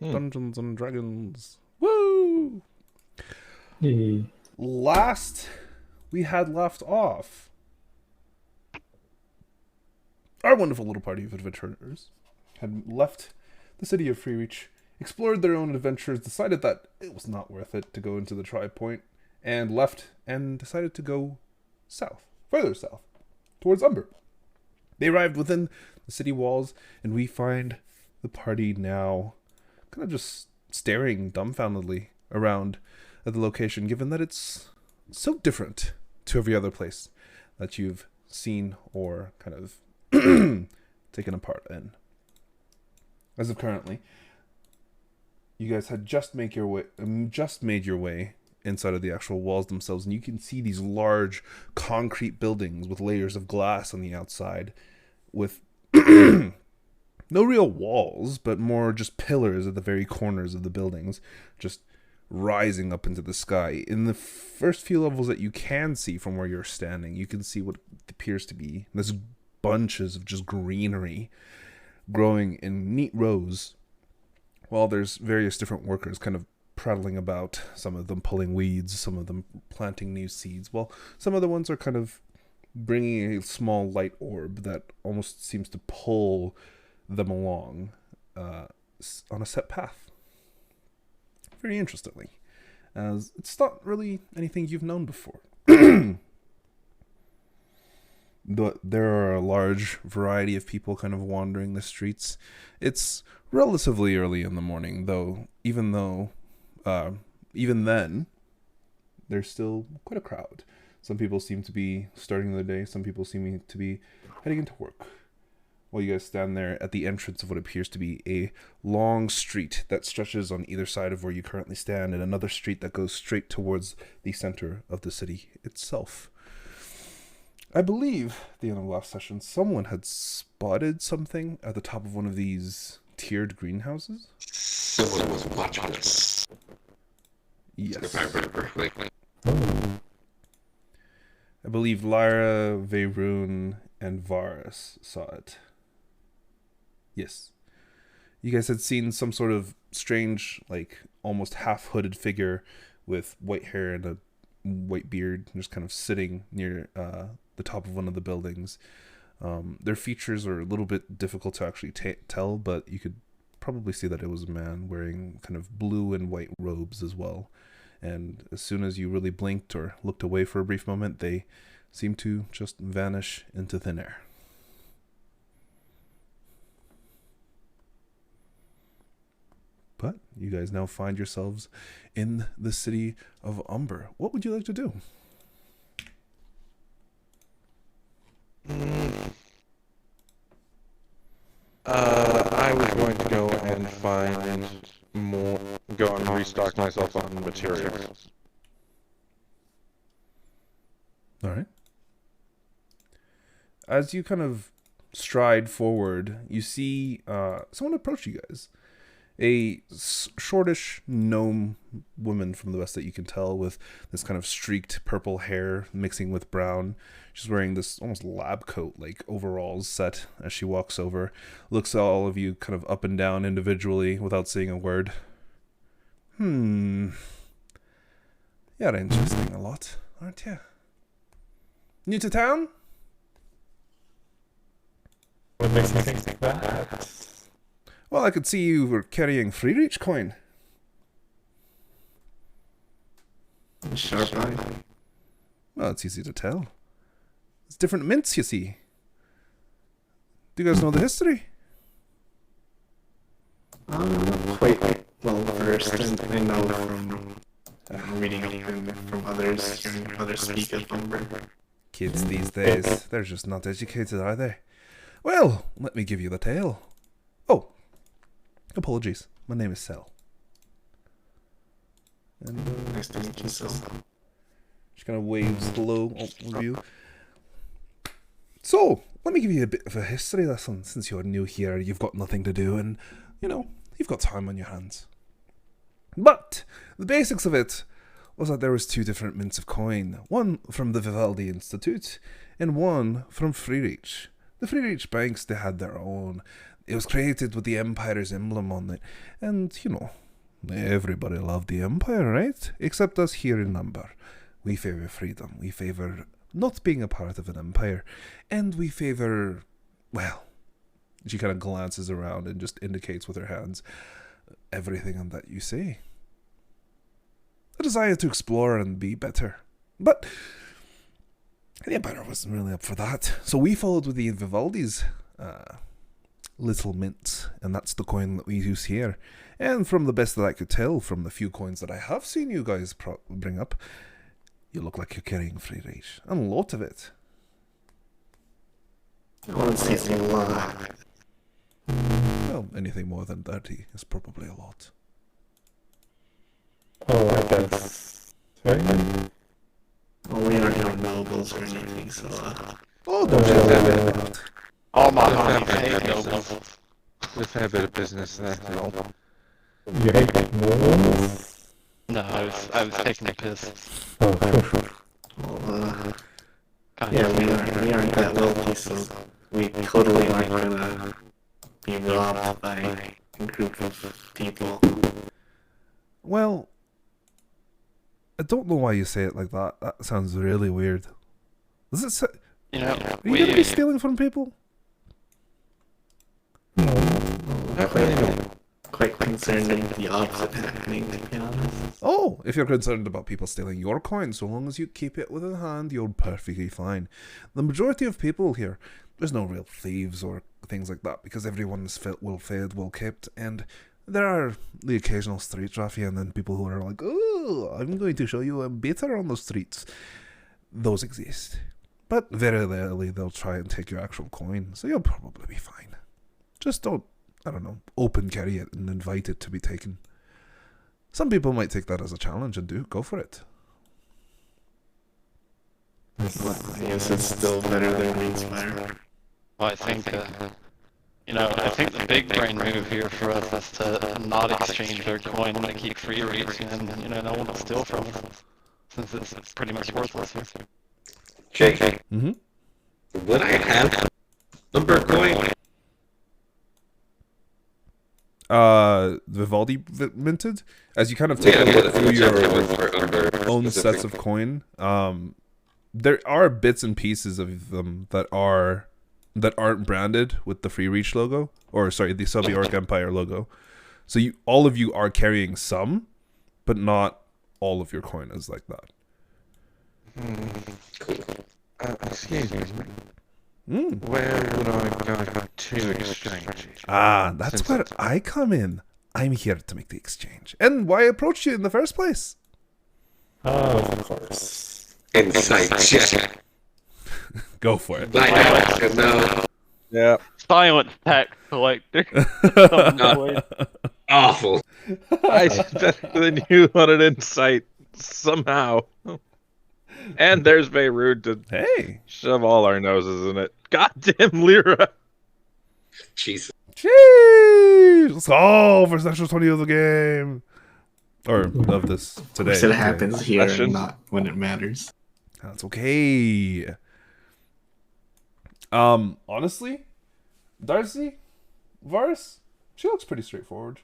Dungeons and Dragons. Woo! Hey. Last we had left off, our wonderful little party of adventurers had left the city of Freereach, explored their own adventures, decided that it was not worth it to go into the Tri Point, and left and decided to go south, further south, towards Umber. They arrived within the city walls, and we find the party now kind of just staring dumbfoundedly around at the location, given that it's so different to every other place that you've seen or kind of taken a part in. As of currently, you guys had just made your way inside of the actual walls themselves, and you can see these large concrete buildings with layers of glass on the outside, with no real walls, but more just pillars at the very corners of the buildings, just rising up into the sky. In the first few levels that you can see from where you're standing, you can see what appears to be this bunches of just greenery growing in neat rows, while there's various different workers kind of prattling about, some of them pulling weeds, some of them planting new seeds, while some other ones are kind of bringing a small light orb that almost seems to pull them along on a set path. Very interestingly, as it's not really anything you've known before. There are a large variety of people kind of wandering the streets. It's relatively early in the morning, though. Even then, there's still quite a crowd. Some people seem to be starting their day. Some people seem to be heading into work. While you guys stand there at the entrance of what appears to be a long street that stretches on either side of where you currently stand, and another street that goes straight towards the center of the city itself. I believe at the end of last session, someone had spotted something at the top of one of these tiered greenhouses. Someone was watching us. Yes. If I remember correctly. I believe Lyra, Vaerun, and Varus saw it. Yes. You guys had seen some sort of strange, like, almost half-hooded figure with white hair and a white beard, just kind of sitting near the top of one of the buildings. Their features are a little bit difficult to actually tell, but you could probably see that it was a man wearing kind of blue and white robes as well. And as soon as you really blinked or looked away for a brief moment, they seemed to just vanish into thin air. But you guys now find yourselves in the city of Umber. What would you like to do? I was going to go and find more, go and restock myself on materials. Alright. As you kind of stride forward, you see someone approach you guys. A shortish gnome woman from the west that you can tell, with this kind of streaked purple hair mixing with brown. She's wearing this almost lab coat like overalls set as she walks over, looks at all of you kind of up and down individually without saying a word. You're interesting a lot, aren't you? New to town? What makes you think that? Well, I could see you were carrying Freereach coin. Sharp eye. Well, it's easy to tell. It's different mints, you see. Do you guys know the history? Not quite well versed, and I know from reading of him from others, hearing others speak of Umber. Kids these days, they're just not educated, are they? Well, let me give you the tale. Oh, apologies. My name is Sel. And Nice to meet you, Sil. she kind of waves hello over you. So, let me give you a bit of a history lesson. Since you're new here, you've got nothing to do, and, you've got time on your hands. But the basics of it was that there was two different mints of coin. One from the Vivaldi Institute, and one from Freereach. The Free Reach banks, they had their own. It was created with the Empire's emblem on it. And, you know, everybody loved the Empire, right? Except us here in Number. We favor freedom. We favor not being a part of an empire. And we favor, well, she kind of glances around and just indicates with her hands everything on that you say. A desire to explore and be better. But the Empire wasn't really up for that. So we followed with the Vivaldi's little mint, and that's the coin that we use here. And from the best that I could tell, from the few coins that I have seen you guys bring up, you look like you're carrying free rage. And a lot of it. I wouldn't say it's a lot. Well, anything more than 30 is probably a lot. Oh, I guess. Right? Well, we aren't no nobles or anything, so Oh, don't you have it? All my money paid nobles. With a fair bit of business there. You hate nobles? No, I was taking a piss. Oh, well, yeah, we aren't that wealthy, so we totally aren't gonna be robbed by a group of people. Well, I don't know why you say it like that. That sounds really weird. Does it say... You know, Are you gonna be stealing from people? Quite concerned of the opposite happening, to be honest. Oh, if you're concerned about people stealing your coin, so long as you keep it within hand, you're perfectly fine. The majority of people here, there's no real thieves or things like that, because everyone's well-fed, well-kept, and there are the occasional street ruffian and people who are like, oh, I'm going to show you I'm better on the streets. Those exist. But very rarely they'll try and take your actual coin, so you'll probably be fine. Just don't, I don't know, open carry it and invite it to be taken. Some people might take that as a challenge and go for it. Well, I guess it's still better than being inspired. Well, I think, I think the big brain move here for us is to not exchange their coin and keep free reach, and, no one will steal from us, since it's pretty much worthless here. Jake, Mm-hmm. would I have number coin? Vivaldi minted? As you kind of take a look through your own sets of coin, there are bits and pieces of them that aren't branded with the Free Reach logo, or sorry, the Sub-York Empire logo. So all of you are carrying some, but not all of your coin is like that. Excuse me. Where would I go to exchange? That's where I come in. I'm here to make the exchange. And why approach you in the first place? oh, of course. Insight check. Go for it. I don't know. Yeah. Silent tax collector. Awful. I bet than you on an insight somehow. And there's Vaerun to Hey. shove all our noses in it. Goddamn Lyra. Jesus. Jeez. Let's go for Special 20 of the game. Or of this today. It happens here Session. and not when it matters. That's okay. Honestly, Darcy, Varus, she looks pretty straightforward.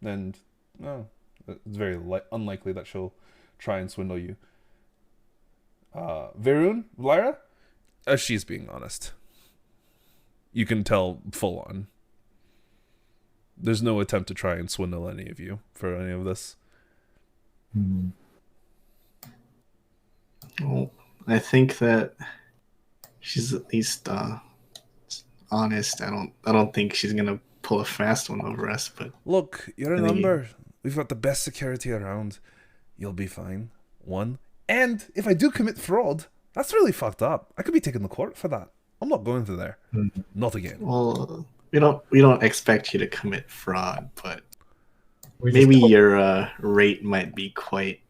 And, it's very unlikely that she'll try and swindle you. Vaerun, Lyra, she's being honest. You can tell full on. There's no attempt to try and swindle any of you for any of this. Well, I think that she's at least honest. I don't think she's gonna pull a fast one over us. But Look, you're a I think number. We've got the best security around. You'll be fine. One. And if I do commit fraud, that's really fucked up. I could be taken to court for that. I'm not going to there. Not again. well, we don't expect you to commit fraud, but We just maybe hope- your rate might be quite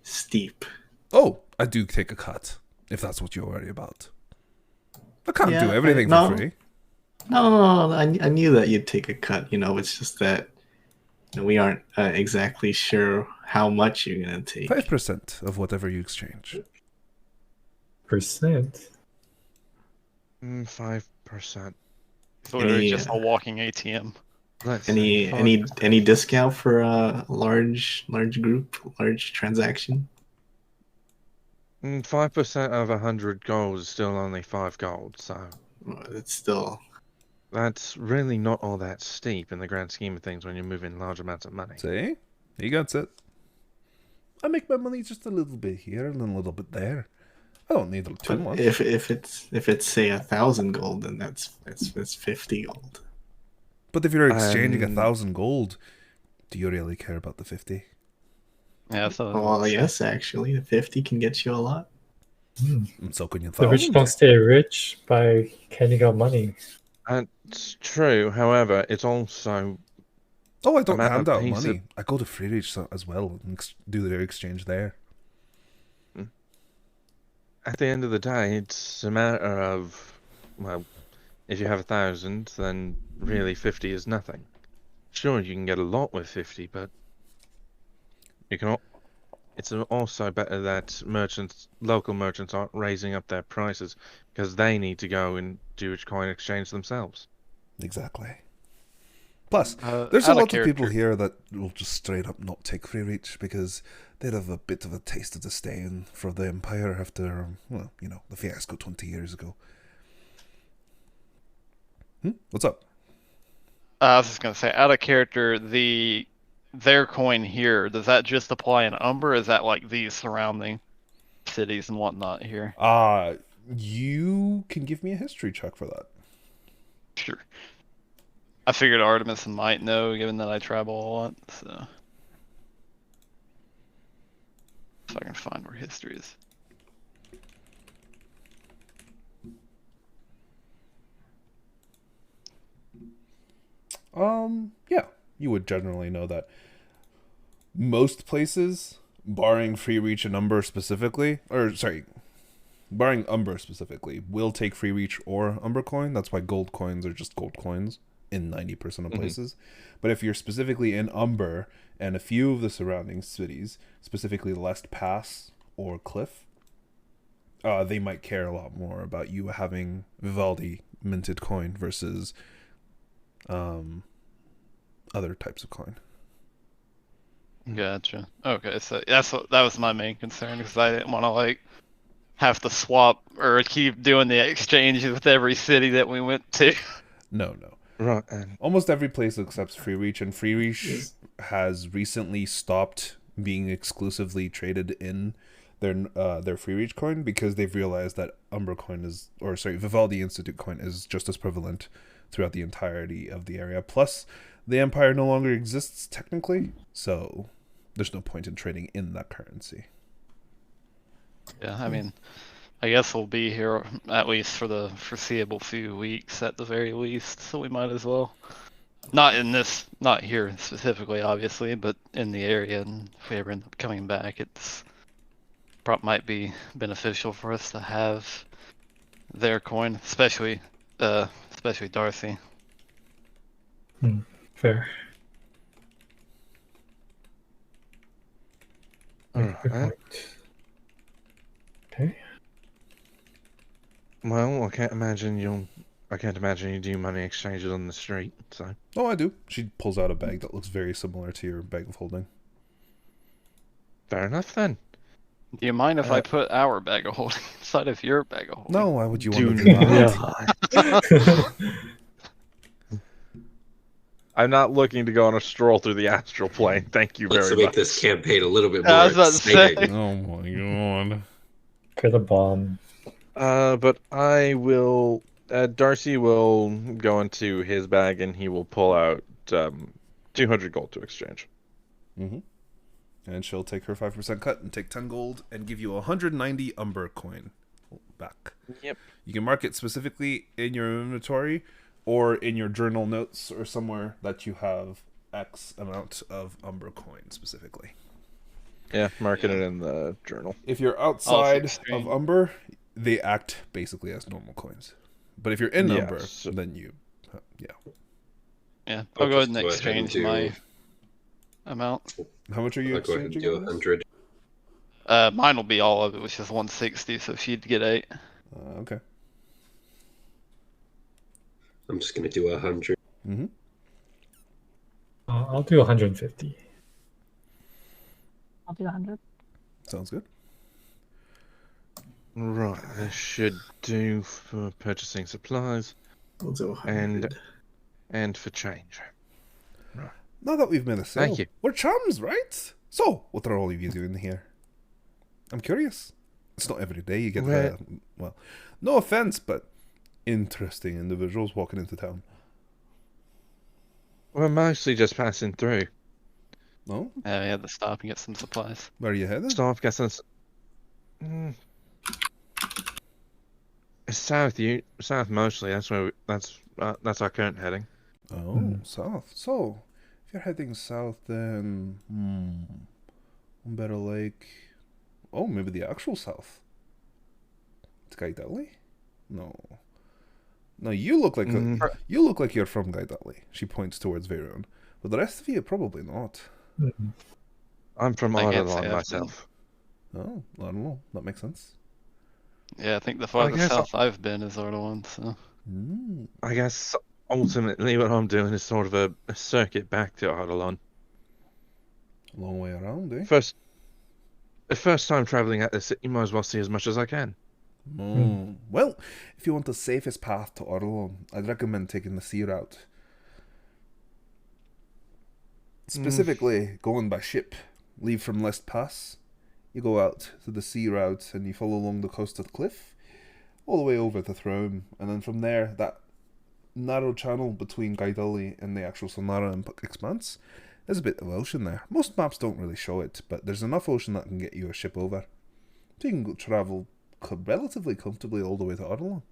steep. Oh, I do take a cut, if that's what you're worried about. I can't Yeah, do everything no. for free. No, I knew that you'd take a cut. It's just that we aren't exactly sure how much you're gonna take. 5% of whatever you exchange. percent. 5%. So we're Any, just a walking ATM. Let's Any see, any discount for a large group, large transaction? 5% of 100 gold is still only 5 gold, so It's still that's really not all that steep in the grand scheme of things when you're moving large amounts of money. See? He got it. I make my money just a little bit here and a little bit there. I don't need too but much. if it's say 1,000 gold, then it's 50 gold. But if you're exchanging Um, 1,000 gold, do you really care about the 50? Yeah, so Well, yes, actually, the 50 can get you a lot. And so can you The rich 1,000. don't stay rich by handing out money. That's true. However, it's also Oh, I don't amount hand of out piece money. I go to Free Reach as well and do their exchange there. at the end of the day, it's a matter of, well, if you have 1,000, then really 50 is nothing. Sure, you can get a lot with 50, but you can. It's also better that local merchants aren't raising up their prices because they need to go and do a coin exchange themselves. Exactly. Plus, there's a out of lot of people character. here that will just straight up not take Free Reach because they'd have a bit of a taste of disdain for the Empire after, well, you know, the fiasco 20 years ago. What's up? I was just gonna say, out of character, their coin here, does that just apply in Umber, or is that like these surrounding cities and whatnot here? You can give me a history check for that. Sure. I figured Artemis might know, given that I travel a lot, so. If I can find where history is. Yeah, you would generally know that most places, barring Free Reach and Umber specifically, barring Umber specifically, will take Free Reach or Umber coin. That's why gold coins are just gold coins in 90% of places. But if you're specifically in Umber and a few of the surrounding cities, specifically Lest Pass or Cliff, they might care a lot more about you having Vivaldi minted coin versus other types of coin. Gotcha. Okay, so that was my main concern, because I didn't want to like have to swap or keep doing the exchanges with every city that we went to. No. Right, and Almost every place accepts Free Reach, and Free Reach has recently stopped being exclusively traded in their Free Reach coin because they've realized that Vivaldi Institute coin is just as prevalent throughout the entirety of the area. Plus, the Empire no longer exists technically, so there's no point in trading in that currency. Yeah, I mean, I guess we'll be here at least for the foreseeable few weeks at the very least, so we might as well. Not here specifically, obviously, but in the area, and if we ever end up coming back, might be beneficial for us to have their coin, especially Darcy. Fair. Good Alright. point. Okay. Well, I can't imagine you do money exchanges on the street, so. Oh, I do. She pulls out a bag that looks very similar to your bag of holding. Fair enough then. Do you mind if I put our bag of holding inside of your bag of holding? No, why would you Do want to do that? Yeah. I'm not looking to go on a stroll through the astral plane. Thank you Let's very make much. this campaign a little bit I more was about to say. exciting. Oh my god. For the bomb. But I will. Darcy will go into his bag and he will pull out 200 gold to exchange. Mm-hmm. And she'll take her 5% cut and take 10 gold and give you 190 Umber coin back. Yep. You can mark it specifically in your inventory or in your journal notes or somewhere that you have X amount of Umber coin specifically. Yeah, marking it in the journal. If you're outside of extreme. Umber, they act basically as normal coins. But if you're in Yeah, Umber, so- then you, yeah. Yeah, I'll I'll go ahead just and go ahead and exchange do- my amount. How much are you I'll go ahead and exchanging? do 100. Mine will be all of it, which is 160, so she'd get 8. Okay. I'm just gonna do 100. Mm-hmm. I'll do 150. I'll do 100. Sounds good. Right, this should do for purchasing supplies We'll do 100. and for change. Now that we've made a sale, Thank you. we're chums, right? So, what are all of you doing here? I'm curious. It's not every day you get well, no offense, but interesting individuals walking into town. We're mostly just passing through. No? Yeah, we had to stop and get some supplies. Where are you headed? Staff gets us. It's south mostly. That's where that's our current heading. Oh, south. So, if you're heading south, then Better Lake. Oh, maybe the actual south. Gaidali? No. No, you look like you look like you're from Gaidali. She points towards Vaerun, but the rest of you probably not. I'm from I can't say Artemis I've myself. Oh, I don't know. That makes sense. Yeah, I think the farthest guess south I've been is Artemis, so. I guess ultimately what I'm doing is sort of a circuit back to Artelon. Long way around, eh? The first time traveling at this, you might as well see as much as I can. Well, if you want the safest path to Artelon, I'd recommend taking the sea route. Specifically, going by ship. Leave from Lest Pass. You go out to the sea route and you follow along the coast of the cliff, all the way over to Throne, and then from there, that narrow channel between Gaidali and the actual Sonara expanse, there's a bit of ocean there. Most maps don't really show it, but there's enough ocean that can get you a ship over. So you can go travel relatively comfortably all the way to Artelon.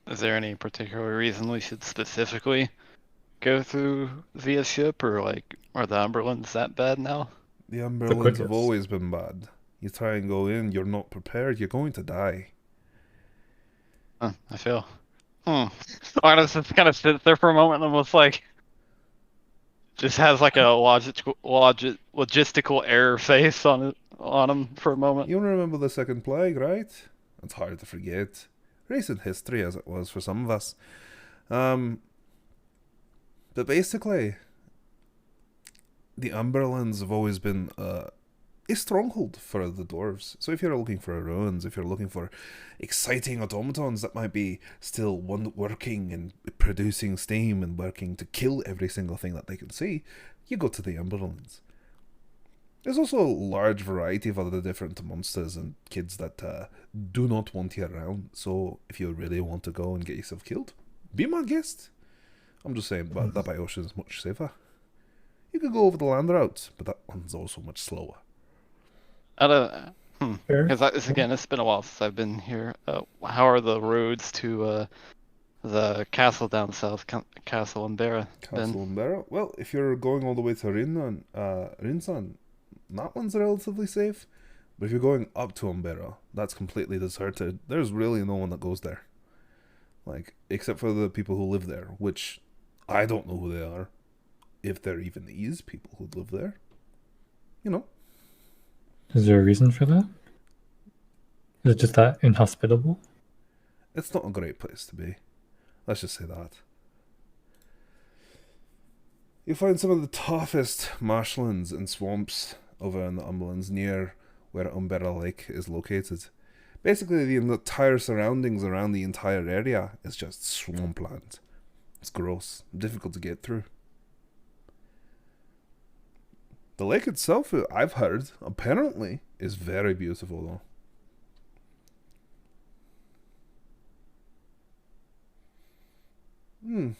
Is there any particular reason we should specifically go through via ship, or like, are the Umberlands that bad now? The Umberlands have always been bad. You try and go in, you're not prepared, you're going to die. I feel. Artemis just kind of sits there for a moment and was like, just has like a logistical error face on him for a moment. You remember the Second Plague, right? It's hard to forget. Recent history as it was for some of us. But basically, the Umberlands have always been a stronghold for the dwarves. So if you're looking for ruins, if you're looking for exciting automatons that might be still working and producing steam and working to kill every single thing that they can see, you go to the Umberlands. There's also a large variety of other different monsters and kids that do not want you around. So if you really want to go and get yourself killed, be my guest. I'm just saying, but that by ocean is much safer. You could go over the land route, but that one's also much slower. Because again, it's been a while since I've been here. How are the roads to the castle down south, Castle Umbera? Castle Umbera? Well, if you're going all the way to Rinsan, that one's relatively safe. But if you're going up to Umbera, that's completely deserted. There's really no one that goes there. Like, except for the people who live there, which I don't know who they are. If there even is people who live there. You know. Is there a reason for that? Is it just that inhospitable? It's not a great place to be. Let's just say that. You'll find some of the toughest marshlands and swamps over in the Umberlands near where Umbera Lake is located. Basically, the entire surroundings around the entire area is just swampland. It's gross, difficult to get through. The lake itself, I've heard, apparently, is very beautiful, though.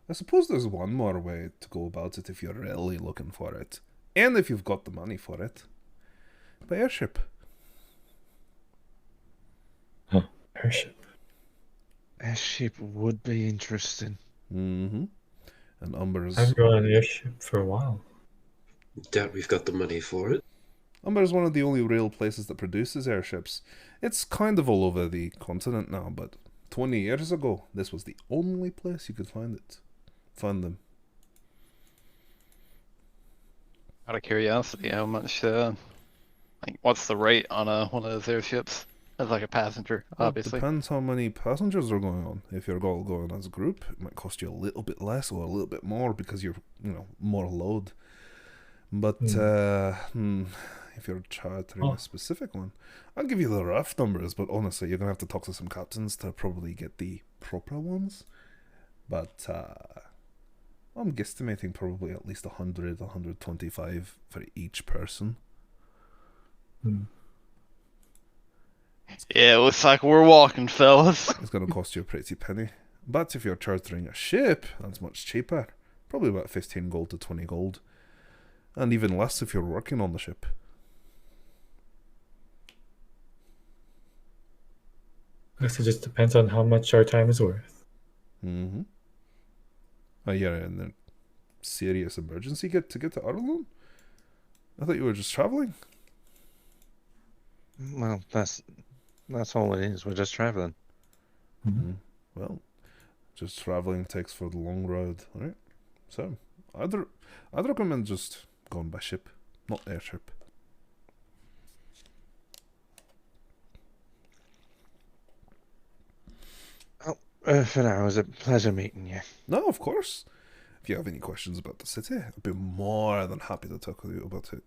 I suppose there's one more way to go about it if you're really looking for it. And if you've got the money for it. By airship. Oh, airship. Airship would be interesting. And Umber's... I've gone on an airship for a while. Doubt we've got the money for it. Umber is one of the only real places that produces airships. It's kind of all over the continent now, but 20 years ago, this was the only place you could find them. Out of curiosity, how much, like, what's the rate on one of those airships? as like a passenger, Well, obviously. depends how many passengers are going on. If you're all going as a group, it might cost you a little bit less or a little bit more because you're, more load. But if you're chartering a specific one, I'll give you the rough numbers, but honestly, you're going to have to talk to some captains to probably get the proper ones. But I'm guesstimating probably at least 100, 125 for each person. Yeah, it looks like we're walking, fellas. It's going to cost you a pretty penny. But if you're chartering a ship, that's much cheaper. Probably about 15 gold to 20 gold. And even less if you're working on the ship. I guess it just depends on how much our time is worth. Mm-hmm. Oh, yeah, and then serious emergency to get to Ireland? I thought you were just travelling. Well, that's all it is. We're just traveling. Mm-hmm. Well, just travelling takes for the long road, right? So, I'd recommend just going by ship, not airship. For now, it was a pleasure meeting you. No, of course. If you have any questions about the city, I'd be more than happy to talk with you about it.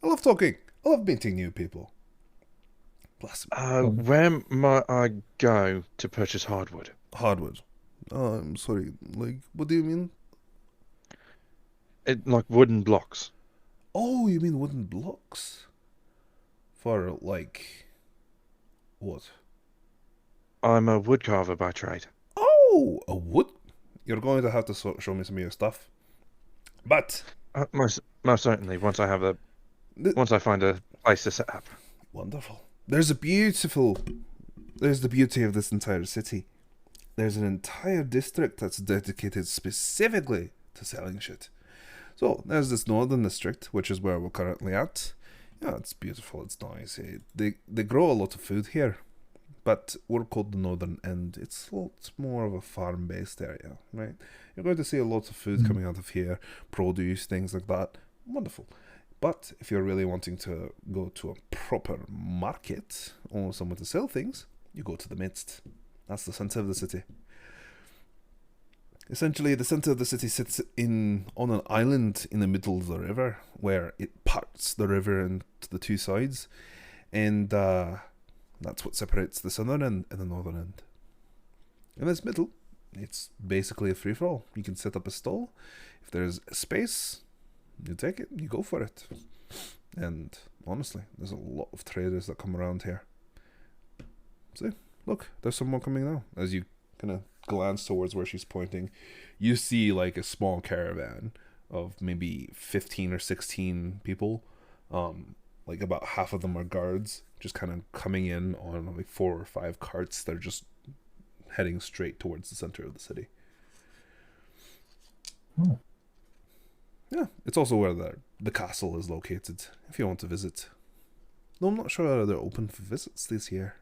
I love talking. I love meeting new people. Bless me. Where might I go to purchase hardwood? Hardwood. I'm sorry. Like, what do you mean? Like wooden blocks. Oh, you mean wooden blocks? For, like, what? I'm a woodcarver by trade. Oh, a wood? You're going to have to show me some of your stuff. But Most certainly. Once I find a place to set up. Wonderful. There's the beauty of this entire city. There's an entire district that's dedicated specifically to selling shit. So there's this northern district, which is where we're currently at. Yeah, it's beautiful. It's nice. They grow a lot of food here. But we're called the northern end. It's lots more of a farm-based area, right? You're going to see a lot of food coming out of here, produce, things like that. Wonderful. But if you're really wanting to go to a proper market or somewhere to sell things, you go to the midst. That's the center of the city. Essentially, the center of the city sits on an island in the middle of the river, where it parts the river into the two sides, and that's what separates the southern end and the northern end. In this middle, it's basically a free-for-all. You can set up a stall. If there's space, you take it, you go for it. And honestly, there's a lot of traders that come around here. See, look, there's some more coming now. As you kind of glance towards where she's pointing, you see like a small caravan of maybe 15 or 16 people. Like about half of them are guards, just kind of coming in on like 4 or 5 carts. They're just heading straight towards the center of the city. Oh. Yeah, it's also where the castle is located, if you want to visit. Though I'm not sure they're open for visits this year.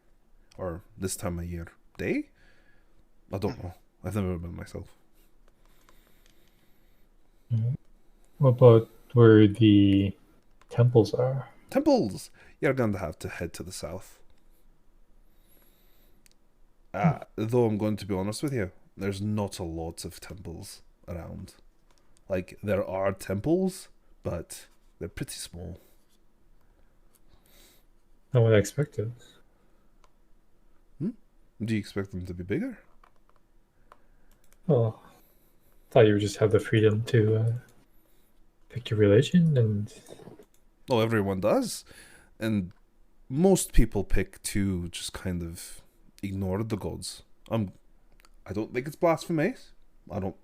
Or this time of year. Day? I don't know. I've never been myself. What about where the temples are? Temples! You're going to have to head to the south. Though I'm going to be honest with you, there's not a lot of temples around. Like, there are temples, but they're pretty small. Not what I expected. Do you expect them to be bigger? Oh, I thought you would just have the freedom to pick your religion and... Well, everyone does. And most people pick to just kind of ignore the gods. I don't think it's blasphemous. I don't,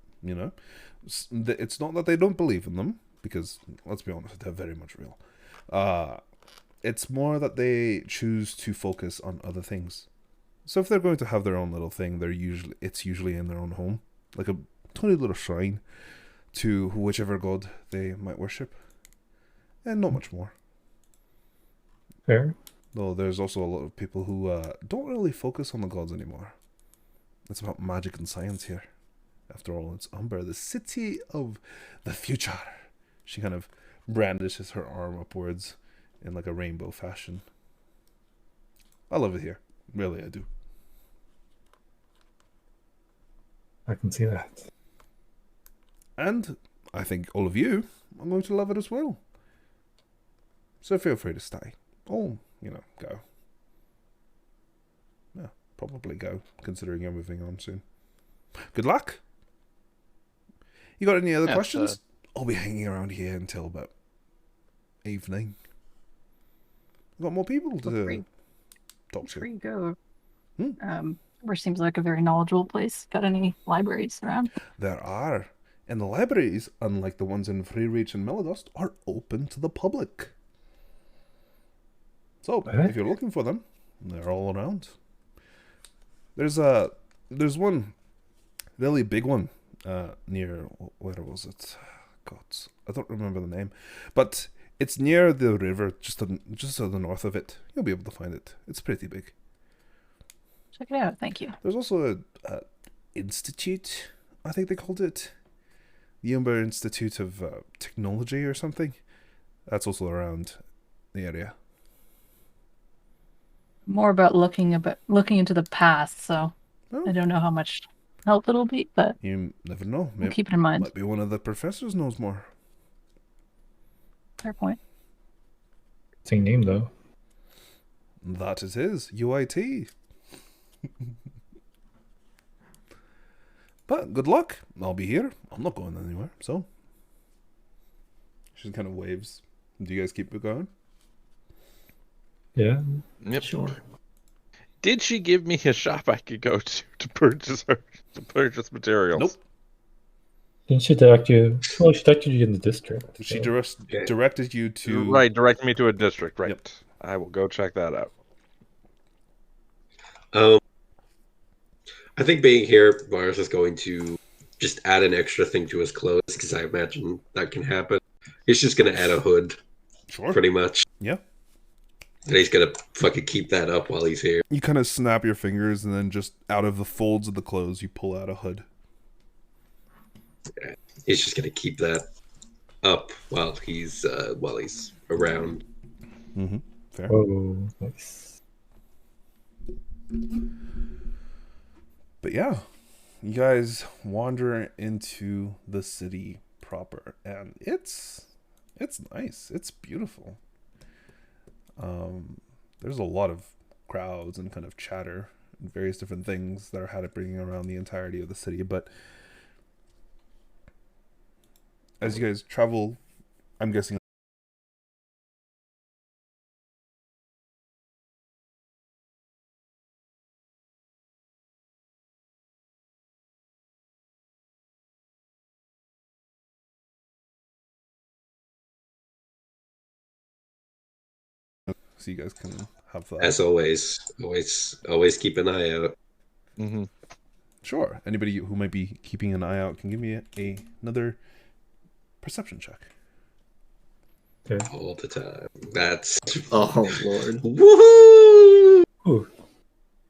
It's not that they don't believe in them, because, let's be honest, they're very much real. It's more that they choose to focus on other things. So if they're going to have their own little thing, it's usually in their own home. Like a tiny little shrine to whichever god they might worship. And not much more. Fair. Though there's also a lot of people who don't really focus on the gods anymore. It's about magic and science here. After all, it's Umber, the city of the future. She kind of brandishes her arm upwards in like a rainbow fashion. I love it here. Really, I do. I can see that. And I think all of you are going to love it as well. So feel free to stay. Or, go. Yeah, probably go, considering you're moving on soon. Good luck. You got any other Yeah, questions? I'll be hanging around here until about evening. We've got more people to talk Before to. you go, Hmm? where seems like a very knowledgeable place. Got any libraries around? There are. And the libraries, unlike the ones in Free Reach and Melodust, are open to the public. So, if you're looking for them, they're all around. There's one really big one near, where was it? God, I don't remember the name, but it's near the river, just to the north of it. You'll be able to find it. It's pretty big. Check it out. Thank you. There's also a institute, I think they called it, the Umber Institute of Technology or something. That's also around the area. More about looking into the past, so Oh. I don't know how much help it'll be, but You never know. we'll keep it in mind. Might be one of the professors knows more. Fair point. Same name though. That it is. UIT. But good luck. I'll be here. I'm not going anywhere, so. She kind of waves. Do you guys keep it going? Yeah. Yep. Sure. Did she give me a shop I could go to purchase materials? Nope. Didn't she direct you? Well, she directed you in the district. She so- directed you to. Right, direct me to a district. Right. Yep. I will go check that out. I think being here, Varus is going to just add an extra thing to his clothes because I imagine that can happen. He's just going to add a hood, Sure. pretty much. Yeah. And he's going to fucking keep that up while he's here. You kind of snap your fingers, and then just out of the folds of the clothes, you pull out a hood. He's just going to keep that up while he's around. Mm-hmm. Fair. Oh, nice. But yeah, you guys wander into the city proper, and it's nice. It's beautiful. There's a lot of crowds and kind of chatter and various different things that are happening around the entirety of the city. But as you guys travel, I'm guessing. So you guys can have that. As always, always keep an eye out. Mm-hmm. Sure. Anybody who might be keeping an eye out can give me another perception check. Okay. All the time. That's Oh Lord. woohoo! Ooh.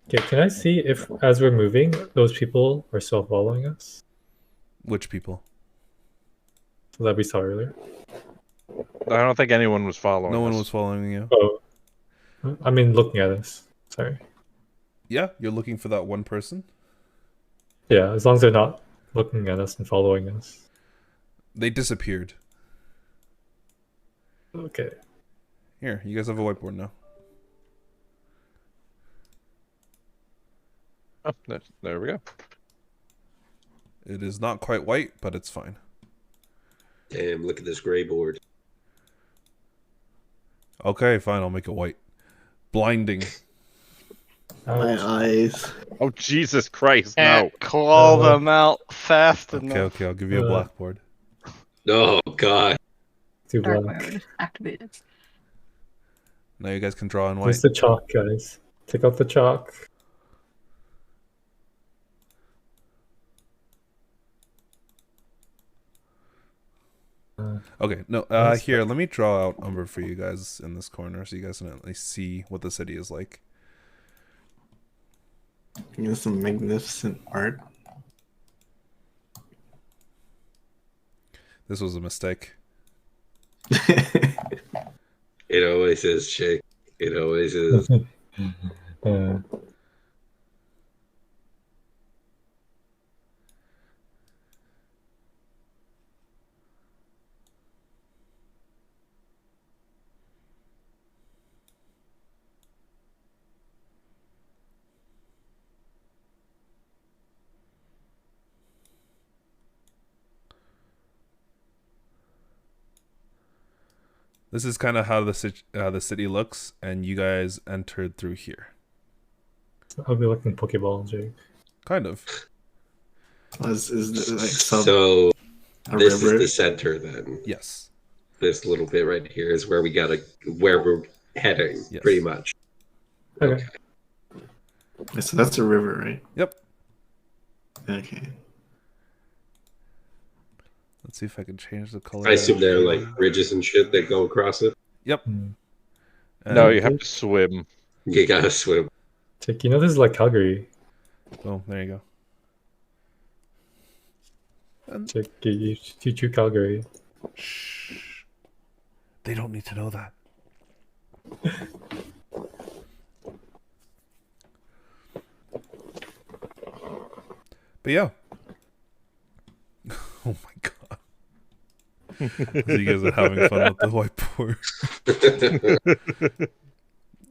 Okay, can I see if, as we're moving, those people are still following us? Which people? That we saw earlier. I don't think anyone was following No one us. was following you. Oh. I mean, looking at us. Sorry. Yeah, you're looking for that one person. Yeah, as long as they're not looking at us and following us. They disappeared. Okay. Here, you guys have a whiteboard now. Oh, there we go. It is not quite white, but it's fine. Damn, look at this gray board. Okay, fine, I'll make it white. Blinding. My eyes. Oh, Jesus Christ, no. Can't call them out fast Okay, enough. okay, I'll give you a blackboard. Oh god. Too Dark black. mode activated. Now you guys can draw in white. Where's the chalk, guys? Take out the chalk. Okay, no, Nice. here, let me draw out Umber for you guys in this corner so you guys can at least see what the city is like. You know, some magnificent art. This was a mistake. It always is, chick. It always is. Uh, This is kind of how the city looks, and you guys entered through here. I'll be looking Pokeballs, Jake. Kind of. Is it like So a this river? is the center then. Yes. This little bit right here is where we're heading, Yes. pretty much. Okay. Yeah, so that's a river, right? Yep. Okay. Let's see if I can change the color. I assume there are like bridges and shit that go across it. Yep. Hmm. No, And- you have to swim. You gotta swim. Jake, you know this is like Calgary. Oh, there you go. Jake, you choo Calgary. Shh. They don't need to know that. But yeah. Oh my god. So you guys are having fun with the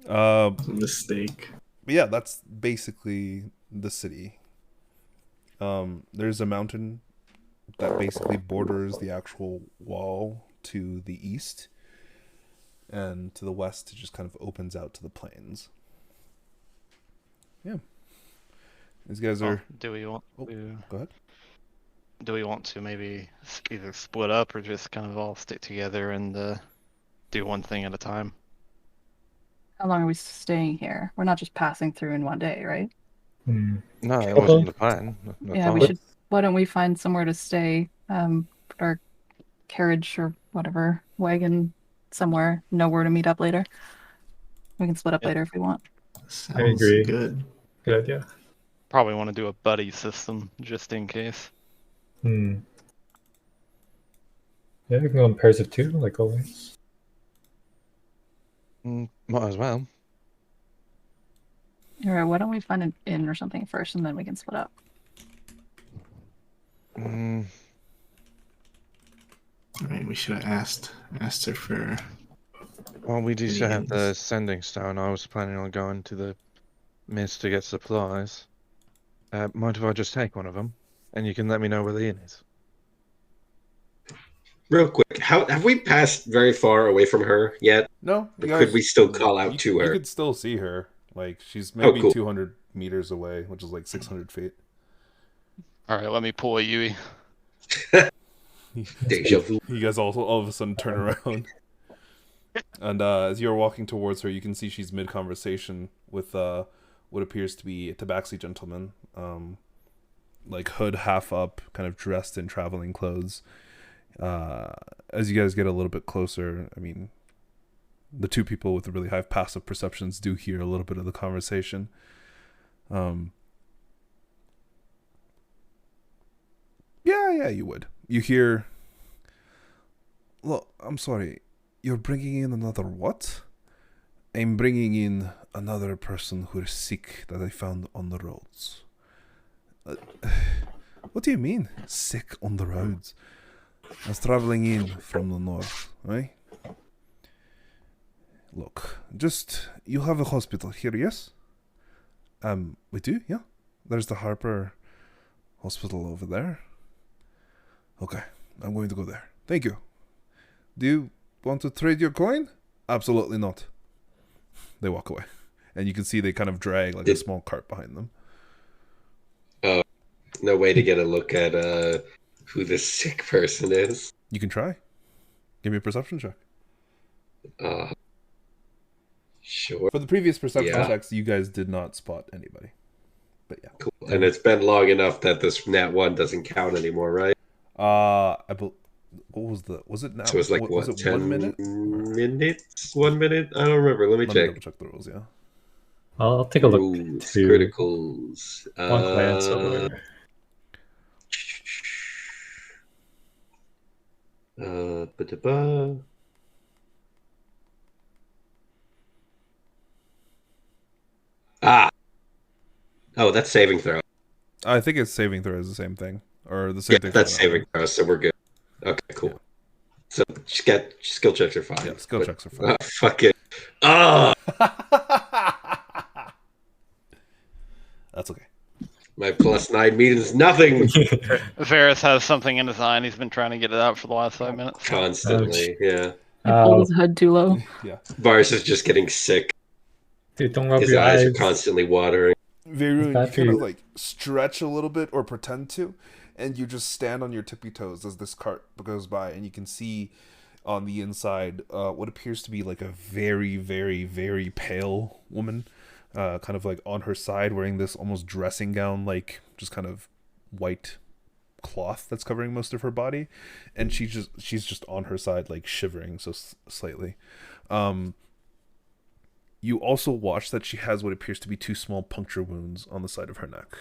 whiteboard. Mistake. But yeah, that's basically the city. There's a mountain that basically borders the actual wall to the east, and to the west it just kind of opens out to the plains. Yeah, these guys are. Do we want Oh, to? go ahead. Do we want to maybe either split up or just kind of all stick together and do one thing at a time? How long are we staying here? We're not just passing through in one day, right? Hmm. No, it Okay. wasn't the plan. Not Yeah, at we all. should. Why don't we find somewhere to stay? Put our carriage or whatever wagon somewhere. Know where to meet up later. We can split up Yep. later if we want. Sounds agree. good. Good idea. Probably want to do a buddy system just in case. Hmm. Yeah, we can go in pairs of two, like always. Might as well. All right. Why don't we find an inn or something first, and then we can split up. Mm, All right, we should have asked her for. well, we do still have the Indians. sending stone. I was planning on going to the mist to get supplies. Mind if I just take one of them? And you can let me know where the inn is. Real quick, how have we passed very far away from her yet? No, Or you could guys- we still call out you, to You her? could still see her. Like she's maybe cool. 200 meters away, which is like 600 feet. All right, let me pull a Yui. Deja vu. You guys all of a sudden turn around, and as you're walking towards her, you can see she's mid conversation with what appears to be a tabaxi gentleman, like hood half up, kind of dressed in traveling clothes. As you guys get a little bit closer, I mean, the two people with the really high passive perceptions do hear a little bit of the conversation. Yeah, you would. You hear, look, I'm sorry, you're bringing in another what? I'm bringing in another person who is sick that I found on the roads. What do you mean, sick on the roads? I was traveling in from the north, right? Look, you have a hospital here, yes? We do, yeah. There's the Harper Hospital over there. Okay, I'm going to go there. Thank you. Do you want to trade your coin? Absolutely not. They walk away. And you can see they kind of drag like a small cart behind them. No way to get a look at who this sick person is. You can try. Give me a perception check. Sure. For the previous perception Yeah. checks, you guys did not spot anybody. But yeah. Cool. And it's been long enough that this nat 1 doesn't count anymore, right? What was it now? So it's like, was what, it 10 1 minute? minutes? 1 minute? I don't remember. Let me Let me check. double check the rules, yeah. I'll take a look Rules, too. criticals. One glance over. Ba-da-ba. Oh, that's saving throw. I think it's saving throw is the same thing, or the Yeah, same thing. that's saving throw, so we're good. Okay, cool. Yeah. So just get skill checks are fine. Yeah, skill but- checks are fine. Fuck it. Ah, That's okay. my +9 means nothing Varus has something in his eye and he's been trying to get it out for the last 5 minutes. constantly. Yeah, He pulled his hood too low. Yeah. Varus is just getting sick. Dude, don't rub His your eyes are eyes. constantly watering. Vaerun, you That kind of too. like stretch a little bit or pretend to, and you just stand on your tippy toes as this cart goes by, and you can see on the inside what appears to be like a very, very, very pale woman, kind of like on her side wearing this almost dressing gown, like just kind of white cloth that's covering most of her body, and she's just on her side like shivering so slightly. You also watch that she has what appears to be 2 small puncture wounds on the side of her neck.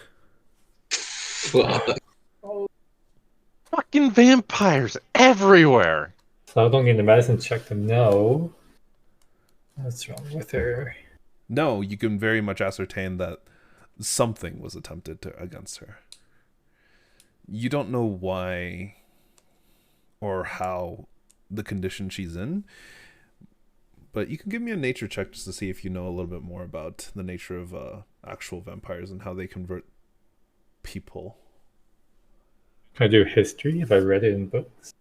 Fuck. Fucking vampires everywhere. So I don't need a medicine check to know what's wrong with her. No, you can very much ascertain that something was attempted against her. You don't know why or how the condition she's in, but you can give me a nature check just to see if you know a little bit more about the nature of actual vampires and how they convert people. Can I do history if I read it in books?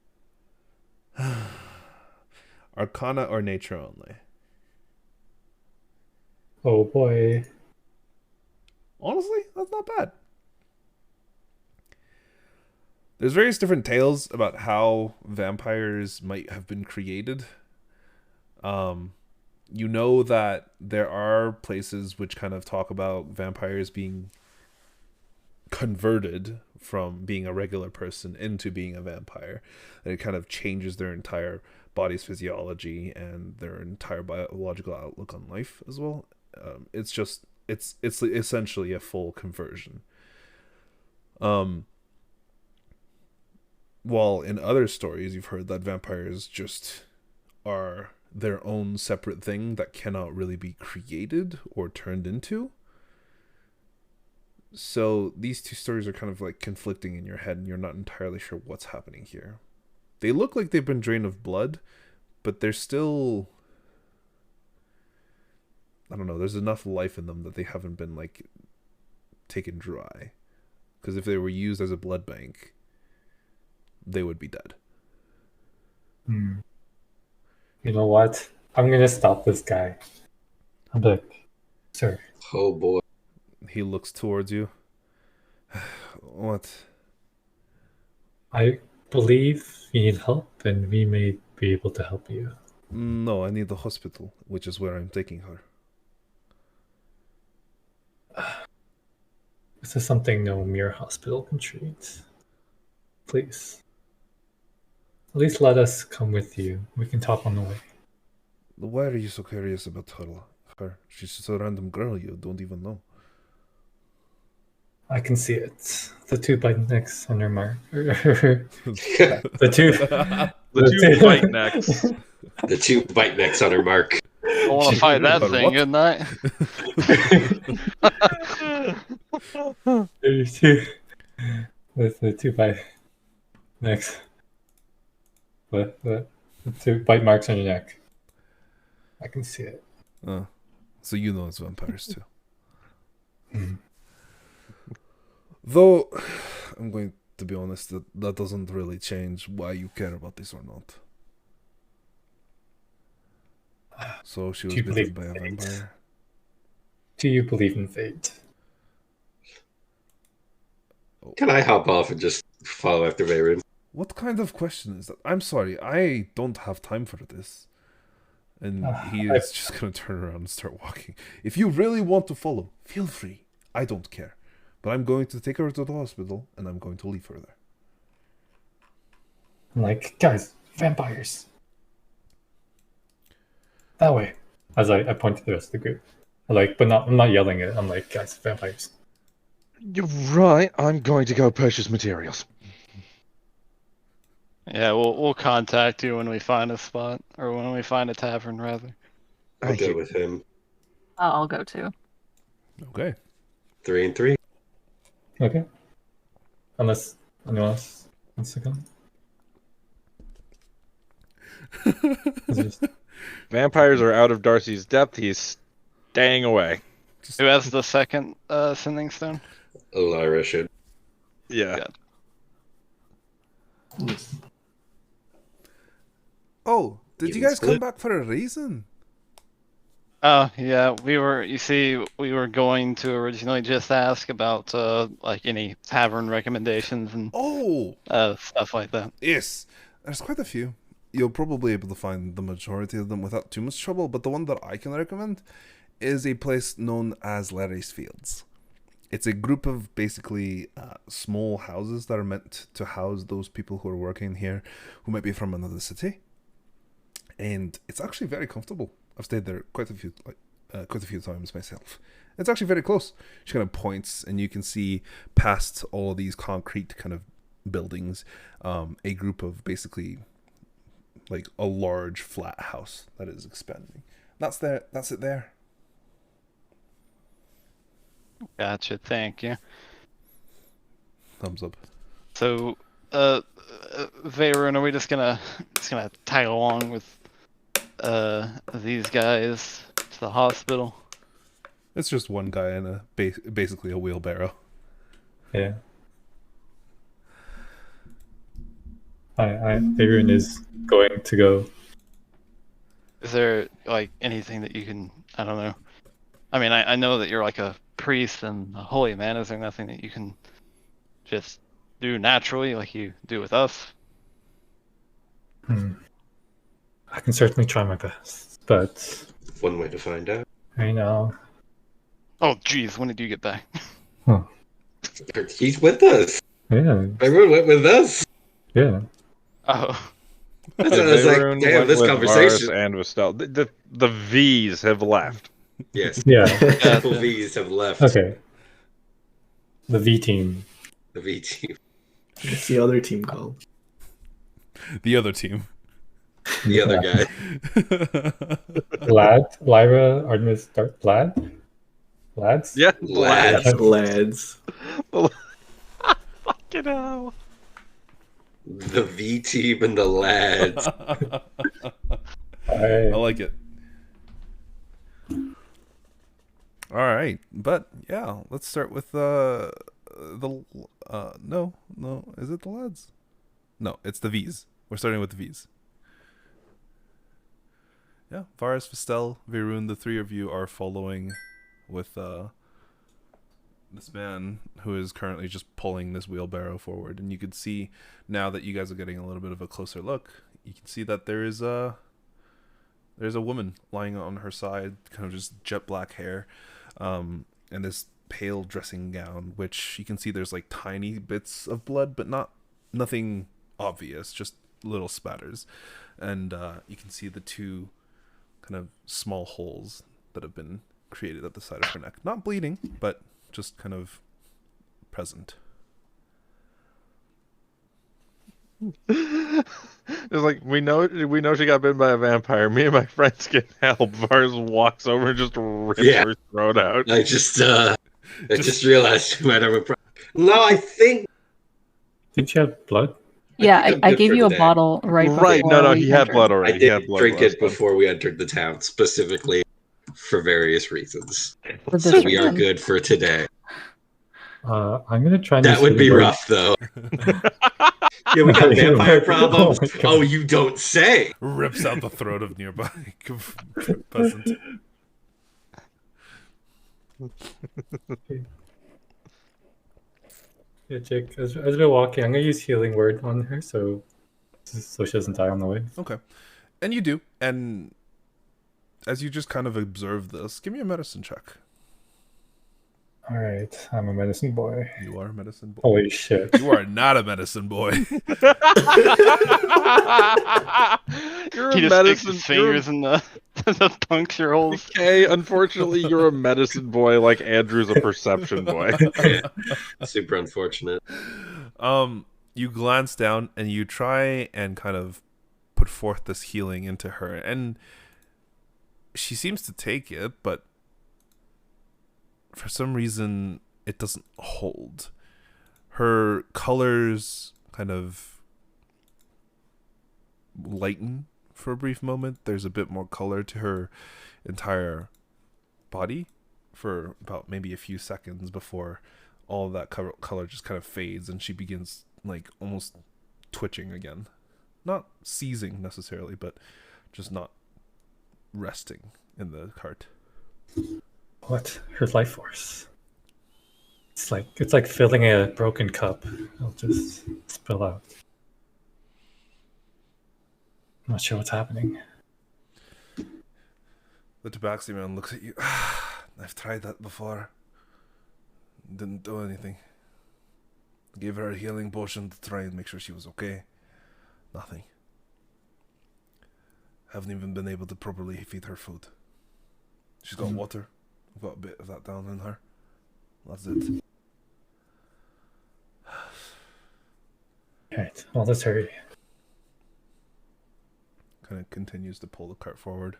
Arcana or nature only? Oh boy. Honestly, that's not bad. There's various different tales about how vampires might have been created. You know that there are places which kind of talk about vampires being converted from being a regular person into being a vampire. And it kind of changes their entire body's physiology and their entire biological outlook on life as well. It's essentially a full conversion. While in other stories you've heard that vampires just are their own separate thing that cannot really be created or turned into. So these 2 stories are kind of like conflicting in your head and you're not entirely sure what's happening here. They look like they've been drained of blood, but they're still, I don't know, there's enough life in them that they haven't been like taken dry. Because if they were used as a blood bank, they would be dead. You know what? I'm gonna stop this guy. I'm like, sir. Oh boy. He looks towards you. What? I believe you need help and we may be able to help you. No, I need the hospital, which is where I'm taking her. This is something no mere hospital can treat. Please. At least let us come with you. We can talk on the way. Why are you so curious about her? She's just a random girl you don't even know. I can see it. The 2 bite necks on her mark. the two Fight next. The 2 bite necks on her mark. I want to fight that But thing, what? didn't I? the 2 bite necks. The 2 bite marks on your neck. I can see it. So you know it's vampires too. Mhm. Though, I'm going to be honest, that doesn't really change why you care about this or not. So she was Do you bitten believe by a in fate? vampire. Do you believe in fate? Can I hop off and just follow after Vaerun? What kind of question is that? I'm sorry, I don't have time for this. And he is just going to turn around and start walking. If you really want to follow, feel free. I don't care. But I'm going to take her to the hospital, and I'm going to leave her there. I'm like, guys, vampires. That way. As I point to the rest of the group. I'm not yelling it. I'm like, guys, vampires. You're right. I'm going to go purchase materials. Yeah, we'll contact you when we find a spot, or when we find a tavern, rather. I'll go with him. I'll go too. Okay. 3 and 3. Okay. Unless anyone else wants to come. Is it just- Vampires are out of Darcy's depth. He's staying away. Who has the second sending stone? Lyra should. Yeah. Yeah. Yes. Oh, did you Even guys come split. back for a reason? Oh yeah, we were. You see, we were going to originally just ask about like any tavern recommendations and Oh, stuff like that. yes. There's quite a few. You'll probably be able to find the majority of them without too much trouble, but the one that I can recommend is a place known as Larry's Fields. It's a group of basically small houses that are meant to house those people who are working here who might be from another city. And it's actually very comfortable. I've stayed there quite a few times myself. It's actually very close. She kind of points, and you can see past all of these concrete kind of buildings, a group of basically like a large flat house that is expanding. That's it there. Gotcha. Thank you. Thumbs up. So, Vaerun, are we just gonna tag along with these guys to the hospital? It's just one guy in a basically a wheelbarrow. Yeah. Vaerun is going to go. Is there like anything that you can? I don't know. I mean, I know that you're like a priest and a holy man. Is there nothing that you can just do naturally, like you do with us? I can certainly try my best, but One way to find out. I know. Oh, geez, when did you get back? He's with us. Yeah, Everyone went with us. yeah. Oh, I was like, Vaerun damn, went this with conversation. Varus and Vestelle. The V's have left. Yes. Yeah. Couple V's have left Okay. The V team. the V team. What's the other team called? The other team. The other guy. Lyra, Artemis, Lads? Yeah. Lads. Lads. fucking hell. The V team and the lads. I like it. All right, but yeah, let's start with no, is it the lads? No, it's the V's. We're starting with the V's. Yeah, Varus, Vestelle, Vaerun, the three of you are following with this man who is currently just pulling this wheelbarrow forward, and you can see now that you guys are getting a little bit of a closer look, you can see that there's a woman lying on her side, kind of just jet black hair, and this pale dressing gown, which you can see there's like tiny bits of blood, but nothing obvious, just little spatters, and you can see the two kind of small holes that have been created at the side of her neck, not bleeding, but just kind of present. It's like we know she got bitten by a vampire. Me and my friends get help. Varus walks over and just rips her throat out. I just realized you might have a problem. No, I think Didn't you have blood? Yeah, I'm I good gave for you a today. bottle right before. Right? No, we he had entered. blood already. I He had didn't blood drink last it time. before we entered the town, specifically for various reasons. For this So we are reason. good for today. I'm gonna try. and That use would be healing word. rough, though. Yeah, we got vampire problems. Oh my God. Oh, you don't say. Rips out the throat of nearby peasant. Yeah, Jake. As we're walking, I'm gonna use healing word on her, so she doesn't die on the way. Okay, and you do, and as you just kind of observe this, give me a medicine check. All right, I'm a medicine boy. You are a medicine boy. Holy shit! You are not a medicine boy. You're He a just sticks medicine. his fingers in the puncture holes. Okay, unfortunately, you're a medicine boy. Like Andrew's a perception boy. Super unfortunate. You glance down and you try and kind of put forth this healing into her, and she seems to take it, but for some reason it doesn't hold. Her colors kind of lighten for a brief moment. There's a bit more color to her entire body for about maybe a few seconds before all of that color just kind of fades and she begins like almost twitching again. Not seizing necessarily, but just not resting in the cart. What? Her life force. It's like filling a broken cup. It'll just spill out. I'm not sure what's happening. The tabaxi man looks at you. I've tried that before. Didn't do anything. Gave her a healing potion to try and make sure she was okay. Nothing. Haven't even been able to properly feed her food. She's got water. I've got a bit of that down in her. That's it. Alright, well, let's hurry. Kind of continues to pull the cart forward.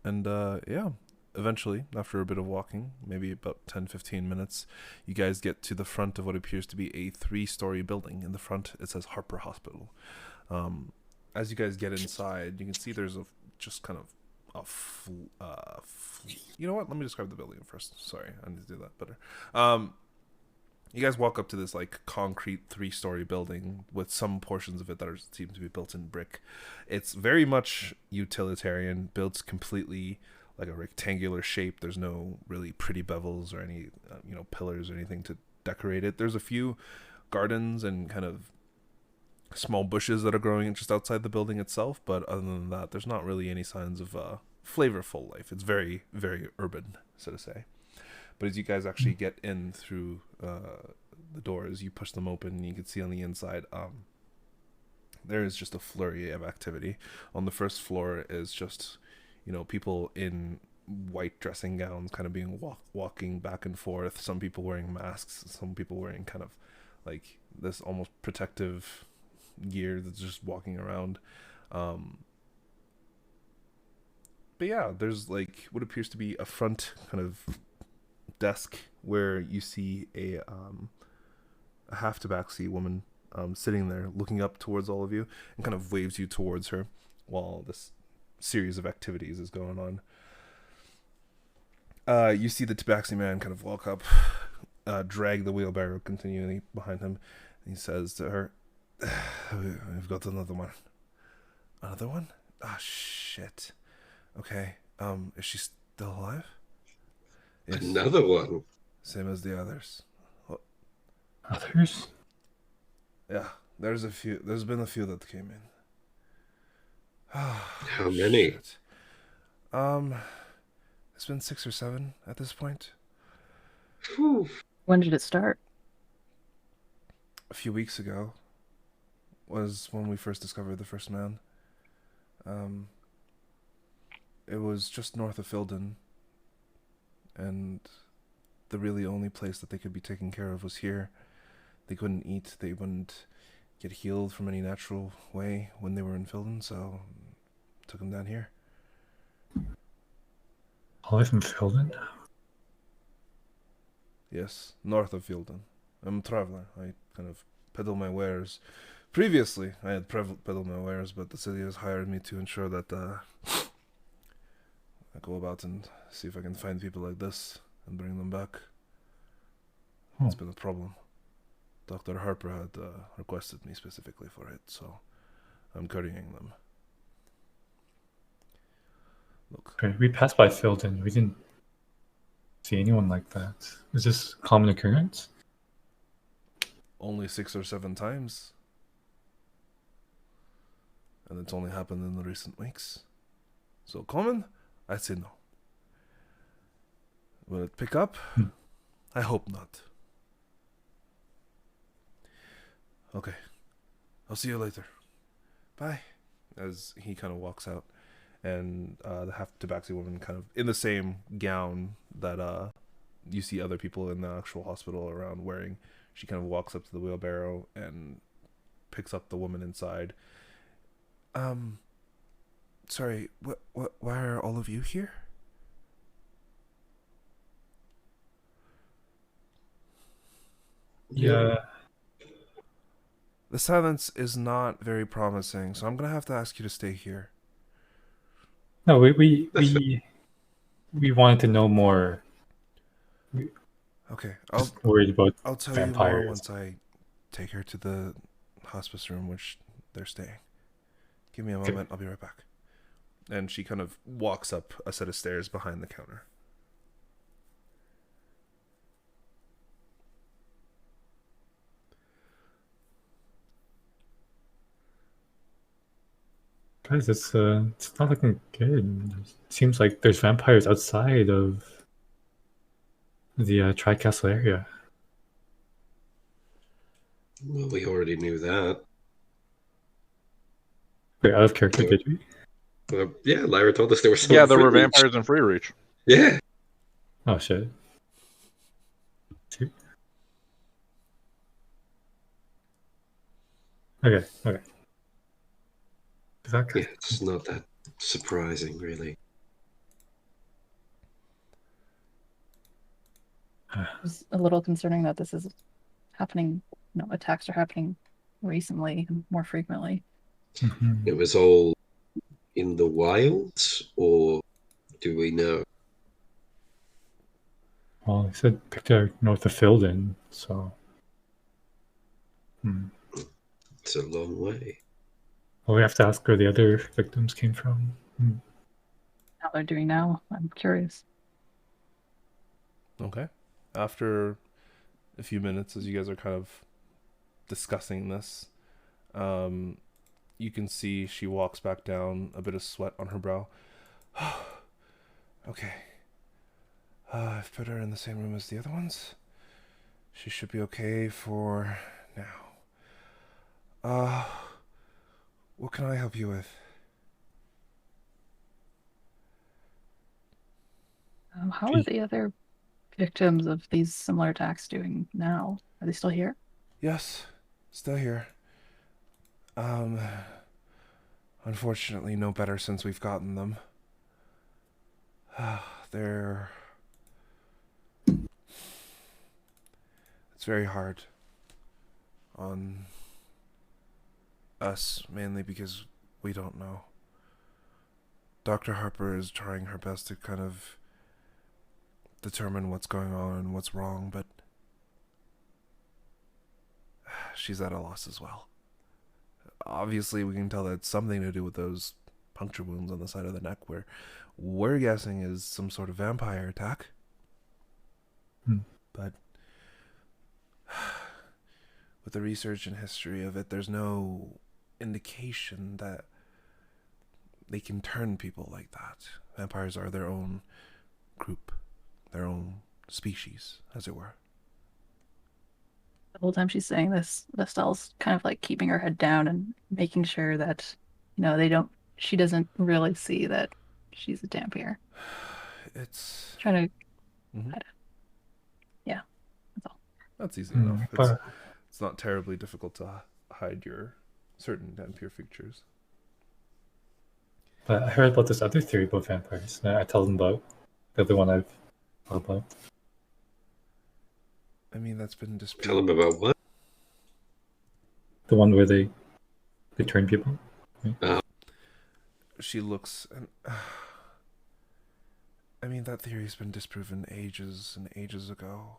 And yeah, eventually, after a bit of walking, maybe about 10-15 minutes, you guys get to the front of what appears to be a 3-story building. In the front, it says Harper Hospital. As you guys get inside, you can see there's just kind of you know what? Let me describe the building first. Sorry, I need to do that better. You guys walk up to this like concrete 3-story building with some portions of it that seem to be built in brick. It's very much utilitarian, built completely like a rectangular shape. There's no really pretty bevels or any pillars or anything to decorate it. There's a few gardens and kind of small bushes that are growing just outside the building itself, but other than that, there's not really any signs of flavorful life. It's very, very urban, so to say. But as you guys actually get in through the doors, you push them open, and you can see on the inside, there is just a flurry of activity. On the first floor is just, people in white dressing gowns kind of being walking back and forth. Some people wearing masks, some people wearing kind of like this almost protective gear that's just walking around. But yeah, there's like what appears to be a front kind of desk where you see a half tabaxi woman sitting there looking up towards all of you and kind of waves you towards her while this series of activities is going on. You see the tabaxi man kind of walk up, drag the wheelbarrow continually behind him, and he says to her, "We've got another one." Another one? Ah, shit. Okay. Is she still alive? Yes. Another one. Same as the others. Others? Yeah, there's a few. There's been a few that came in. How many? Shit. It's been 6 or 7 at this point. Whew. When did it start? A few weeks ago was when we first discovered the first man. It was just north of Filden, and the really only place that they could be taken care of was here. They couldn't eat, they wouldn't get healed from any natural way when they were in Filden, so took them down here. All the way from Filden? Yes, north of Filden. I'm a traveler. I kind of peddle my wares. Previously, I had peddled my wares, but the city has hired me to ensure that I go about and see if I can find people like this and bring them back. It's been a problem. Dr. Harper had requested me specifically for it, so I'm carrying them. Look. Okay, we passed by Filden. We didn't see anyone like that. Is this a common occurrence? Only 6 or 7 times. And it's only happened in the recent weeks. So common? I'd say no. Will it pick up? I hope not. Okay. I'll see you later. Bye. As he kind of walks out. And the half tabaxi woman kind of in the same gown that you see other people in the actual hospital around wearing. She kind of walks up to the wheelbarrow and picks up the woman inside. Sorry, why are all of you here? Yeah. The silence is not very promising, so I'm gonna have to ask you to stay here. No, we That's fair. we wanted to know more. Okay, Just worried about I'll tell you more vampires. once I take her to the hospice room which they're staying. Give me a moment, I'll be right back. And she kind of walks up a set of stairs behind the counter. Guys, it's not looking good. It seems like there's vampires outside of the Tri-Castle area. Well, we already knew that. Wait, out of character, did we? Yeah, Lyra told us there were some. Yeah, there were Free Reach. vampires in Free Reach. Yeah. Oh shit. Two. Okay. Exactly. Yeah, it's not that surprising, really. It's a little concerning that this is happening. Attacks are happening recently and more frequently. Mhm. It was all in the wilds, or do we know? Well, he said picked out north of Filden, so. It's a long way. Well, we have to ask where the other victims came from. How they're doing now, I'm curious. Okay. After a few minutes, as you guys are kind of discussing this, you can see she walks back down, a bit of sweat on her brow. Okay. I've put her in the same room as the other ones. She should be okay for now. What can I help you with? How are the other victims of these similar attacks doing now? Are they still here? Yes, still here. Unfortunately, no better since we've gotten them. They're... It's very hard on us, mainly because we don't know. Dr. Harper is trying her best to kind of determine what's going on and what's wrong, but she's at a loss as well. Obviously, we can tell that it's something to do with those puncture wounds on the side of the neck, where we're guessing is some sort of vampire attack. But with the research and history of it, there's no indication that they can turn people like that. Vampires are their own group, their own species, as it were. The whole time she's saying this, Vestelle's kind of like keeping her head down and making sure that, she doesn't really see that she's a Dampier. It's... Trying to... Mm-hmm. Yeah, that's all. That's easy enough. It's not terribly difficult to hide your certain Dampier features. But I heard about this other theory about vampires. I tell them about the other one I've thought about. I mean, that's been disputed. Tell them about what? The one where they turn people. Right? She looks and I mean, that theory's been disproven ages and ages ago.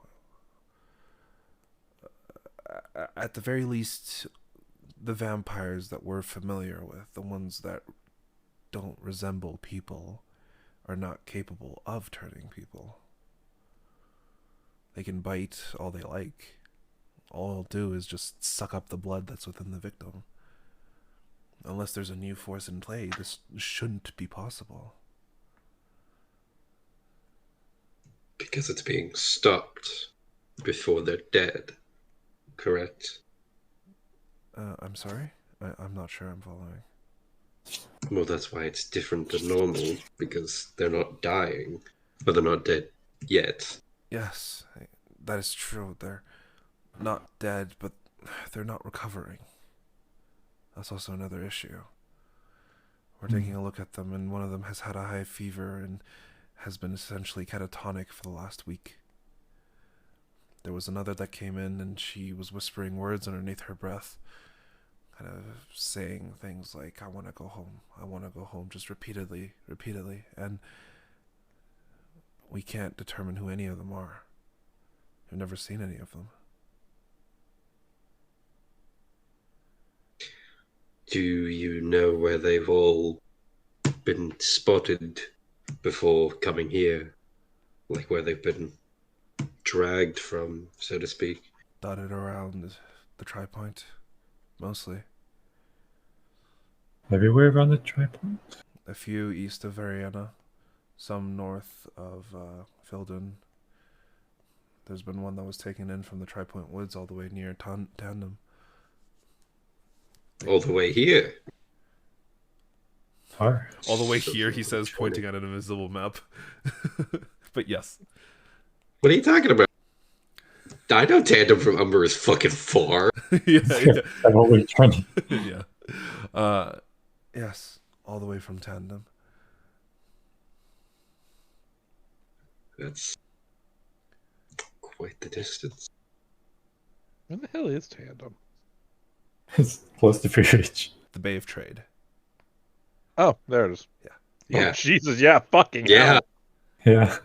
At the very least, the vampires that we're familiar with, the ones that don't resemble people, are not capable of turning people. They can bite all they like. All they'll do is just suck up the blood that's within the victim. Unless there's a new force in play, this shouldn't be possible. Because it's being stopped before they're dead, correct? I'm sorry? I'm not sure I'm following. Well, that's why it's different than normal, because they're not dying, but they're not dead yet. Yes, that is true. They're not dead, but they're not recovering. That's also another issue. We're taking a look at them, and one of them has had a high fever and has been essentially catatonic for the last week. there was another that came in, and she was whispering words underneath her breath, kind of saying things like, I want to go home, just repeatedly, and we can't determine who any of them are. We've never seen any of them. Do you know where they've all been spotted before coming here? Like where they've been dragged from, so to speak? Dotted around the tri-point, mostly. Everywhere around the tri-point? A few east of Vaerun, some north of Filden. There's been one that was taken in from the tri-point woods all the way near Tandem. All the way here? Far. All the way here, he says, pointing at an invisible map. But yes. What are you talking about? I know Tandem from Umber is fucking far. Yeah. I'm always trying. Yeah. Yes, all the way from Tandem. That's quite the distance. Where the hell is Tandem? It's close to Free Reach. The Bay of Trade. Oh, there it is. Yeah. Oh, Jesus, yeah, fucking Yeah. hell. Yeah.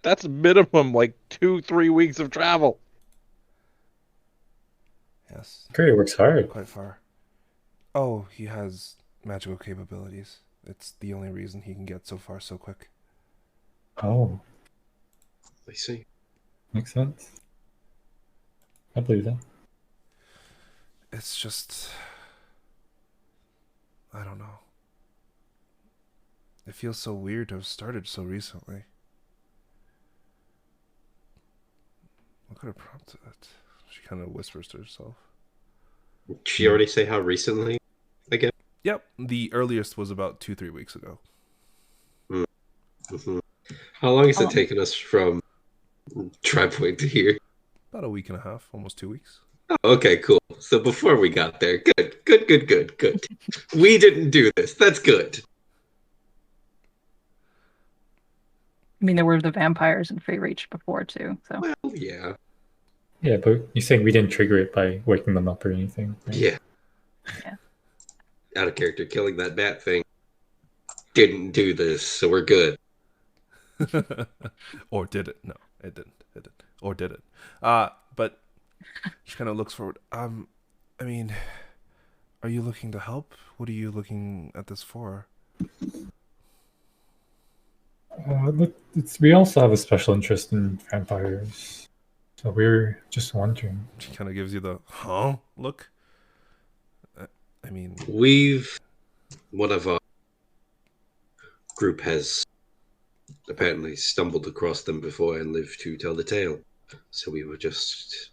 That's minimum like 2-3 weeks of travel. Yes. Curry works hard. Quite far. Oh, he has magical capabilities. It's the only reason he can get so far so quick. Oh, I see. makes sense. I believe that. It's just... I don't know. It feels so weird to have started so recently. What could have prompted it? She kind of whispers to herself. Did she already say how recently? Again? Yep, the earliest was about 2-3 weeks ago. Mm-hmm. How long has it taken us from Tri-Point to here? About a week and a half, almost 2 weeks. Oh, okay, cool. So before we got there, good. We didn't do this. That's good. I mean, there were the vampires in Free Reach before too, so. Well, yeah. Yeah, but you're saying we didn't trigger it by waking them up or anything, right? Yeah. Yeah. Out of character, killing that bat thing didn't do this, so we're good. Or did it? No, it didn't. It didn't. Or did it? But she kind of looks forward. I mean, are you looking to help? What are you looking at this for? Look, we also have a special interest in vampires. So we're just wondering. She kind of gives you the, huh? Look. I mean... One of our group has apparently stumbled across them before and lived to tell the tale. So we were just...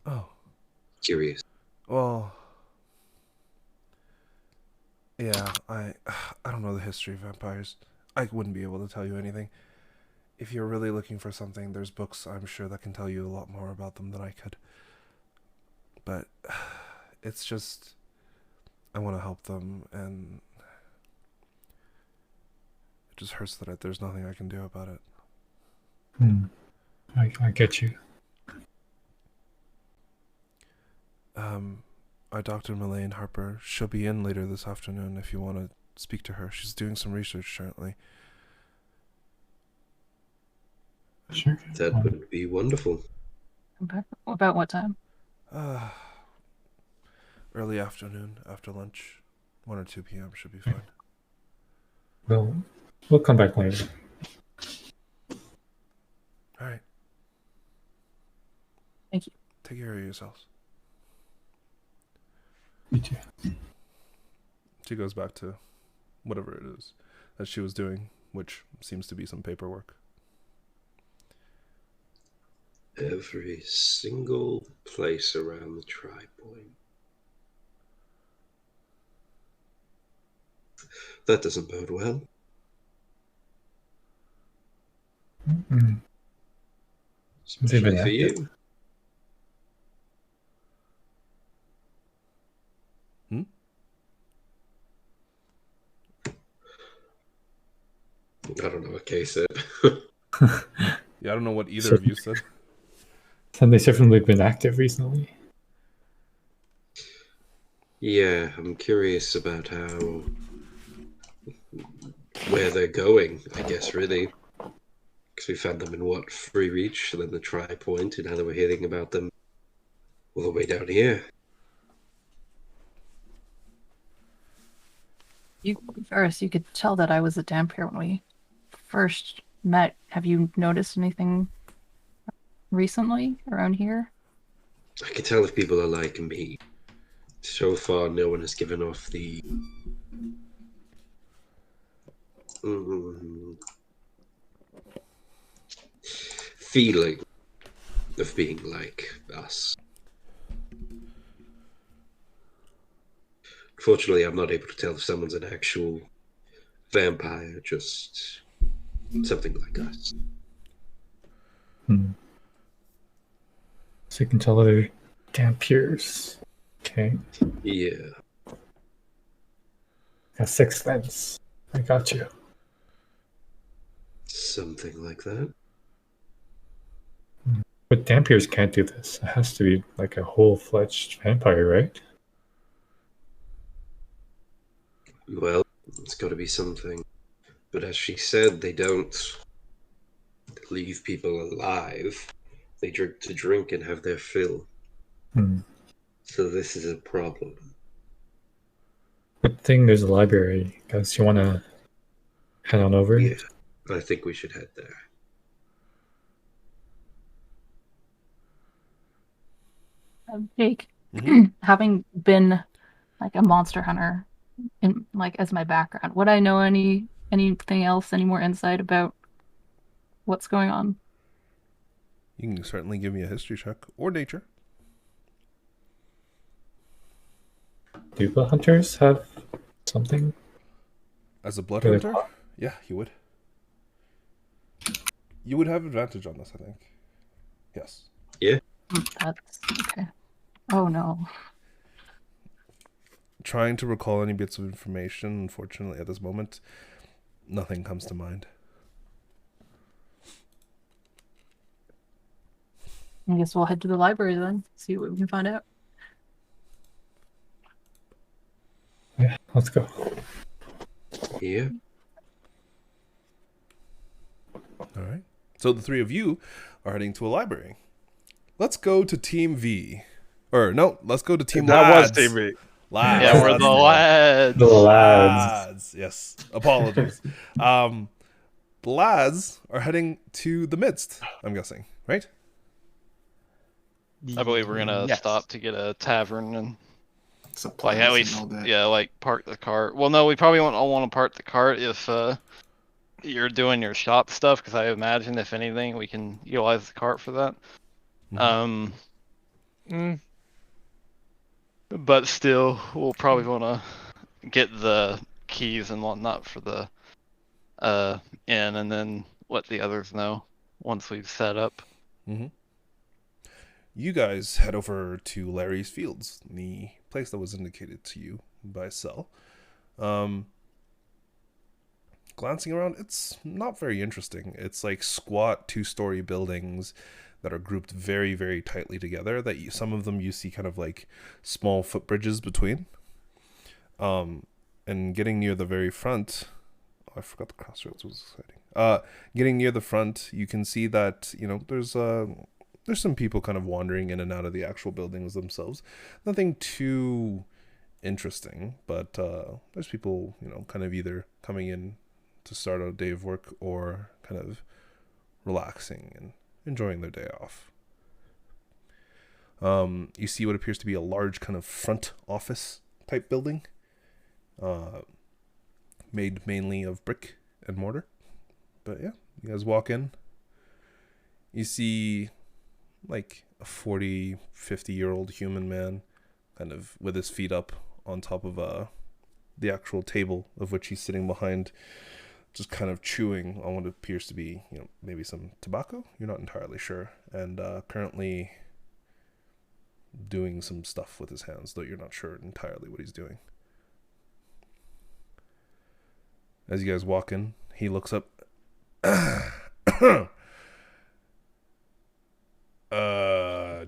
Oh. Curious. Well... Yeah, I don't know the history of vampires. I wouldn't be able to tell you anything. If you're really looking for something, there's books, I'm sure, that can tell you a lot more about them than I could. But it's just... I want to help them, and it just hurts that there's nothing I can do about it. I get you. Our Dr. Melaine Harper, she'll be in later this afternoon if you want to speak to her. She's doing some research currently. Sure. That would be wonderful. About what time? Early afternoon, after lunch. 1 or 2 p.m. should be fine. We'll come back later. All right. Thank you. Take care of yourselves. You too. She goes back to whatever it is that she was doing, which seems to be some paperwork. Every single place around the tri-point. That doesn't bode well. Mm-hmm. Especially for you. I don't know what Kay said. Yeah, I don't know what either of you said. And they've definitely been active recently. Yeah, I'm curious about where they're going, I guess, really. Because we found them in Free Reach, and then the Tri Point, and now we're hearing about them all the way down here. Varus, you could tell that I was a Dampier when we first met. Have you noticed anything recently around here? I can tell if people are like me. So far, no one has given off the feeling of being like us. Fortunately, I'm not able to tell if someone's an actual vampire, just something like us. So you can tell they're Dampiers. Okay. Yeah. Got 6 sense. I got you. Something like that. But Dampiers can't do this. It has to be like a whole-fledged vampire, right? Well, it's got to be something. But as she said, they don't leave people alive. They drink to drink and have their fill. So this is a problem. Good thing there's a library. Guys, you want to head on over? Yeah, I think we should head there. Jake, having been like a monster hunter in like as my background, would I know anything else, any more insight about what's going on? You can certainly give me a history check or nature. Do the hunters have something? As a blood Do they- hunter? Yeah, you would. You would have advantage on this, I think. Yes. Yeah. That's okay. Oh no. Trying to recall any bits of information, unfortunately, at this moment, nothing comes to mind. I guess we'll head to the library then, see what we can find out. Yeah, let's go. Yeah. All right. So the three of you are heading to a library. Let's go to Team V. Or, no, let's go to Team Lads. That was TV. Lads. Yeah, we're That's the lads. The lads. Lads. Yes. Apologies. The lads are heading to the midst, I'm guessing, right? I believe we're gonna Yes. stop to get a tavern and Supplies like at and least all that. yeah, like park the cart. Well, no, we probably won't all want to park the cart if you're doing your shop stuff, because I imagine if anything we can utilize the cart for that. But still, we'll probably want to get the keys and whatnot for the inn, and then let the others know once we've set up. You guys head over to Larry's Fields, the place that was indicated to you by Cell. Glancing around, it's not very interesting. It's like squat 2-story buildings that are grouped very, very tightly together. Some of them you see kind of like small footbridges between. And getting near the very front, I forgot the crossroads was exciting. Getting near the front, you can see that there's some people kind of wandering in and out of the actual buildings themselves. Nothing too interesting, but there's people kind of either coming in to start a day of work or kind of relaxing and enjoying their day off. You see what appears to be a large kind of front office type building, made mainly of brick and mortar. But yeah, you guys walk in. You see like a 40, 50-year-old human man kind of with his feet up on top of the actual table of which he's sitting behind, just kind of chewing on what appears to be, maybe some tobacco. You're not entirely sure. And currently doing some stuff with his hands, though you're not sure entirely what he's doing. As you guys walk in, he looks up.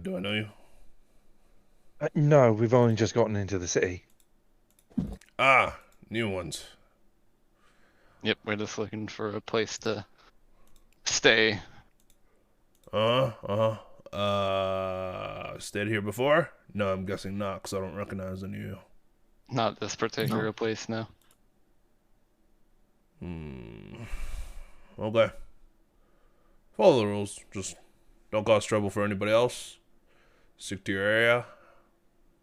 Do I know you? No, we've only just gotten into the city. Ah, new ones. Yep, we're just looking for a place to stay. Stayed here before? No, I'm guessing not, because I don't recognize any of you. Not this particular place, no. Okay. Follow the rules. Just don't cause trouble for anybody else. Stick to your area.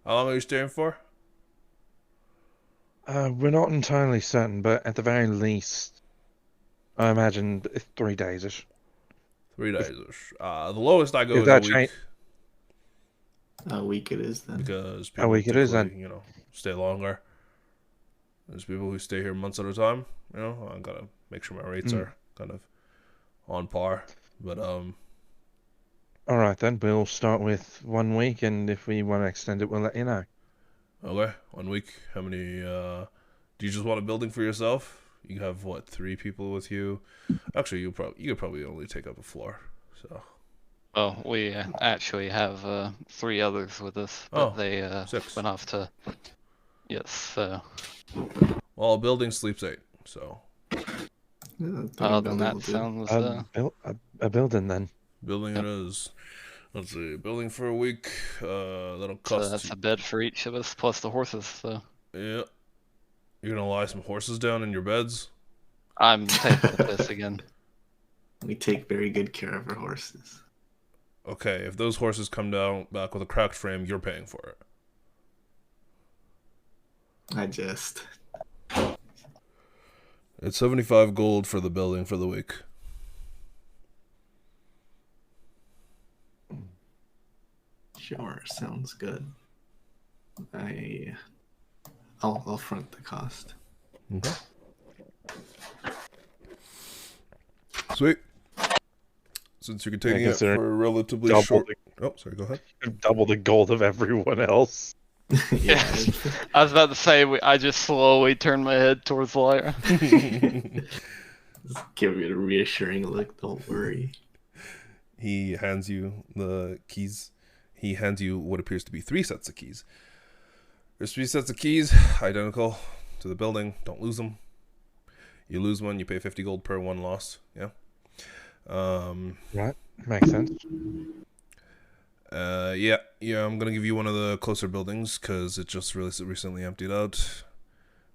How long are you staying for? We're not entirely certain, but at the very least, I imagine 3 days-ish. 3 days-ish. The lowest I go If is that a week. A week it is then. Because people week it is typically, stay longer. There's people who stay here months at a time. I gotta make sure my rates are kind of on par. But All right then, we'll start with 1 week, and if we want to extend it, we'll let you know. okay, 1 week. How many? Do you just want a building for yourself? You have 3 people with you? Actually, you could probably only take up a floor. So. Oh, we actually have 3 others with us, but they 6. went off to. Yes, so. Well, a building sleeps 8, so. Yeah, Then that sounds. A building then. Building it is. Let's see, building for a week. That'll cost. So that's a bed for each of us plus the horses. So. Yeah. You're gonna lie some horses down in your beds. I'm taking the piss again. We take very good care of our horses. Okay, if those horses come down back with a cracked frame, you're paying for it. It's 75 gold for the building for the week. Sure, sounds good. I'll front the cost. Okay. Sweet. Since you're taking it for a relatively short... Oh, sorry, go ahead. Double the gold of everyone else. Yeah. I was about to say, I just slowly turned my head towards Lyra. Just give it a reassuring look, don't worry. He hands you the keys. He hands you what appears to be 3 sets of keys. There's 3 sets of keys, identical to the building. Don't lose them. You lose one, you pay 50 gold per one lost. Yeah. Right, makes sense. Yeah, I'm gonna give you one of the closer buildings because it just really recently emptied out.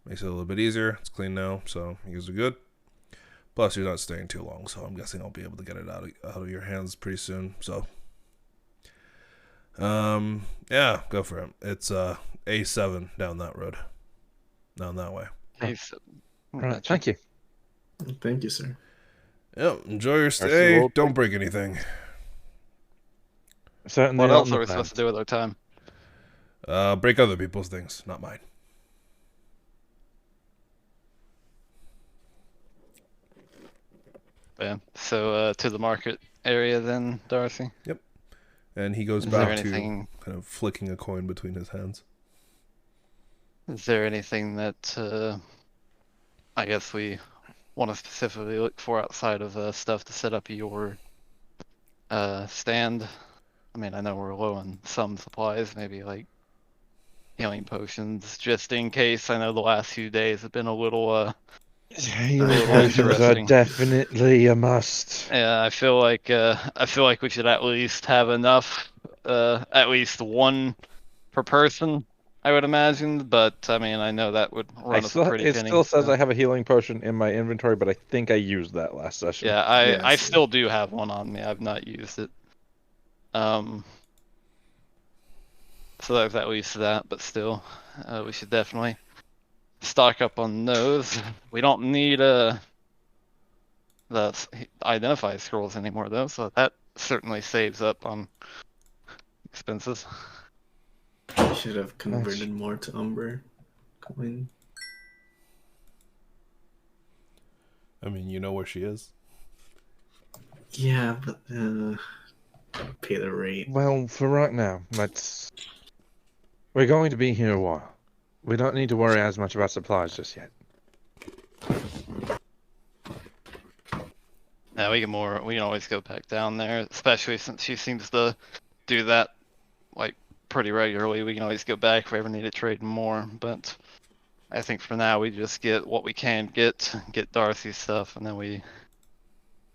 Makes it a little bit easier. It's clean now, so you guys are good. Plus, you're not staying too long, so I'm guessing I'll be able to get it out of your hands pretty soon. So, yeah, go for it. It's A7 down that road, down that way. Nice. Right, thank you. Thank you, sir. Yeah, enjoy your stay. Don't break anything. Certainly. What else are we supposed to do with our time? Break other people's things, not mine. Yeah. So to the market area then, Darcy. Yep. And he goes Is there back anything- to kind of flicking a coin between his hands. Is there anything that I guess we want to specifically look for outside of stuff to set up your stand? I mean, I know we're low on some supplies, maybe like healing potions, just in case. I know the last few days have been a little Healing potions are interesting. definitely a must. Yeah, I feel like we should at least have enough, at least 1 per person, I would imagine. But I mean, I know that would run us a pretty It penny. still says so. I have a healing potion in my inventory, but I think I used that last session. Yeah, I Yes. still do have one on me. I've not used it. So there's at least that, but still, we should definitely stock up on those. We don't need the identify scrolls anymore though, so that certainly saves up on expenses. I should have converted more to Umber coin. I mean, you know where she is. Yeah, but pay the rate. Well, for right now, we're going to be here a while. We don't need to worry as much about supplies just yet. Yeah, we can always go back down there, especially since she seems to do that like pretty regularly. We can always go back if we ever need to trade more, but I think for now we just get what we can get Darcy's stuff, and then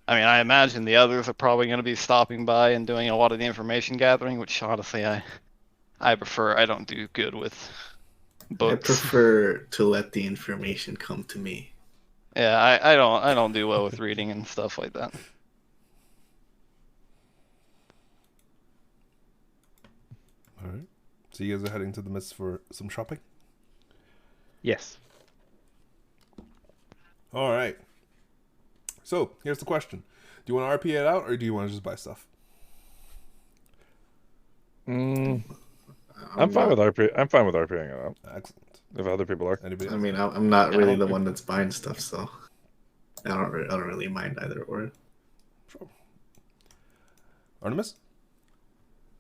I imagine the others are probably going to be stopping by and doing a lot of the information gathering, which honestly I prefer. I don't do good with books. I prefer to let the information come to me. Yeah, I don't do well with reading and stuff like that. All right. So you guys are heading to the Mist for some shopping? Yes. All right. So here's the question: do you want to RP it out, or do you want to just buy stuff? I'm fine with RP. I'm fine with RPing it out. Excellent. If other people are. Anybody I else? mean, I'm not really the one that's buying stuff, so I don't really mind either or. Sure. Artemis?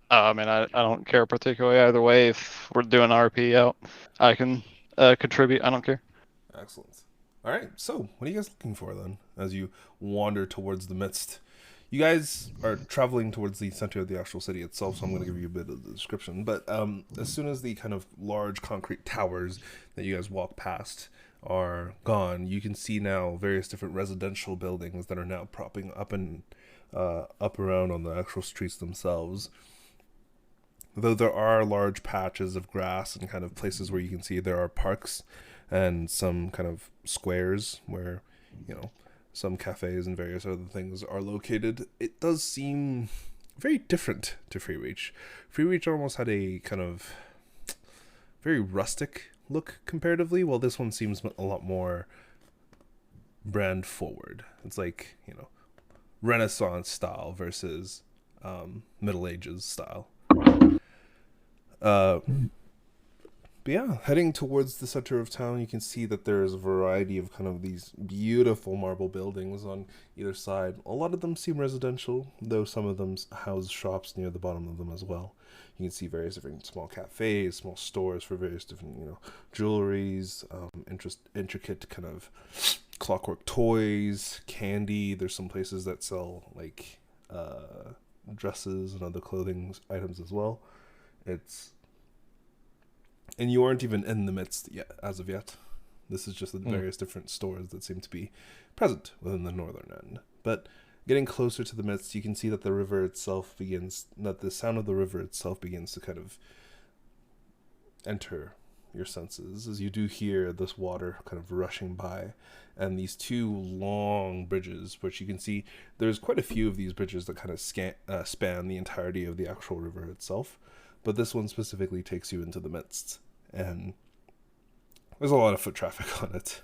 I don't care particularly either way. If we're doing RP out, I can contribute. I don't care. Excellent. All right. So what are you guys looking for then, as you wander towards the midst? You guys are traveling towards the center of the actual city itself, so I'm going to give you a bit of the description. But as soon as the kind of large concrete towers that you guys walk past are gone, you can see now various different residential buildings that are now propping up and up around on the actual streets themselves. Though there are large patches of grass and kind of places where you can see there are parks and some kind of squares where, some cafes and various other things are located, it does seem very different to Free Reach. Free Reach almost had a kind of very rustic look comparatively, while this one seems a lot more brand forward. It's like, Renaissance style versus Middle Ages style. But yeah, heading towards the center of town, you can see that there's a variety of kind of these beautiful marble buildings on either side. A lot of them seem residential, though some of them house shops near the bottom of them as well. You can see various different small cafes, small stores for various different, jewelries, intricate kind of clockwork toys, candy. There's some places that sell like dresses and other clothing items as well. And you aren't even in the midst yet, as of yet. This is just the various different stores that seem to be present within the northern end. But getting closer to the midst, you can see that the sound of the river itself begins to kind of enter your senses, as you do hear this water kind of rushing by, and these two long bridges, which you can see there's quite a few of these bridges that kind of span the entirety of the actual river itself. But this one specifically takes you into the midst, and there's a lot of foot traffic on it.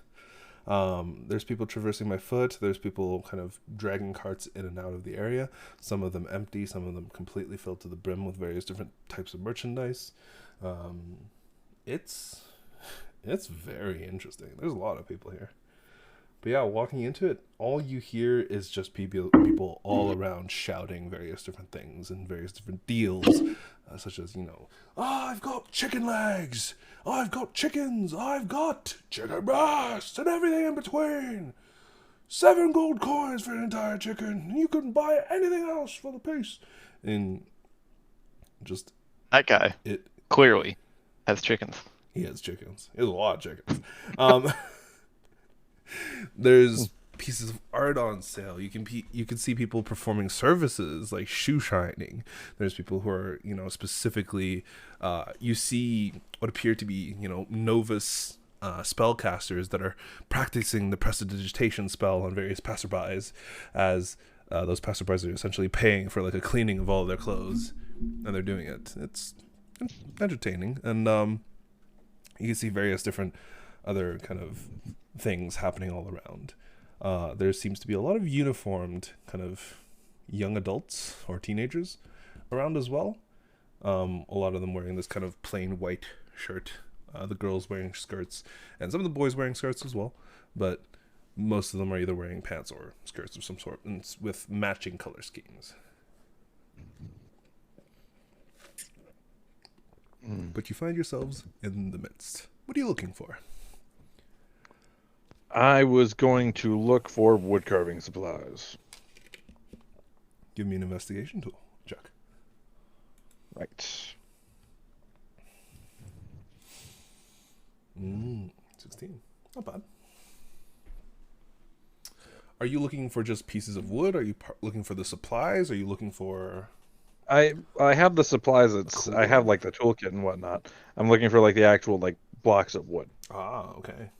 There's people traversing by foot. There's people kind of dragging carts in and out of the area. Some of them empty, some of them completely filled to the brim with various different types of merchandise. It's very interesting. There's a lot of people here. But yeah, walking into it, all you hear is just people all around shouting various different things and various different deals, such as, I've got chicken legs, I've got chickens, I've got chicken breasts, and everything in between. 7 gold coins for an entire chicken. You couldn't buy anything else for the piece. And just... That guy clearly has chickens. He has chickens. He has a lot of chickens. There's pieces of art on sale. You can see people performing services like shoe shining. There's people who are, specifically, you see what appear to be, novice spellcasters that are practicing the prestidigitation spell on various passerbys, as those passerbys are essentially paying for like a cleaning of all of their clothes, and they're doing it. It's entertaining, and you can see various different other kind of things happening all around. There seems to be a lot of uniformed kind of young adults or teenagers around as well. A lot of them wearing this kind of plain white shirt. The girls wearing skirts, and some of the boys wearing skirts as well. But most of them are either wearing pants or skirts of some sort, and with matching color schemes. But you find yourselves in the midst. What are you looking for? I was going to look for wood carving supplies. Give me an investigation tool check. Right. 16. Not bad. Are you looking for just pieces of wood? Are you looking for the supplies? Are you looking for... I have the supplies. Cool. I have like the toolkit and whatnot. I'm looking for like the actual like blocks of wood. Ah, okay.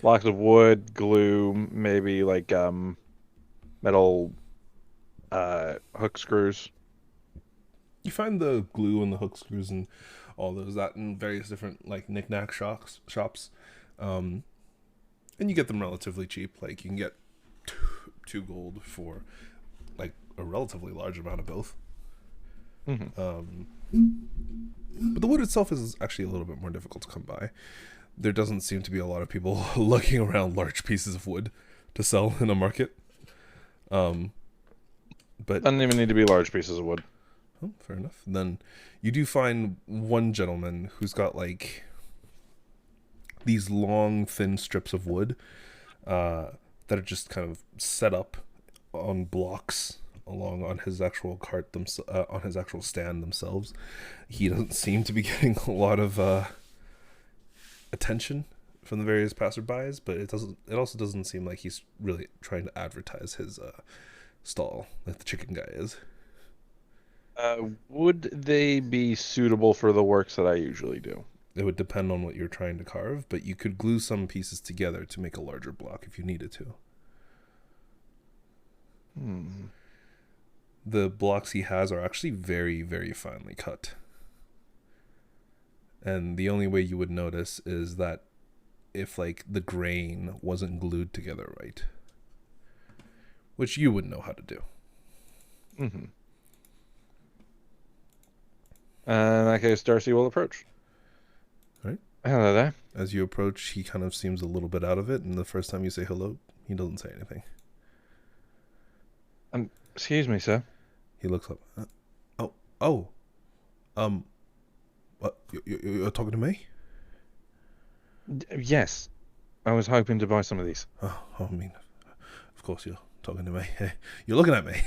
Blocks of wood, glue, maybe like metal hook screws. You find the glue and the hook screws and all those that in various different like knick-knack shops. And you get them relatively cheap. Like you can get 2 gold for like a relatively large amount of both. But the wood itself is actually a little bit more difficult to come by. There doesn't seem to be a lot of people looking around large pieces of wood to sell in a market. But Doesn't even need to be large pieces of wood. Oh, fair enough. Then you do find one gentleman who's got like these long, thin strips of wood that are just kind of set up on blocks along on his actual cart, on his actual stand themselves. He doesn't seem to be getting a lot of attention from the various passerbys, but it also doesn't seem like he's really trying to advertise his stall like the chicken guy is. Would they be suitable for the works that I usually do? It would depend on what you're trying to carve, but you could glue some pieces together to make a larger block if you needed to. The blocks he has are actually very, very finely cut. And the only way you would notice is that if like the grain wasn't glued together right. Which you would know how to do. In that case, Darcy will approach. Right. Hello there. As you approach, he kind of seems a little bit out of it, and the first time you say hello, he doesn't say anything. Excuse me, sir. He looks up. What? You're talking to me? Yes. I was hoping to buy some of these. Oh, I mean, of course you're talking to me. You're looking at me.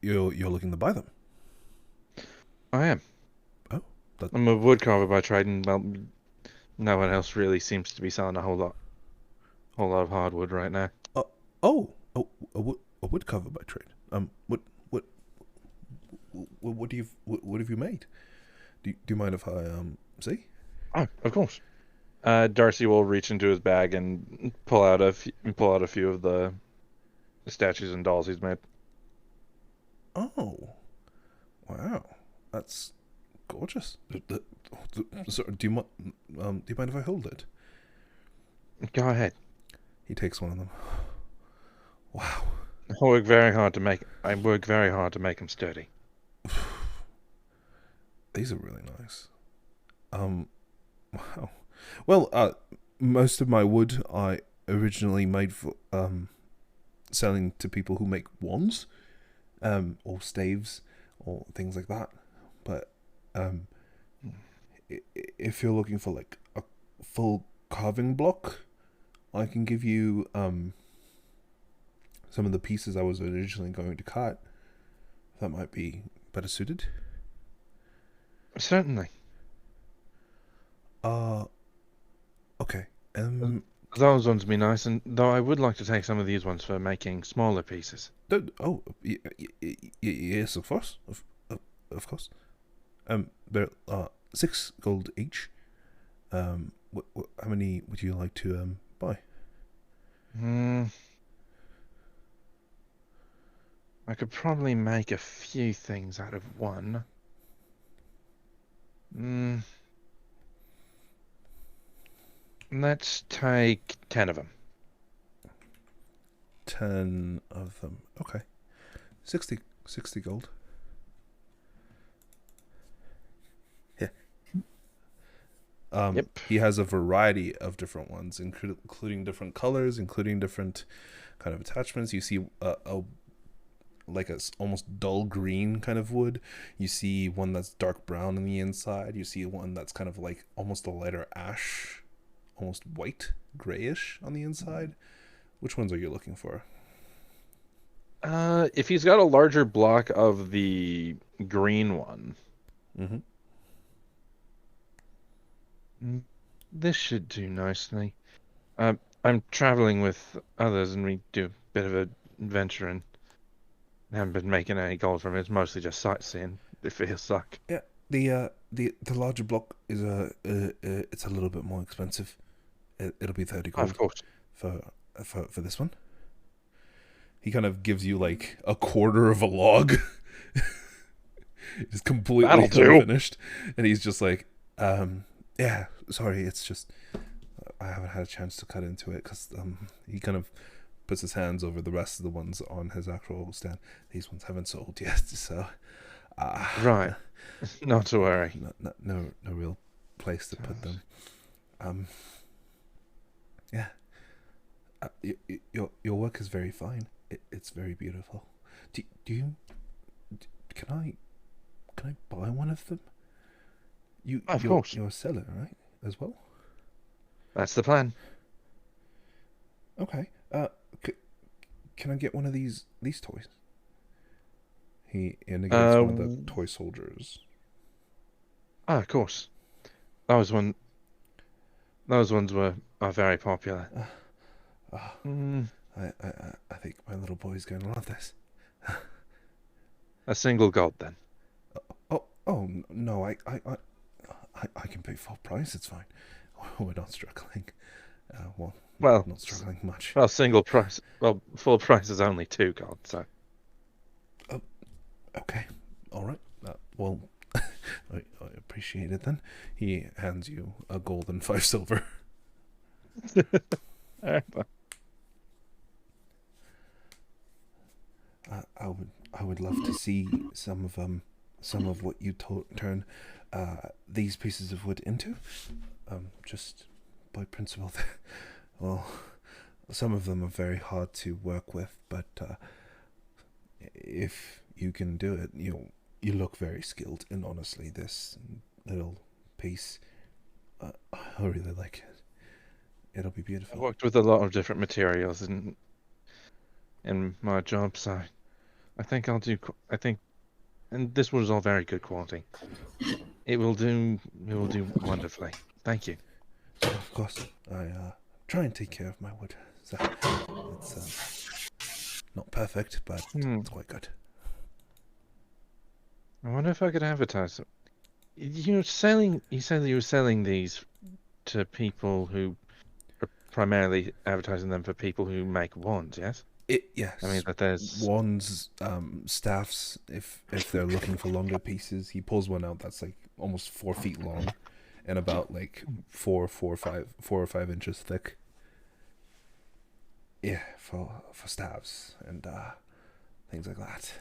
You're looking to buy them. I am. Oh, I'm a woodcarver by trade, and well, no one else really seems to be selling a whole lot of hardwood right now. A woodcarver by trade. What have you made? Do you mind if I see? Oh, of course. Darcy will reach into his bag and pull out a few of the statues and dolls he's made. Oh, wow, that's gorgeous. So, do you mind if I hold it? Go ahead. He takes one of them. Wow. I work very hard to make them sturdy. These are really nice. Wow. Well, most of my wood I originally made for selling to people who make wands, or staves, or things like that. But if you're looking for like a full carving block, I can give you some of the pieces I was originally going to cut. That might be better suited. Certainly. Okay. Those ones would be nice, and though I would like to take some of these ones for making smaller pieces. Yes, of course. Of course. There are 6 gold each. How many would you like to buy? I could probably make a few things out of one. Let's take 10 of them. 10 of them. Okay. 60 gold. Yeah. Yep. He has a variety of different ones, including different colors, including different kind of attachments. You see like a almost dull green kind of wood. You see one that's dark brown on the inside. You see one that's kind of like almost a lighter ash, almost white, grayish on the inside. Which ones are you looking for? If he's got a larger block of the green one, Mm-hmm. this should do nicely. I'm traveling with others, and we do a bit of adventuring. Haven't been making any gold from it. It's mostly just sightseeing. It feels like. Yeah. The larger block is it's a little bit more expensive. It'll be 30 gold Of course. for this one. He kind of gives you like a quarter of a log. It's completely That'll do. unfinished, and he's just like, yeah, sorry, it's just I haven't had a chance to cut into it because he kind of puts his hands over the rest of the ones on his actual stand. These ones haven't sold yet, so Right. Not to worry. no real place to put them. Yeah. Your work is very fine. It's very beautiful. Do you? Can I buy one of them? Of course. You're a seller, right? As well. That's the plan. Okay. Can I get one of these toys? He indicates one of the toy soldiers. Of course. Those ones are very popular. I think my little boy's going to love this. A single gold then. Oh no! I can pay full price. It's fine. We're not struggling. Well, not struggling much. Well, single price. Well, full price is only 2 gold. So. Okay. All right. Well, I appreciate it then. He hands you a gold and 5 silver. I would love to see some of what you turn these pieces of wood into. Just by principle. Well, some of them are very hard to work with, but if you can do it, you look very skilled. And honestly, this little piece, I really like it. It'll be beautiful. I worked with a lot of different materials in my job, so I think I'll do. And this was all very good quality. It will do wonderfully. Thank you. Of course, I try and take care of my wood. So it's not perfect, but it's quite good. I wonder if I could advertise it. You said you were selling these to people who are primarily advertising them for people who make wands, yes? Yes. I mean that there's wands, staffs. If they're looking for longer pieces, he pulls one out that's like almost 4 feet long, and about like 4 or 5 inches thick. Yeah, for staves and things like that.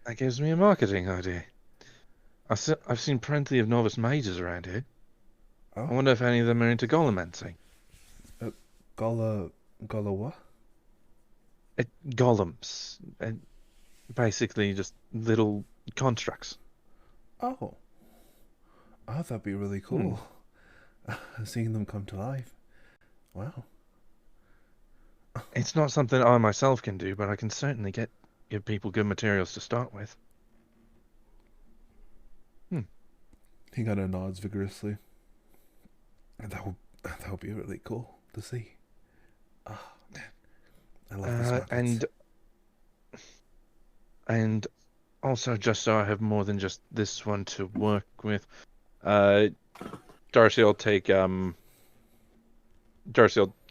That gives me a marketing idea. I've seen plenty of novice mages around here. Oh. I wonder if any of them are into golemancy. Gola what? Golems. Basically just little constructs. Oh, that'd be really cool. Seeing them come to life. Wow. It's not something I myself can do, but I can certainly give people good materials to start with. He kind of nods vigorously. And that would be really cool to see. Oh, man. I love this market. And also, just so I have more than just this one to work with, Darcy will get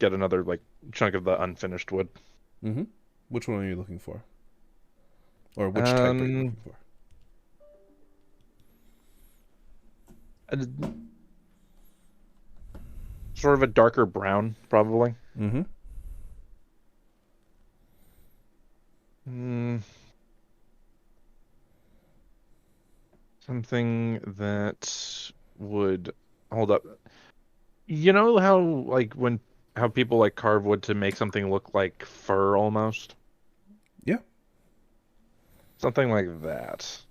another like chunk of the unfinished wood. Mm-hmm. Which one are you looking for? Or which type are you looking for? Sort of a darker brown, probably. Mm-hmm. Something that would hold up. You know how like how people like carve wood to make something look like fur almost? Yeah. Something like that.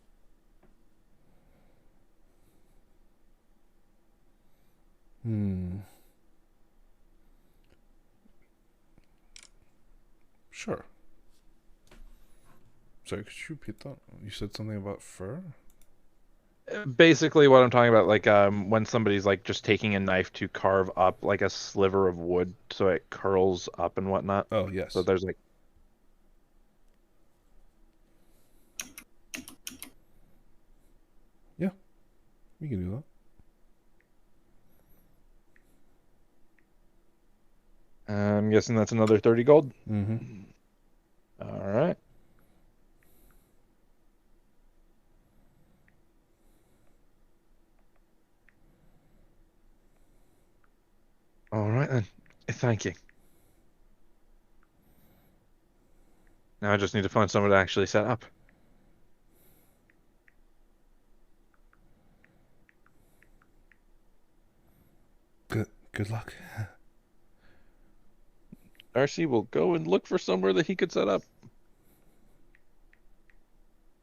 Sure. Sorry, could you repeat that? You said something about fur? Basically, what I'm talking about, like when somebody's like just taking a knife to carve up like a sliver of wood, so it curls up and whatnot. Oh, yes. So there's like. Yeah, we can do that. I'm guessing that's another 30 gold. Mm-hmm. All right. All right then. Thank you. Now I just need to find someone to actually set up. Good luck. Darcy will go and look for somewhere that he could set up.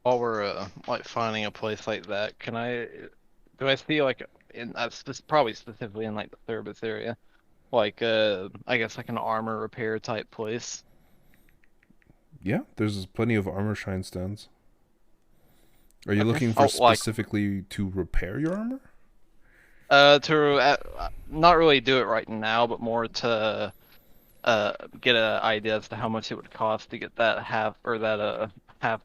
While we're like finding a place like that, do I see like probably specifically in like the Thurbus area, like I guess like an armor repair type place? Yeah, there's plenty of armor shine stands. Are you Okay. looking for Like specifically to repair your armor? not really do it right now, but more to get an idea as to how much it would cost to get that half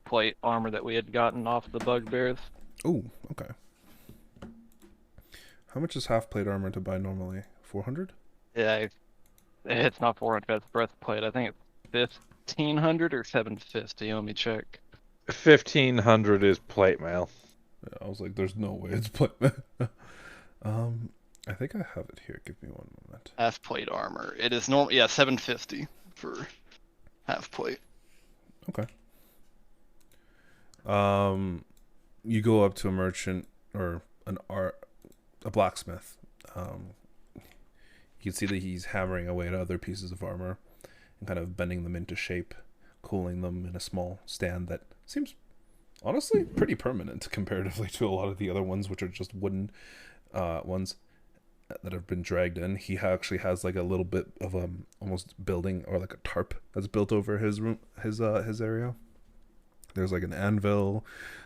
plate armor that we had gotten off the bugbears. Oh, okay. How much is half plate armor to buy normally? 400? Yeah, it's not 400. That's breastplate. I think it's 1500 or 750. Let me check. 1500 is plate mail. Yeah, I was like, there's no way it's plate. I think I have it here. Give me one moment. Half plate armor. It is normal. Yeah, 750 for half plate. Okay. You go up to a merchant or a blacksmith. You can see that he's hammering away at other pieces of armor and kind of bending them into shape, cooling them in a small stand that seems honestly pretty permanent comparatively to a lot of the other ones, which are just wooden ones that have been dragged in. He actually has like a little bit of almost building or like a tarp that's built over his room, his area. There's like an anvil,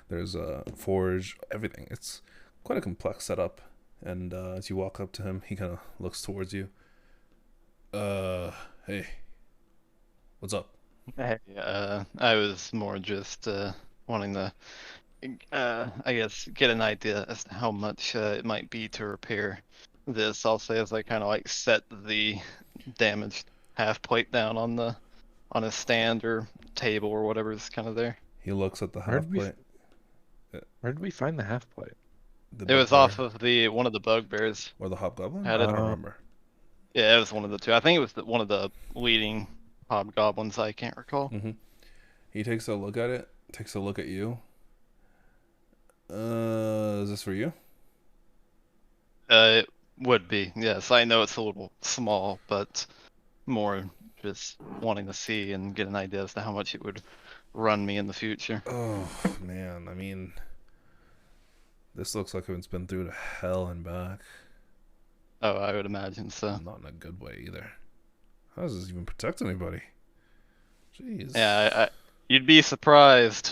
there's a forge, everything. It's quite a complex setup. And as you walk up to him, he kind of looks towards you. Hey, what's up? Hey, I was more just wanting to, I guess, get an idea as to how much it might be to repair this. I'll say as I kind of like set the damaged half plate down on a stand or table or whatever is kind of there. He looks at the half plate. Where did we find the half plate? It was off of one of the bugbears. Or the hobgoblin? I I don't don't remember. Yeah, it was one of the two. I think it was one of the leading hobgoblins. I can't recall. Mm-hmm. He takes a look at it. Takes a look at you. Is this for you? It would be. Yes, I know it's a little small, but more just wanting to see and get an idea as to how much it would run me in the future. Oh man, I mean, this looks like it's been through to hell and back. Oh, I would imagine so. Not in a good way either. How does this even protect anybody? Jeez. Yeah, you'd be surprised.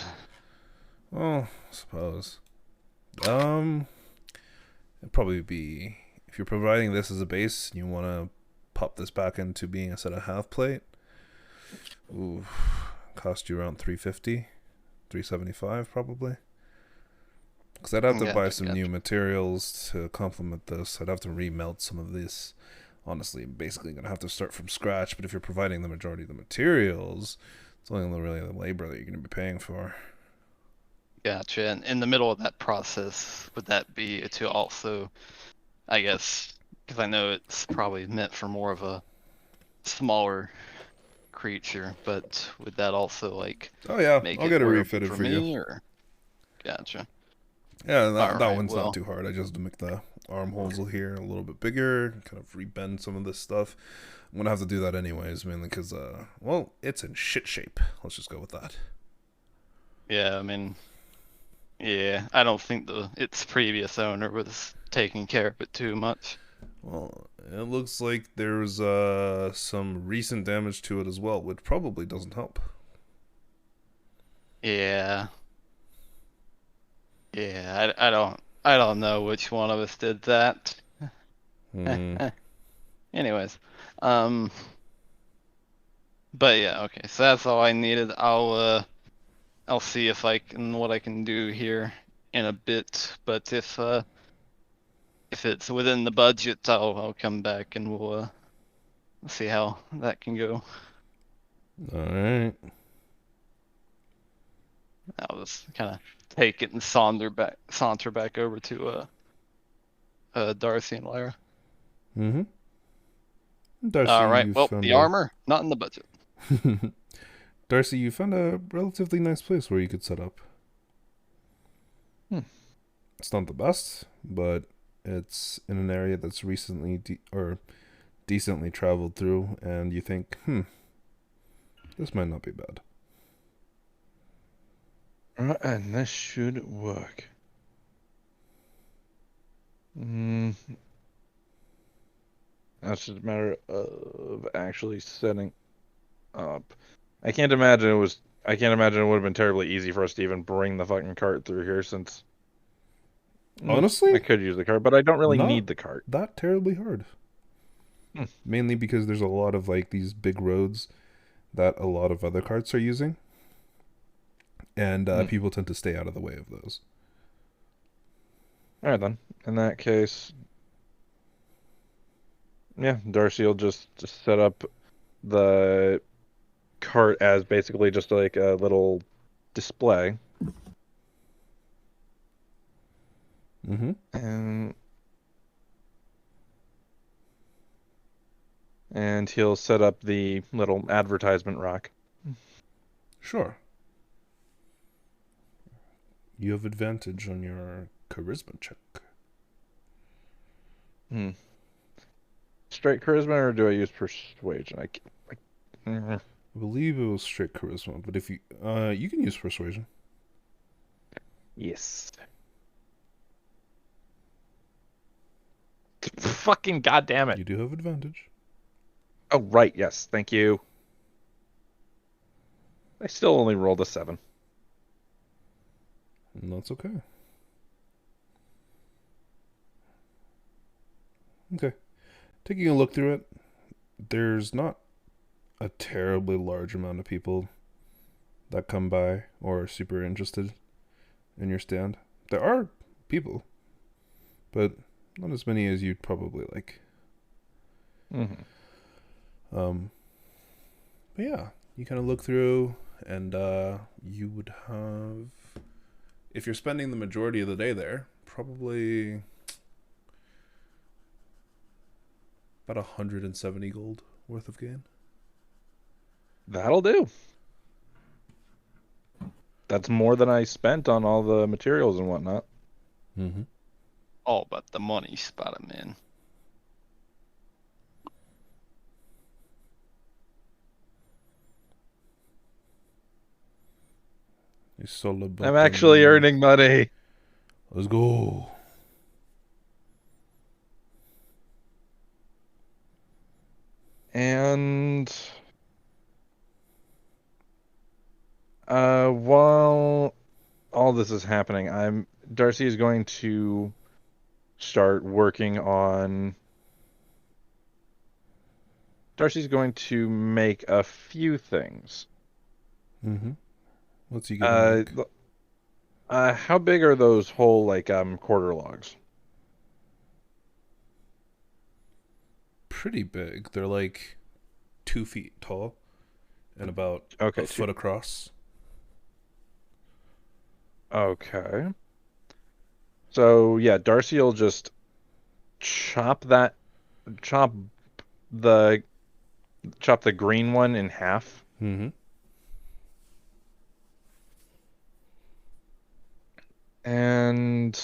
Well, I suppose. It'd probably be, if you're providing this as a base and you want to pop this back into being a set of half plate. Ooh, cost you around 350, 375 probably. Because I'd have to buy some new materials to complement this. I'd have to remelt some of this. Honestly, basically going to have to start from scratch. But if you're providing the majority of the materials, it's only really the labor that you're going to be paying for. Gotcha. And in the middle of that process, would that be to also, I guess, because I know it's probably meant for more of a smaller creature, but would that also like? Oh yeah, make I'll it get it work refitted for you. Or... Gotcha. Yeah, that Alright, one's not too hard. I just make the armholes here a little bit bigger, kind of rebend some of this stuff. I'm gonna have to do that anyways, mainly because well, it's in shit shape. Let's just go with that. Yeah, I mean, yeah, I don't think its previous owner was taking care of it too much. Well, it looks like there's some recent damage to it as well, which probably doesn't help. Yeah. Yeah, I don't know which one of us did that. Hmm. Anyways, um, but yeah, okay. So that's all I needed. I'll see if I can what I can do here in a bit. But if it's within the budget, I'll come back and we'll see how that can go. All right. I'll just kind of take it and saunter back over to Darcy and Lyra. Mm-hmm. Darcy, All right. you Well, found the armor not in the budget. Darcy, you found a relatively nice place where you could set up. It's not the best, but it's in an area that's recently decently traveled through, and you think, this might not be bad. And this should work. That's just a matter of actually setting up. I can't imagine it would have been terribly easy for us to even bring the fucking cart through here, since Honestly, I could use the cart, but I don't really not need the cart. that terribly hard. Mainly because there's a lot of like these big roads that a lot of other carts are using, and people tend to stay out of the way of those. All right then. In that case, yeah, Darcy will just set up the cart as basically just like a little display. Mm-hmm. And he'll set up the little advertisement rock. Sure. You have advantage on your charisma check. Straight charisma, or do I use persuasion? I believe it was straight charisma, but if you you can use persuasion. Yes. Fucking goddamn it! You do have advantage. Oh right, yes, thank you. I still only rolled a 7. And that's okay. Okay. Taking a look through it, there's not a terribly large amount of people that come by or are super interested in your stand. There are people, but not as many as you'd probably like. But yeah, you kind of look through, and you would have, if you're spending the majority of the day there, probably about 170 gold worth of gain. That'll do. That's more than I spent on all the materials and whatnot. Mm-hmm. All but the money, Spider-Man. I'm actually earning money. Let's go. And while all this is happening, Darcy is going to start working on. Darcy's going to make a few things. Mm-hmm. What's he gonna make? How big are those whole quarter logs? Pretty big. They're like 2 feet tall and about a foot across. Okay. So yeah, Darcy will just chop the green one in half. Mm-hmm. And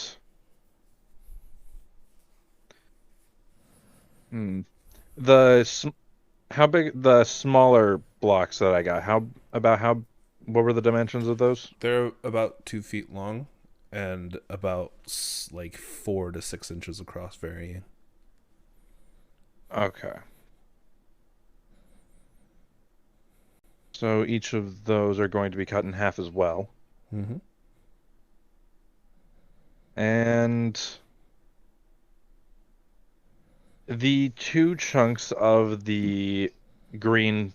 how big the smaller blocks that I got? What were the dimensions of those? They're about 2 feet long and about 4 to 6 inches across, varying. Okay. So each of those are going to be cut in half as well. Mm-hmm. And the 2 chunks of the greenwood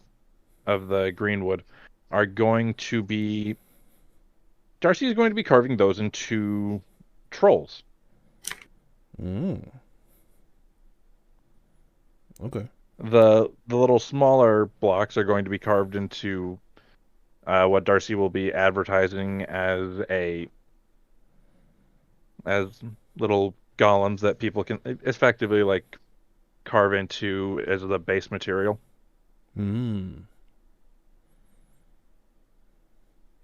are going to be... Darcy is going to be carving those into trolls. Mm. Okay. The little smaller blocks are going to be carved into what Darcy will be advertising as little golems that people can effectively like carve into as the base material. Mm.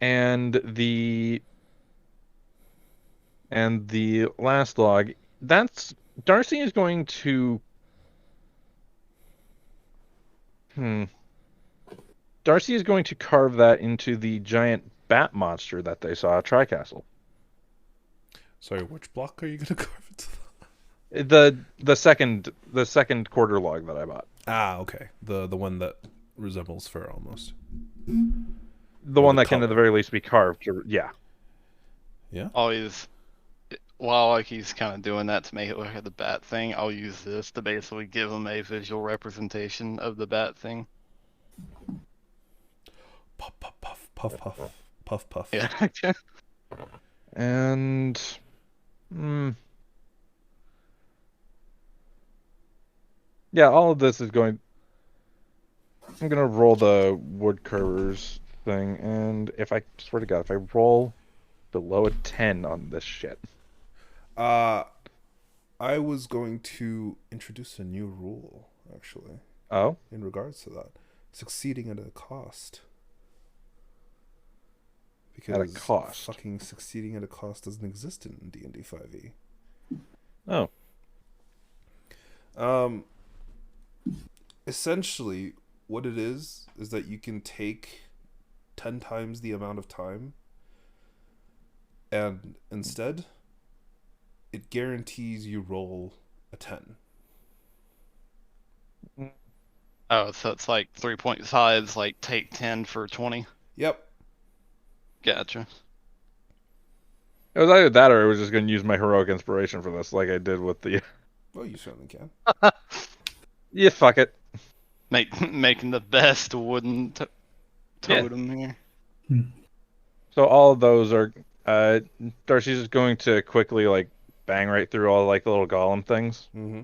And the last log, that's Darcy is going to Darcy is going to carve that into the giant bat monster that they saw at Tricastle. Sorry, which block are you gonna carve it? The second quarter log that I bought. Ah, okay. The one that resembles fur almost. The Or one the that can at color. the very least be carved. Yeah. Yeah. Always, while like he's kind of doing that to make it look like the bat thing, I'll use this to basically give him a visual representation of the bat thing. Puff, puff, puff, puff, puff, puff, puff. Yeah. And yeah, all of this is going. I'm gonna roll the wood carvers thing, and if I swear to God, if I roll below a 10 on this shit, I was going to introduce a new rule, actually, oh, in regards to that. Succeeding at a cost. Because At a cost? fucking succeeding at a cost doesn't exist in D&D 5e. oh, Essentially, what it is that you can take 10 times the amount of time, and instead, it guarantees you roll a 10. Oh, so it's like 3.5s, like take 10 for 20. Yep. Gotcha. it was either that or I was just gonna use my heroic inspiration for this, like I did with the. Well, you certainly can. Yeah, fuck it. Making the best wooden totem here. So all of those are. Darcy's just going to quickly like bang right through all like the little golem things, Mm-hmm.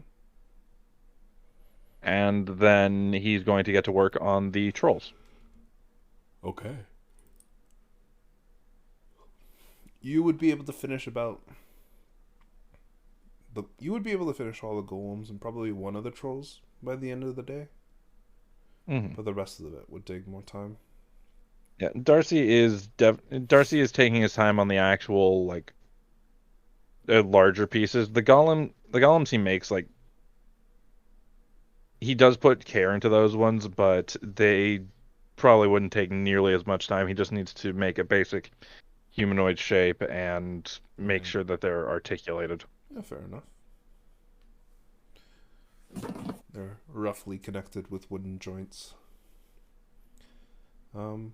and then he's going to get to work on the trolls. Okay. You would be able to finish You would be able to finish all the golems and probably one of the trolls by the end of the day. Mm-hmm. But the rest of it would take more time. Yeah, Darcy is taking his time on the actual like larger pieces. The golems he makes, like he does put care into those ones, but they probably wouldn't take nearly as much time. He just needs to make a basic humanoid shape and make sure that they're articulated. Yeah, fair enough. They're roughly connected with wooden joints. But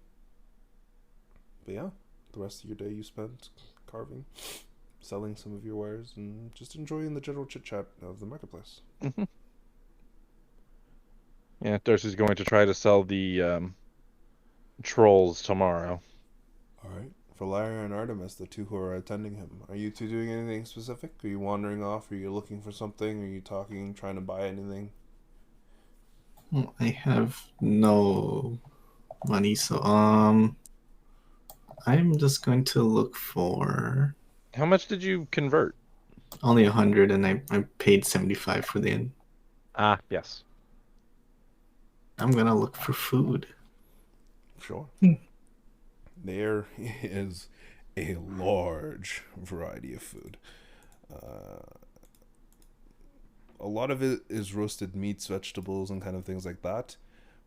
yeah, the rest of your day you spent carving, selling some of your wares, and just enjoying the general chit-chat of the marketplace. Mm-hmm. Yeah, Darcy's going to try to sell the trolls tomorrow. Alright. For Lyra and Artemis, the two who are attending him, are you two doing anything specific? Are you wandering off? Are you looking for something? Are you talking, trying to buy anything? Well, I have no money, so I'm just going to look for How much did you convert? only 100, and I paid 75 for the inn. Ah, yes. I'm gonna look for food. Sure. There is a large variety of food. A lot of it is roasted meats, vegetables, and kind of things like that.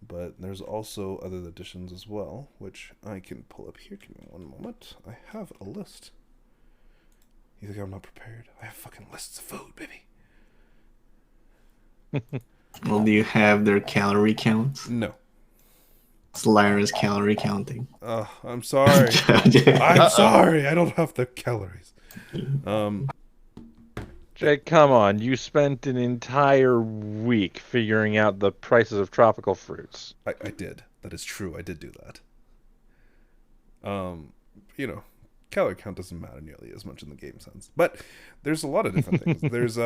But there's also other additions as well, which I can pull up here. Give me one moment. I have a list. You think I'm not prepared? I have fucking lists of food, baby. Well, do you have their calorie counts? No. It's Lyra's calorie counting. I'm sorry. I'm sorry. I don't have the calories. Jake, come on. You spent an entire week figuring out the prices of tropical fruits. I did. That is true. I did do that. Calorie count doesn't matter nearly as much in the game sense. But there's a lot of different things. There's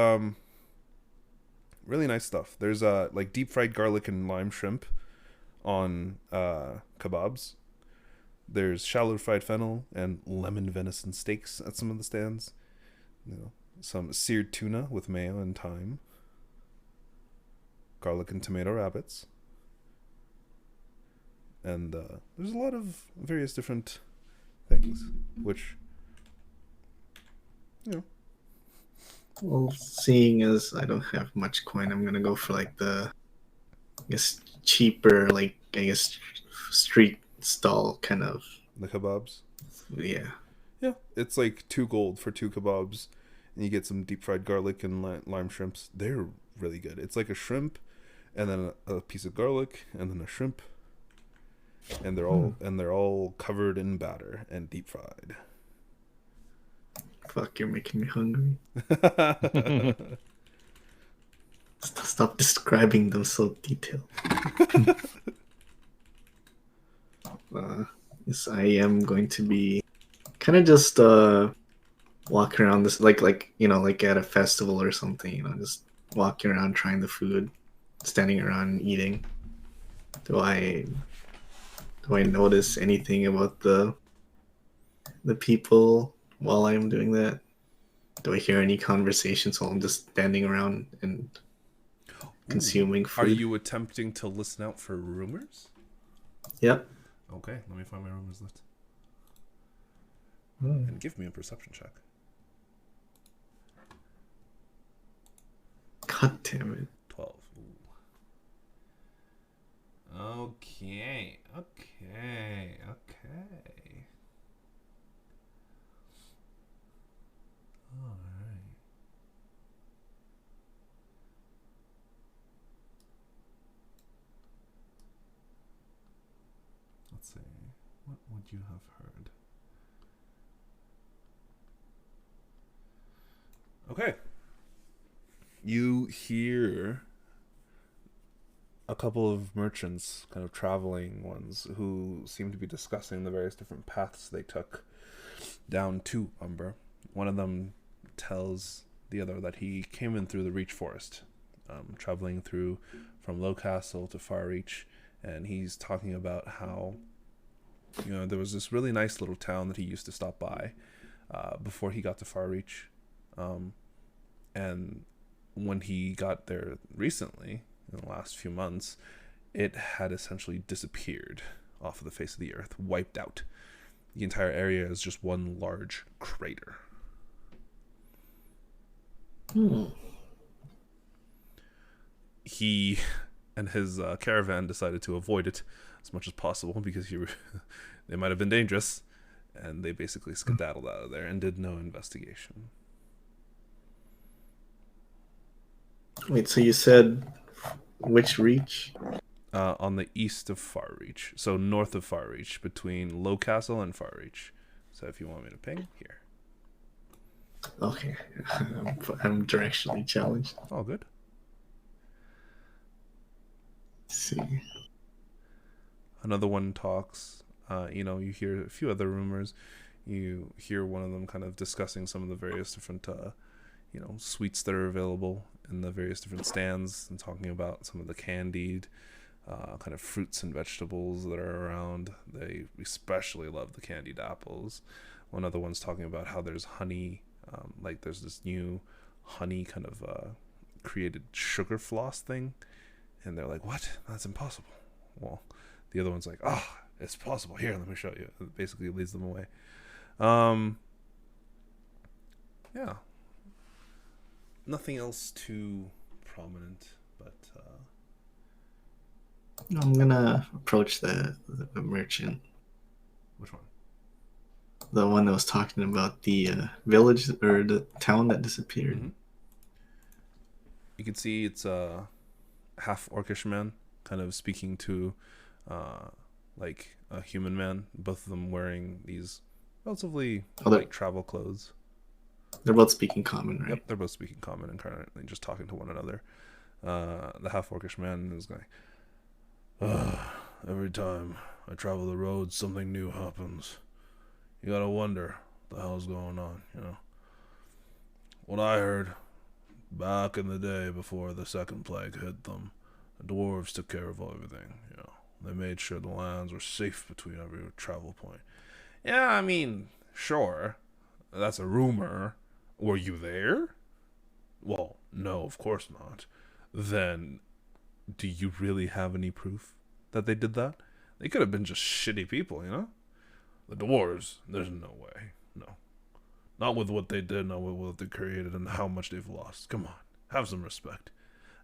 really nice stuff. There's like deep fried garlic and lime shrimp on kebabs. There's shallow fried fennel and lemon venison steaks at some of the stands. Some seared tuna with mayo and thyme. Garlic and tomato rabbits. And there's a lot of various different things, which, Well, seeing as I don't have much coin, I'm gonna go for like the, I guess, cheaper, like, I guess, street stall kind of. The kebabs. Yeah. Yeah, it's like 2 gold for 2 kebabs, and you get some deep fried garlic and lime shrimps. They're really good. It's like a shrimp, and then a piece of garlic, and then a shrimp, and they're all covered in batter and deep fried. Fuck, you're making me hungry. Stop describing them so detailed. Yes, I am going to be kind of just walking around this, like at a festival or something. Just walking around trying the food, standing around eating. Do I notice anything about the people while I'm doing that? Do I hear any conversations while I'm just standing around and consuming food? Are you attempting to listen out for rumors? Yep. Okay, let me find my rumors list. And give me a perception check. God damn it. 12. Ooh. Okay. Alright. Let's see. What would you have heard? Okay. You hear a couple of merchants, kind of traveling ones, who seem to be discussing the various different paths they took down to Umber. One of them tells the other that he came in through the Reach Forest, traveling through from Low Castle to Far Reach, and he's talking about how there was this really nice little town that he used to stop by before he got to Far Reach, and when he got there recently, in the last few months, it had essentially disappeared off of the face of the earth, wiped out. The entire area is just one large crater. He and his caravan decided to avoid it as much as possible because they might have been dangerous, and they basically skedaddled out of there and did no investigation. Wait, so you said which reach? On the east of Far Reach, so north of Far Reach, between Low Castle and Far Reach. So if you want me to ping, here. Okay. I'm directionally challenged. All good. Let's see. Another one talks. You hear a few other rumors. You hear one of them kind of discussing some of the various different, sweets that are available in the various different stands, and talking about some of the candied kind of fruits and vegetables that are around. They especially love the candied apples. One other one's talking about how there's honey, like there's this new honey kind of created sugar floss thing, and they're like, what? That's impossible. Well, the other one's like, it's possible. Here, let me show you. It basically leads them away. Yeah. Nothing else too prominent, but I'm gonna approach the merchant. Which one? The one that was talking about the village or the town that disappeared. Mm-hmm. You can see it's a half orcish man, kind of speaking to like a human man, both of them wearing these relatively Oh, they're- light travel clothes. They're both speaking common, right? Yep, they're both speaking common and currently just talking to one another. The half-orcish man is going, every time I travel the roads, something new happens. You gotta wonder what the hell's going on, you know. What I heard, back in the day before the second plague hit them, the dwarves took care of everything, you know. They made sure the lands were safe between every travel point. Yeah, I mean, sure, that's a rumor. Were you there? Well, no, of course not. Then, do you really have any proof that they did that? They could have been just shitty people, you know? The dwarves, there's no way. No. Not with what they did, not with what they created, and how much they've lost. Come on, have some respect.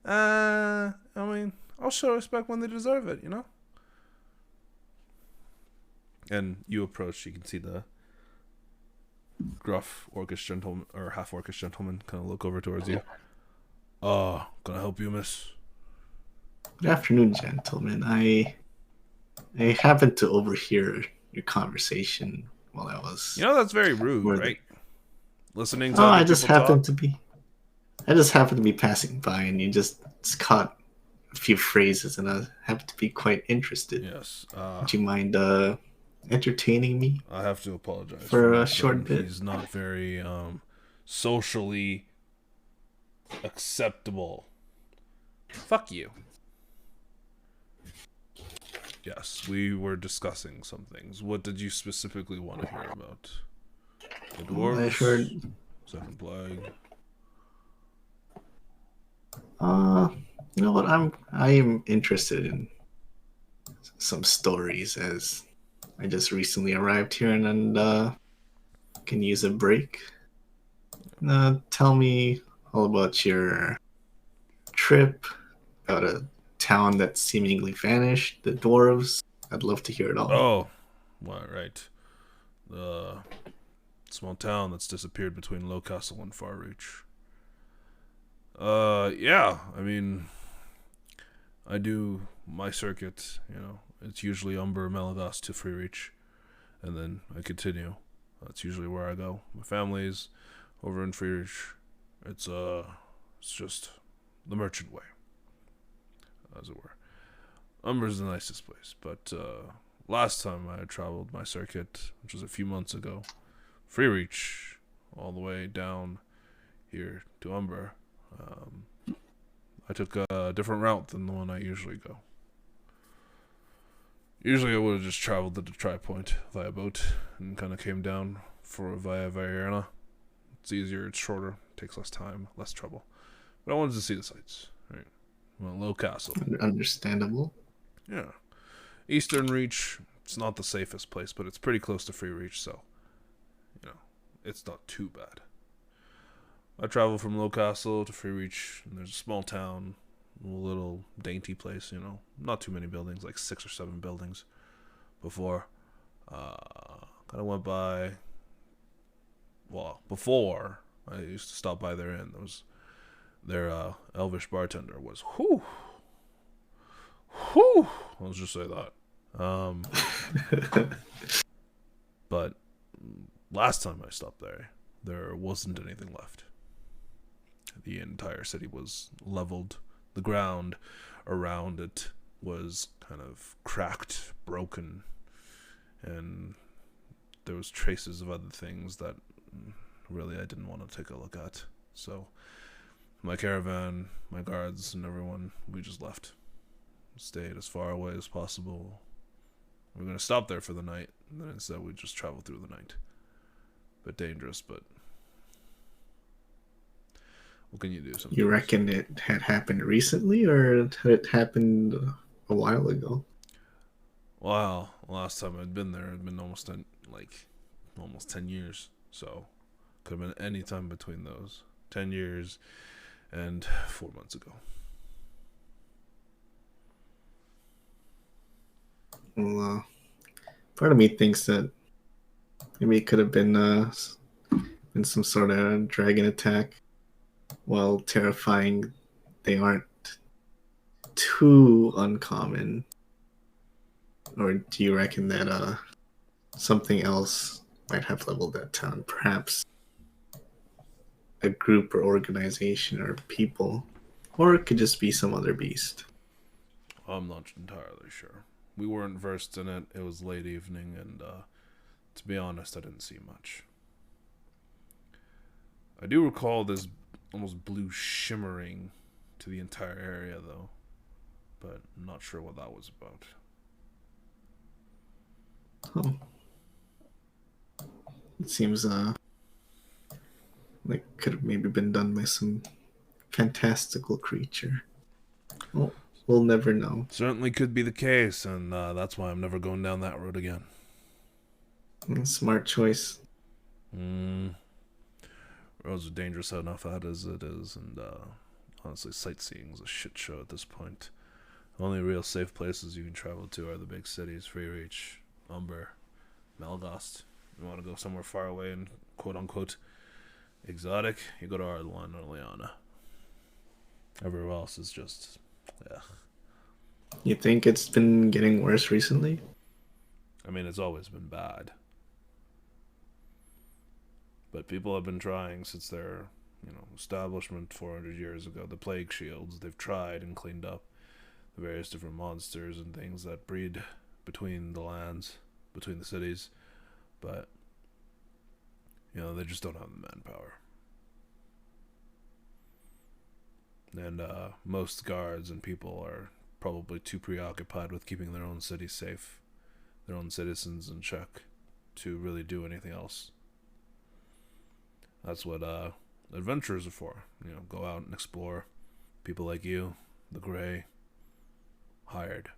I mean, I'll show respect when they deserve it, you know? And you approach, you can see the gruff orcish gentleman, or half orcish gentleman, kind of look over towards you. Can I help you, miss? Good afternoon, gentlemen. I happened to overhear your conversation while I was. You know that's very rude, Where right? Listening to Oh, other I just people happened talk? to be. I just happened to be passing by, and you just caught a few phrases, and I happened to be quite interested. Yes. Would you mind entertaining me? I have to apologize For my a short friend. bit? He's not very socially acceptable. Fuck you. Yes, we were discussing some things. What did you specifically want to hear about? The dwarves? I heard. Second plague. You know what? I am interested in some stories, as I just recently arrived here and can use a break. Tell me all about your trip, about a town that seemingly vanished, the dwarves. I'd love to hear it all. Oh, well, right. The small town that's disappeared between Low Castle and Far Reach. Yeah, I mean, I do my circuit, you know. It's usually Umber, Malagas to Free Reach, and then I continue. That's usually where I go. My family's over in Free Reach. It's just the merchant way, as it were. Umber's the nicest place, but last time I traveled my circuit, which was a few months ago, Free Reach, all the way down here to Umber, I took a different route than the one I usually go. Usually I would have just traveled to the tri-point via boat and kind of came down via Vaerun. It's easier, it's shorter, takes less time, less trouble. But I wanted to see the sights, right? Well, Low Castle. Understandable. Yeah. Eastern Reach, it's not the safest place, but it's pretty close to Free Reach, so, you know, it's not too bad. I travel from Low Castle to Free Reach, and there's a small town, a little dainty place, you know. Not too many buildings, like 6 or 7 buildings before. Kind of went by. Well, before I used to stop by their inn. There was their elvish bartender was let's just say that. But last time I stopped there wasn't anything left. The entire city was leveled. The ground around it was kind of cracked, broken, and there was traces of other things that really I didn't want to take a look at. So my caravan, my guards, and everyone, we just left. Stayed as far away as possible. We were going to stop there for the night, and then instead we just traveled through the night. Bit dangerous, but what can you do? Sometimes? You reckon it had happened recently, or had it happened a while ago? Wow, last time I'd been there, it'd been almost 10 years. So could have been any time between those 10 years and 4 months ago. Well, part of me thinks that maybe it could have been some sort of dragon attack. While terrifying, they aren't too uncommon. or do you reckon that something else might have leveled that town? Perhaps a group or organization or people, or it could just be some other beast. I'm not entirely sure. We weren't versed in it. It was late evening, and to be honest, I didn't see much. I do recall this almost blue shimmering to the entire area, though, but I'm not sure what that was about. Oh. It seems like could have maybe been done by some fantastical creature. Well, we'll never know. Certainly could be the case, and that's why I'm never going down that road again. Smart choice. Roads are dangerous enough as it is, and honestly, sightseeing is a shit show at this point. The only real safe places you can travel to are the big cities: Free Reach, Umber, Melgost. You want to go somewhere far away and quote-unquote exotic, you go to Ardalan or Liana. Everywhere else is just, yeah. You think it's been getting worse recently? I mean, it's always been bad. But people have been trying since their, establishment 400 years ago. The plague shields, they've tried and cleaned up the various different monsters and things that breed between the lands, between the cities. But, they just don't have the manpower. And most guards and people are probably too preoccupied with keeping their own city safe, their own citizens in check, to really do anything else. That's what adventurers are for. Go out and explore. People like you, the Grey, hired.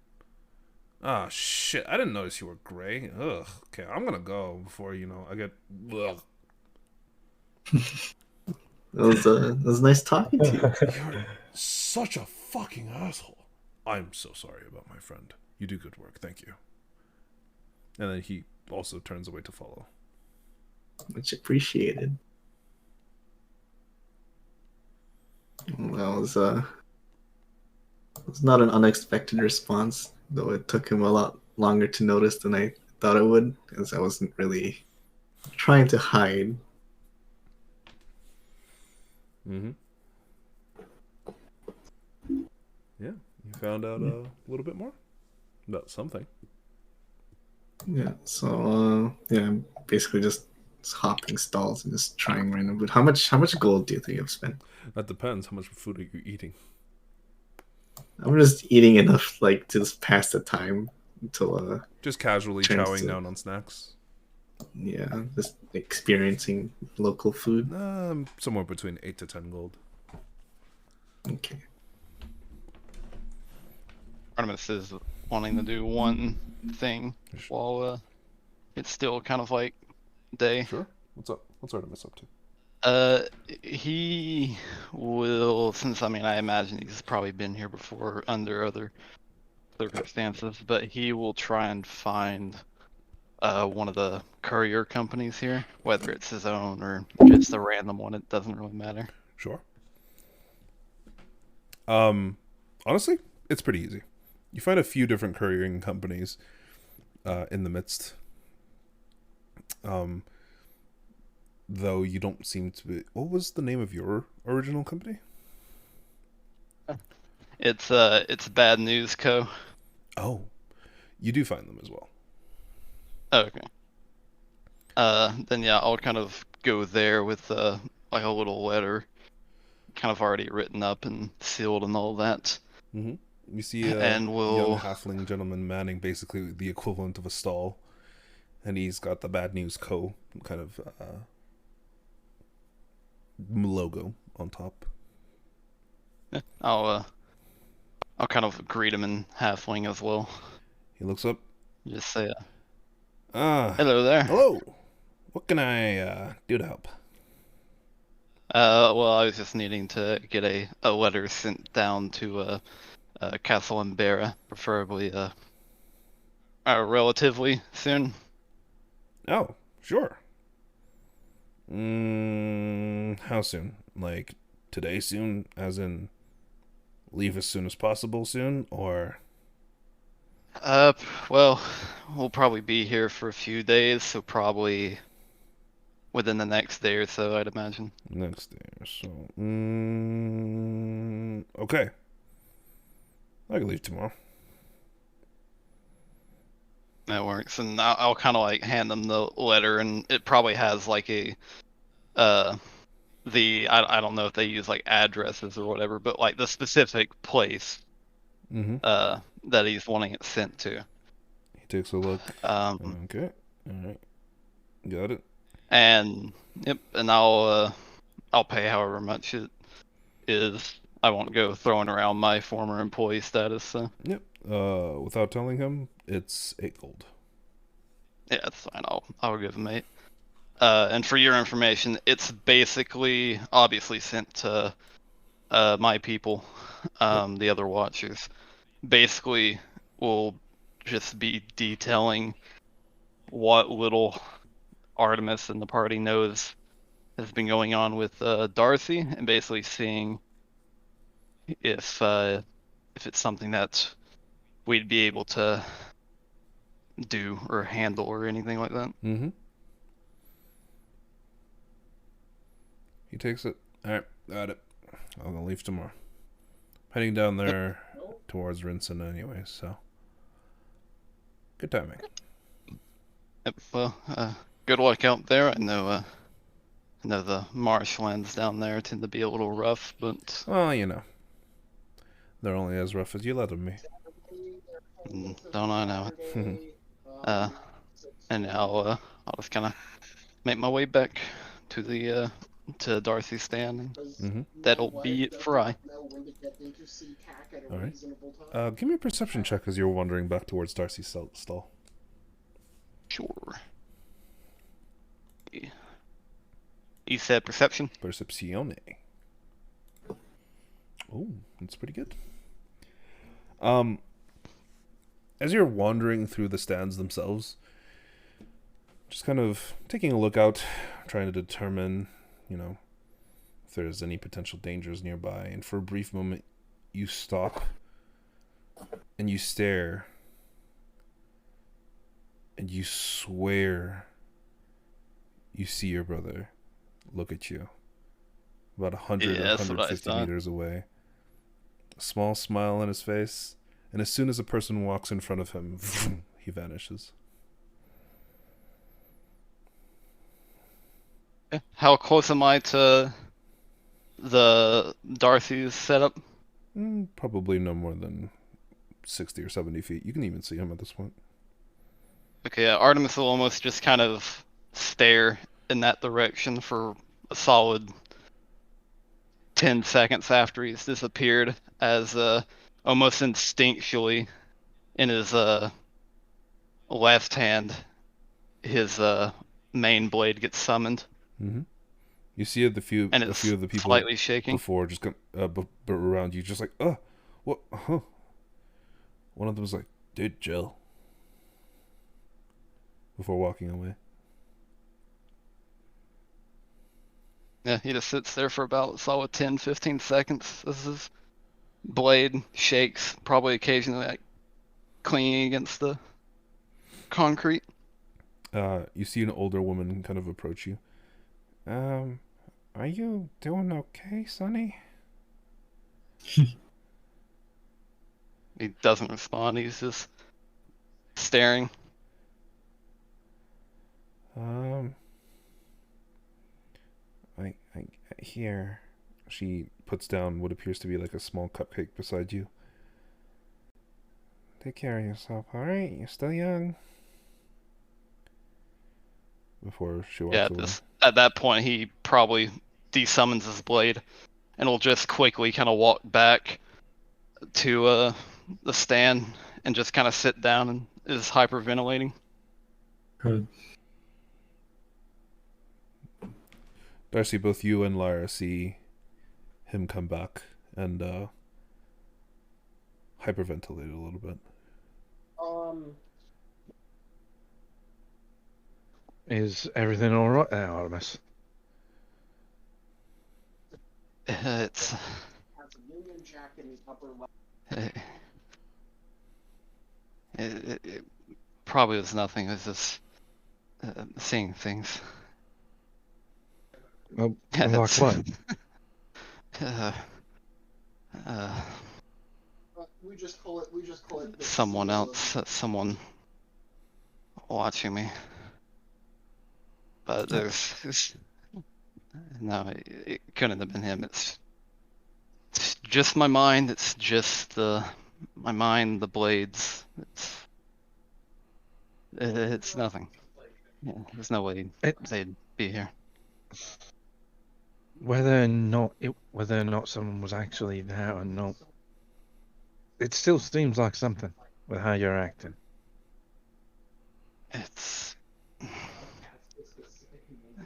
Ah, shit. I didn't notice you were Grey. Ugh. Okay, I'm gonna go before, I get... Ugh. It was nice talking to you. You're such a fucking asshole. I'm so sorry about my friend. You do good work. Thank you. And then he also turns away to follow. Much appreciated. Well, it was not an unexpected response, though it took him a lot longer to notice than I thought it would, because I wasn't really trying to hide. Mm-hmm. Yeah, you found out a little bit more about something. Yeah, so I'm basically just hopping stalls and just trying random food. How much gold do you think I've spent? That depends. How much food are you eating? I'm just eating enough, to just pass the time until just casually chowing down on snacks. Yeah, just experiencing local food. Somewhere between 8 to 10 gold. Okay. Artemis is wanting to do one thing while it's still kind of like day. Sure. What's up? What's Artemis up to? He will, since I imagine he's probably been here before under other circumstances, but he will try and find one of the courier companies here, whether it's his own or just a random one. It doesn't really matter. Sure. Honestly, it's pretty easy. You find a few different couriering companies in the midst. Though you don't seem to be... What was the name of your original company? It's Bad News Co. Oh. You do find them as well. Okay. Then yeah, I'll kind of go there with a little letter, kind of already written up and sealed and all that. Mm-hmm. You see a young halfling gentleman manning basically the equivalent of a stall, and he's got the Bad News Co. kind of logo on top. Yeah, I'll kind of greet him in halfling as well. He looks up. Just say, hello there. Hello. What can I do to help? Well, I was just needing to get a letter sent down to Castle in Barra, preferably relatively soon. Oh, sure. How soon? Like today soon, as in leave as soon as possible soon, or? Well, we'll probably be here for a few days, so probably within the next day or so, I'd imagine. Next day or so. Okay. I can leave tomorrow. That works, and I'll kind of like hand them the letter, and it probably has like a, I don't know if they use like addresses or whatever, but like the specific place, Mm-hmm. that he's wanting it sent to. He takes a look. Okay. All right. Got it. And yep, and I'll pay however much it is. I won't go throwing around my former employee status. So. Yep. Without telling him, it's 8 gold. Yeah, that's fine. I'll give him 8. And for your information, it's basically obviously sent to my people, the other watchers. Basically, we'll just be detailing what little Artemis and the party knows has been going on with Darcy, and basically seeing if it's something that we'd be able to do or handle or anything like that. Mm-hmm. He takes it. All right. Got it. I'm gonna leave tomorrow. Heading down there towards Rinson anyway, so good timing. Yep, well, good luck out there. I know the marshlands down there tend to be a little rough, but Well, you know, they're only as rough as you let them be. don't I know it? And I'll just kind of make my way back to the to Darcy's stand, and Mm-hmm. that'll be it for I. All right. Give me a perception check as you're wandering back towards Darcy's stall. Sure. You said perception? Percepcione. Oh, that's pretty good. As you're wandering through the stands themselves, just kind of taking a look out, trying to determine, if there's any potential dangers nearby, and for a brief moment, you stop and you stare, and you swear you see your brother look at you about 100 or 150 meters away. A small smile on his face, and as soon as a person walks in front of him, he vanishes. How close am I to the Darcy's setup? Probably no more than 60 or 70 feet. You can even see him at this point. Okay, Artemis will almost just kind of stare in that direction for a solid 10 seconds after he's disappeared, as almost instinctually in his left hand, his main blade gets summoned. Mm-hmm. You see a few of the people slightly shaking before just around you, just like, what? Huh? One of them was like, dude, Jill. Before walking away. Yeah, he just sits there for about a solid 10-15 seconds as his blade shakes, probably occasionally like clinging against the concrete. You see an older woman kind of approach you. Are you doing okay, Sonny? He doesn't respond. He's just staring. I here. She puts down what appears to be like a small cupcake beside you. Take care of yourself, alright? You're still young. Before she walks away. At that point, he probably desummons his blade and will just quickly kind of walk back to the stand and just kind of sit down and is hyperventilating. Good. Darcy, both you and Lyra see him come back and hyperventilate a little bit. Is everything all right there, Artemis? It's It probably was nothing. It was just seeing things. Well, Yeah, like it's, what? We just call it someone else, someone watching me. But no, it couldn't have been him. It's just my mind. It's just my mind, the blades. It's nothing. Yeah, there's no way they'd be here. Whether or not someone was actually there or not, it still seems like something with how you're acting.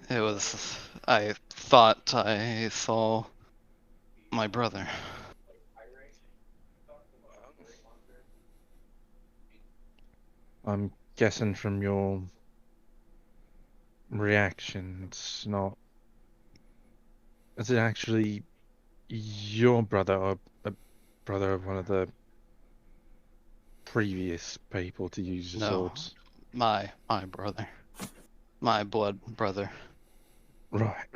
It was. I thought I saw my brother. I'm guessing from your reaction, it's not. Is it actually your brother or a brother of one of the previous people to use the No, swords? my brother, my blood brother. Right.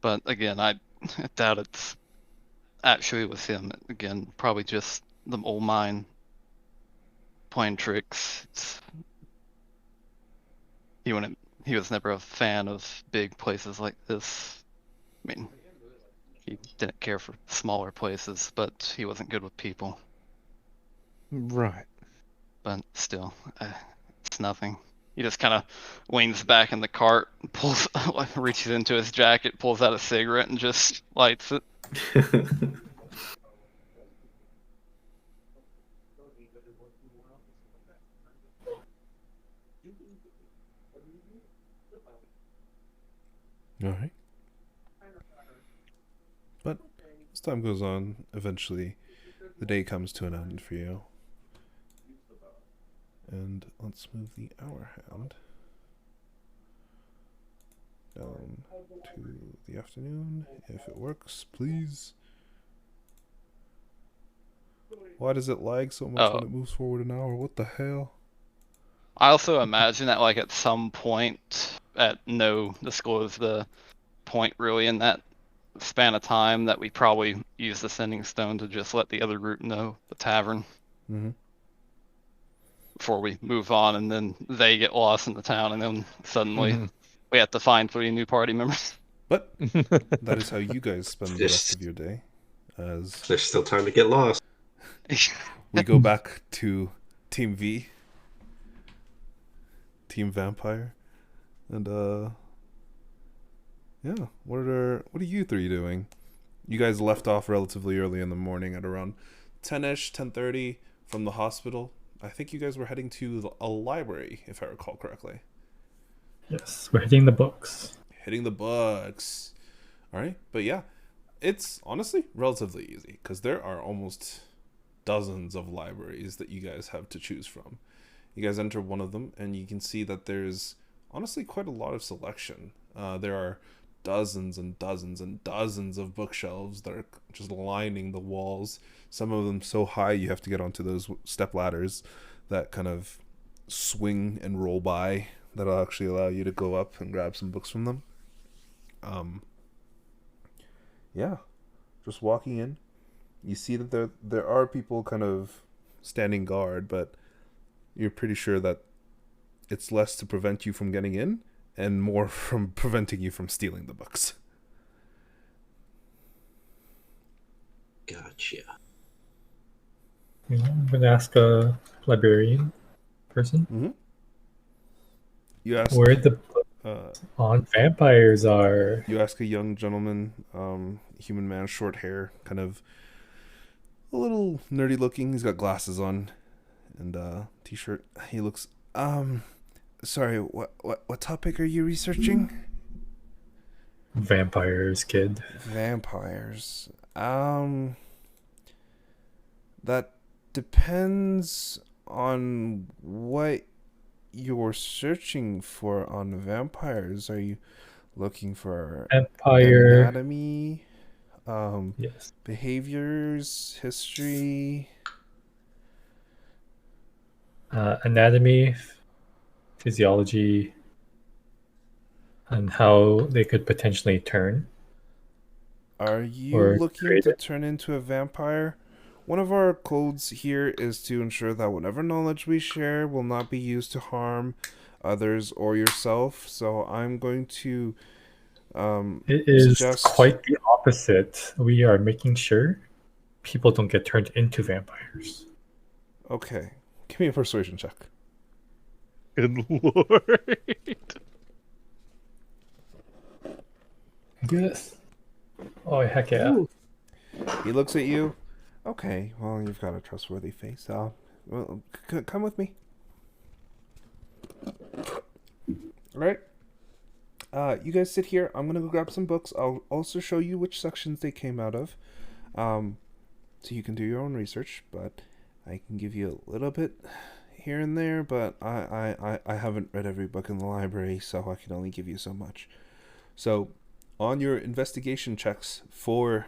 But again, I doubt it's actually with him. Again, probably just the old mind playing tricks. He was never a fan of big places like this. I mean, he didn't care for smaller places, but he wasn't good with people. Right. But still, it's nothing. He just kind of leans back in the cart, reaches into his jacket, pulls out a cigarette, and just lights it. All right. But as time goes on, eventually the day comes to an end for you. And let's move the hour hand down to the afternoon, if it works, please. Why does it lag so much when it moves forward an hour? What the hell? I also imagine that, like, at some point, at no disclose the point really in that span of time, that we probably use the sending stone to just let the other group know, the tavern, before we move on, and then they get lost in the town, and then suddenly we have to find 3 new party members. But that is how you guys spend the rest of your day. As There's still time to get lost. we go back to Team V, Team Vampire, and yeah. What are you 3 doing? You guys left off relatively early in the morning at around 10ish, 10:30 from the hospital. I think you guys were heading to a library, if I recall correctly. Yes, we're hitting the books. Hitting the books. All right, but yeah, it's honestly relatively easy because there are almost dozens of libraries that you guys have to choose from. You guys enter one of them, and you can see that there's honestly quite a lot of selection. There are dozens and dozens and dozens of bookshelves that are just lining the walls. Some of them so high you have to get onto those step ladders that kind of swing and roll by, that'll actually allow you to go up and grab some books from them. Yeah, just walking in, you see that there are people kind of standing guard, but you're pretty sure that it's less to prevent you from getting in and more from preventing you from stealing the books. Gotcha. I'm going to ask a librarian person You ask where the books on vampires are. You ask a young gentleman, human man, short hair, kind of a little nerdy looking. He's got glasses on and t-shirt. He looks sorry, what topic are you researching? Vampires, kid. Vampires. That depends on what you're searching for on vampires. Are you looking for Vampire anatomy, yes, behaviors, history? anatomy, physiology, and how they could potentially turn. Are you Or looking create to it. turn into a vampire? One of our codes here is to ensure that whatever knowledge we share will not be used to harm others or yourself. So I'm going to It is suggest... quite the opposite. We are making sure people don't get turned into vampires. Okay. Give me a persuasion check. Good lord. Do this. Oh, heck yeah. Ooh. He looks at you. Okay, well, you've got a trustworthy face. Well, come with me. All right. You guys sit here. I'm gonna go grab some books. I'll also show you which sections they came out of, so you can do your own research. But I can give you a little bit here and there. But I haven't read every book in the library, so I can only give you so much. So, on your investigation checks for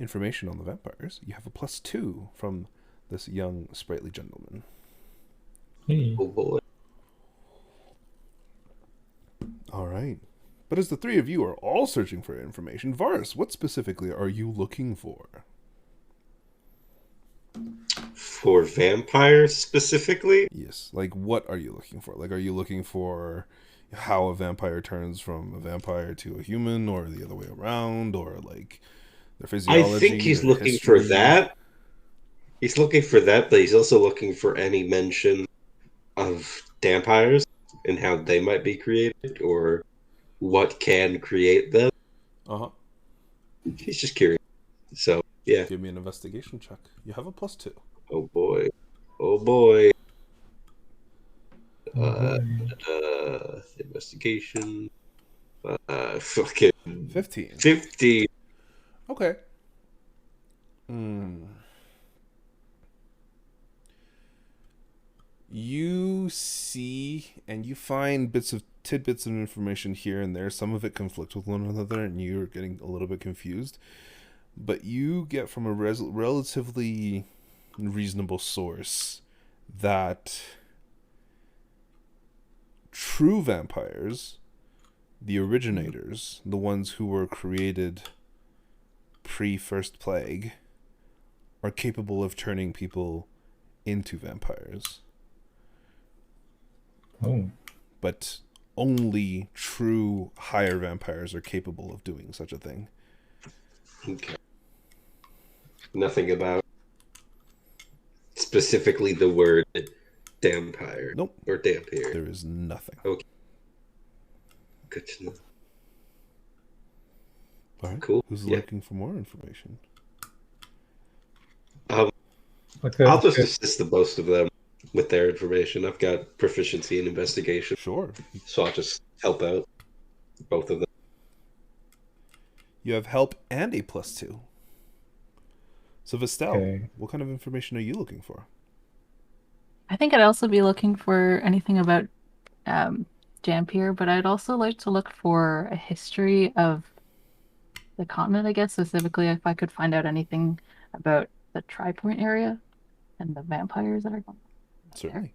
information on the vampires, you have a +2 from this young, sprightly gentleman. Hey. Oh boy. All right. But as the three of you are all searching for information, Varus, what specifically are you looking for? For vampires specifically? Yes. Like, what are you looking for? Like, are you looking for how a vampire turns from a vampire to a human, or the other way around, or like their physiology? I think he's their looking history? for that. He's looking for that, but he's also looking for any mention of vampires and how they might be created, or what can create them. Uh-huh. He's just curious. So, yeah. Give me an investigation check. You have a +2. Oh boy. Oh boy. Investigation. Fucking 15. 50. Okay. You see and you find tidbits of information here and there. Some of it conflicts with one another, and you're getting a little bit confused. But you get from a relatively reasonable source that true vampires, the originators, the ones who were created pre-First Plague, are capable of turning people into vampires. Oh. But only true higher vampires are capable of doing such a thing. Okay. Nothing about specifically the word vampire. Nope. Or vampire. There is nothing. Okay. Good to know. All right. Cool. Who's Yeah. looking for more information? Okay. I'll just assist the both of them with their information. I've got proficiency in investigation, Sure. so I'll just help out both of them. You have help and a +2. So Vestelle, Okay. what kind of information are you looking for? I think I'd also be looking for anything about Dampier, but I'd also like to look for a history of the continent, I guess, specifically if I could find out anything about the Tri-Point area and the vampires that are going on. Certainly.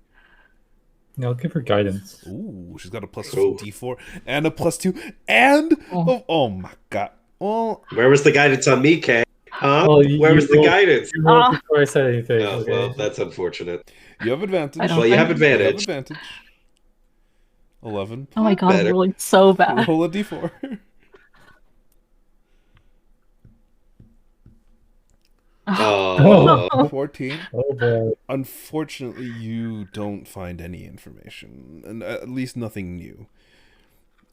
Yeah, I'll give her guidance. Ooh, she's got a Cool. +4 and a +2 and oh my god. Well, Where was the guidance on me, Kay? Huh? Well, Where was the rolled- guidance? You rolled before I said anything. Oh, Okay. well, that's unfortunate. you have advantage. I don't Well, you have think- advantage. 11. Oh my god, Better. I'm rolling so bad. Roll a d4. Oh. 14. Oh boy. Unfortunately, you don't find any information, and at least nothing new.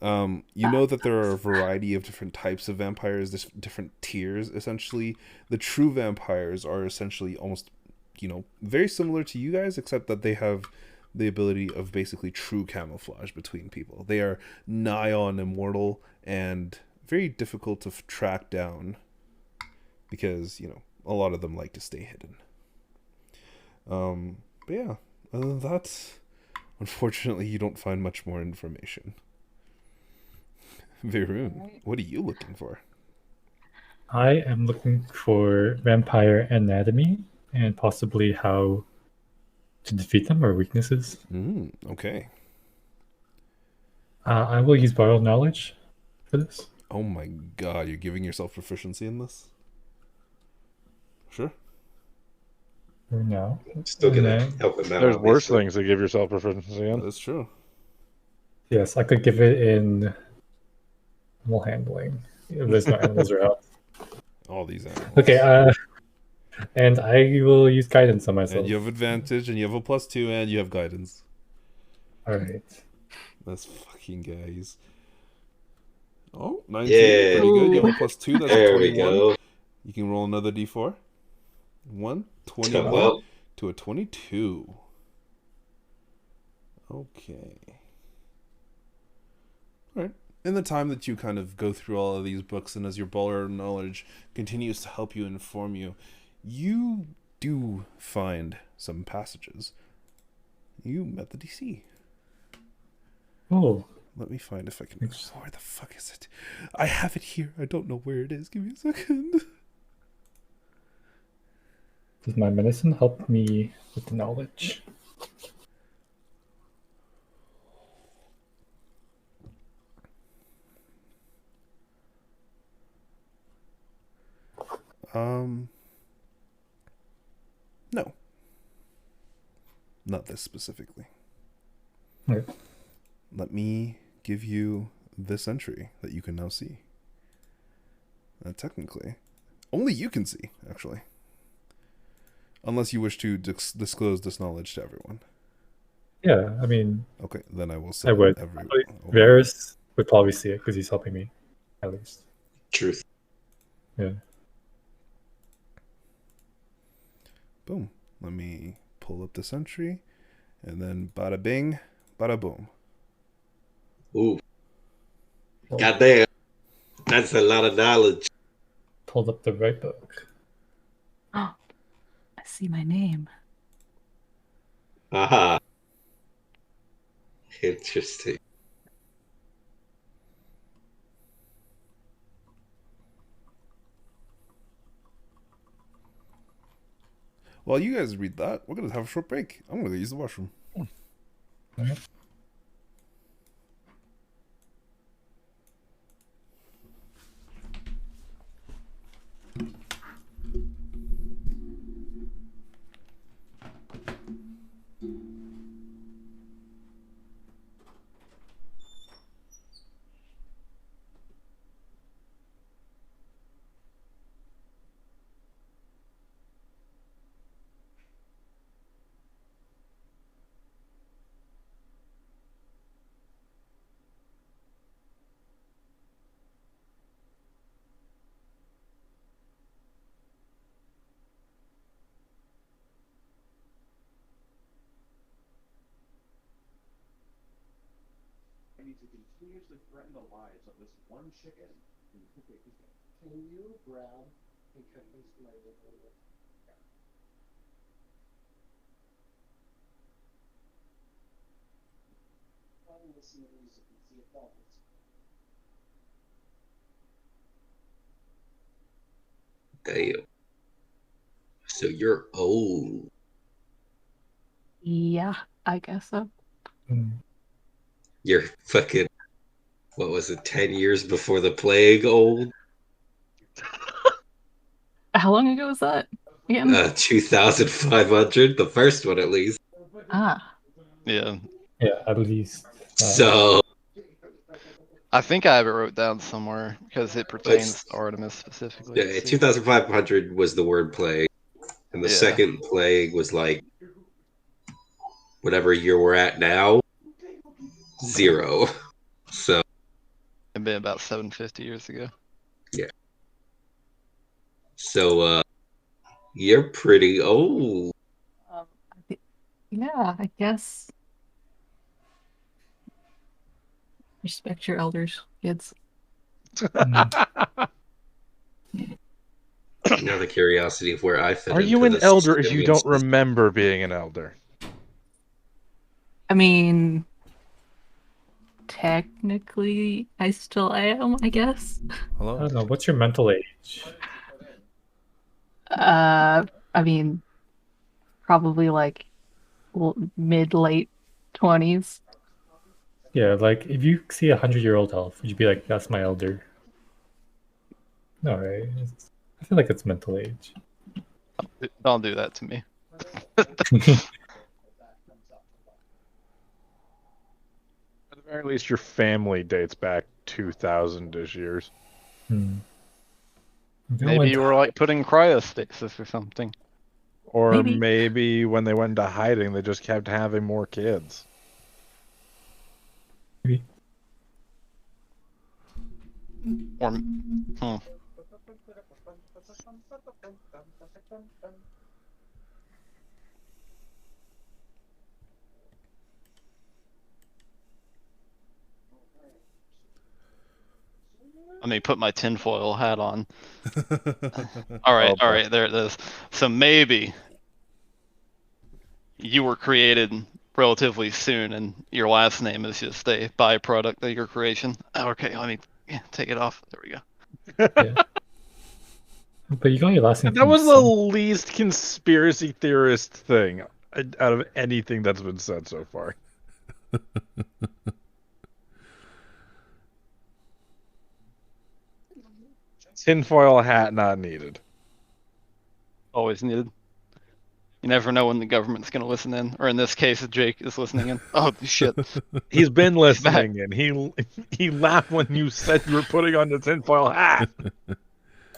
You know that there are a variety of different types of vampires, different tiers, essentially. The true vampires are essentially almost, very similar to you guys, except that they have the ability of basically true camouflage between people. They are nigh on immortal and very difficult to track down because, a lot of them like to stay hidden. But yeah, that's... Unfortunately, you don't find much more information. Vaerun, what are you looking for? I am looking for vampire anatomy and possibly how to defeat them or weaknesses. Okay. I will use borrowed knowledge for this. Oh my god, you're giving yourself proficiency in this? Sure. For now. Still And gonna then- help him out. There's worse obviously. things to give yourself proficiency in. That's true. Yes, I could give it in animal handling. If there's no animals around. All these animals. Okay, and I will use guidance on myself. And you have advantage, and you have a +2, and you have guidance. Alright. That's fucking guys. Oh, 19. Yeah. Pretty good. You have a +2. That's There a we 21. go. You can roll another d4. 21 Well, to a 22. Okay. Alright. In the time that you kind of go through all of these books, and as your borrowed knowledge continues to help you inform you, you do find some passages. You met the DC. Oh, Let me find if I can. Oh, where the fuck is it? I have it here. I don't know where it is. Give me a second. does my medicine help me with the knowledge? No. Not this specifically. Okay. Let me give you this entry that you can now see. Technically, only you can see, actually. Unless you wish to disclose this knowledge to everyone. Yeah, I mean, Okay, then I will say I would. everyone. Varus would probably see it because he's helping me, at least. truth. Yeah. Boom. Let me pull up this entry, and then bada bing, bada boom. Ooh. Goddamn. That's a lot of knowledge. Pulled up the right book. Oh, I see my name. Aha. Interesting. While you guys read that, we're going to have a short break. I'm going to use the washroom. Okay. To continuously threaten the lives of this one chicken. Can you grab and cut these to my window? Try and listen to music and see if that works. Damn. So you're old. Yeah, I guess so. Mm. You're fucking, what was it, 10 years before the plague old? How long ago was that? Again? 2,500, the first one at least. Ah, Yeah. Yeah, at least. So, I think I have it wrote down somewhere because it pertains to Artemis specifically. yeah, 2,500 was the word plague. And the Yeah. second plague was like, whatever year we're at now, 0. So, It'd been about 750 years ago. so you're pretty old. yeah, I guess. Respect your elders, kids. Mm. Now the curiosity of where I fit Are you into an this elder if you simian don't system. remember being an elder? I mean, technically, I still am, I guess. I Hello? don't know. What's your mental age? I mean, probably like mid late 20s. Yeah, like if you see 100-year-old elf, would you be like, "That's my elder"? No, right? I feel like it's mental age. Don't do that to me. At the very least, your family dates back 2,000-ish years. Hmm. Maybe you were like putting cryostasis or something. Or Maybe. maybe when they went into hiding, they just kept having more kids. Maybe. Or, Let me put my tinfoil hat on. All right, Oh, all right, there it is. So maybe you were created relatively soon, and your last name is just a byproduct of your creation. Okay, let me take it off. There we go. Yeah. But you got your last name. That from was the some- least conspiracy theorist thing out of anything that's been said so far. Tinfoil hat not needed. Always needed. You never know when the government's gonna listen in, or in this case, Jake is listening in. Oh shit! He's been listening, and he laughed when you said you were putting on the tinfoil hat.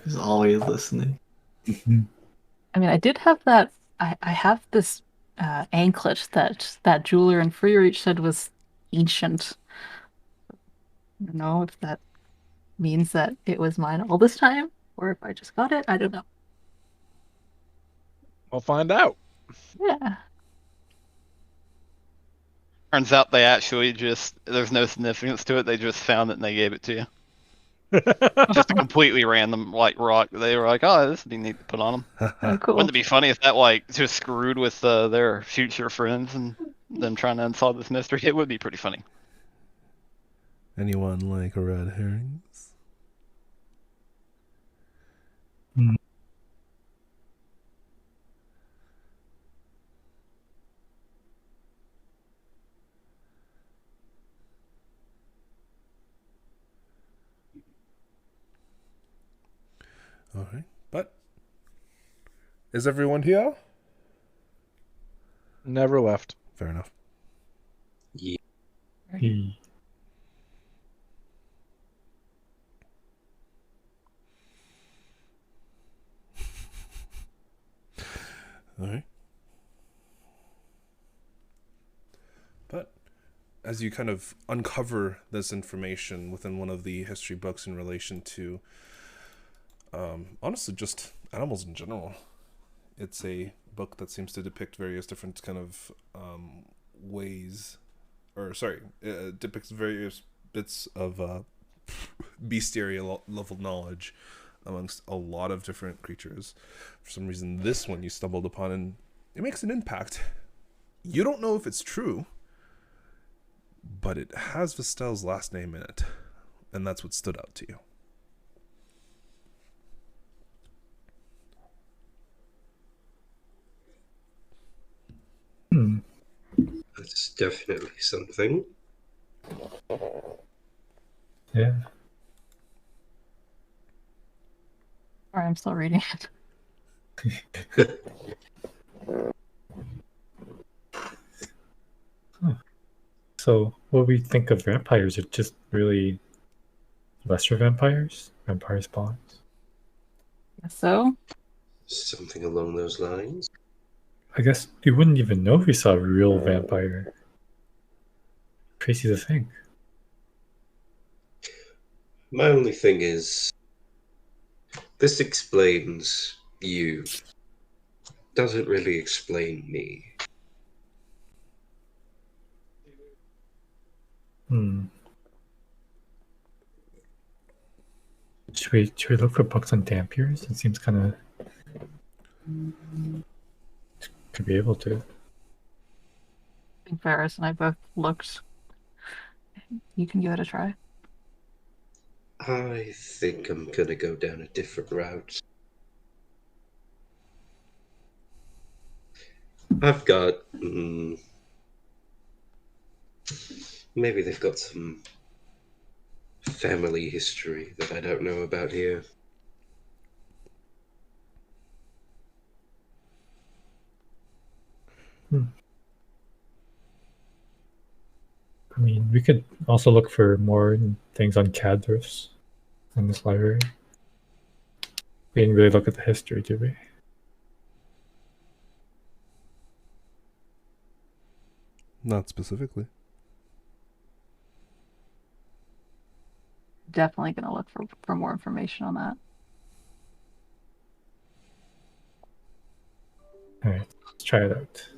He's always listening. I mean, I did have that. I have this anklet that jeweler in Free Reach said was ancient. I don't know if that means that it was mine all this time, or if I just got it. I don't know. We'll find out. Yeah. Turns out they actually there's no significance to it. They just found it and they gave it to you. Just a completely random like rock. They were like, "Oh, this would be neat to put on them." Oh, cool. Wouldn't it be funny if that like just screwed with their future friends and them trying to unsolve this mystery? It would be pretty funny. Anyone like red herrings? All right, but is everyone here? Never left. Fair enough. Yeah. He- All right. But as you kind of uncover this information within one of the history books in relation to, honestly, just animals in general, it's a book that seems to depict various different kind of ways, or sorry, depicts various bits of bestiary level knowledge amongst a lot of different creatures. For some reason, this one you stumbled upon, and it makes an impact. You don't know if it's true, but it has Vestelle's last name in it, and that's what stood out to you. That's definitely something. Yeah. Sorry, I'm still reading it. So, what we think of vampires are just really lesser vampires? Vampire spawns? So, Something along those lines. I guess you wouldn't even know if you saw a real vampire. Crazy to think. My only thing is, this explains you. Doesn't really explain me. Should we look for books on Dampiers? It seems kind of could be able to. I think Varus and I both looked. You can give it a try. I think I'm gonna go down a different route. I've got. Maybe they've got some family history that I don't know about here. I mean, we could also look for more things on Cadros in this library. We didn't really look at the history, did we? Not specifically. Definitely gonna look for more information on that. All right, let's try it out.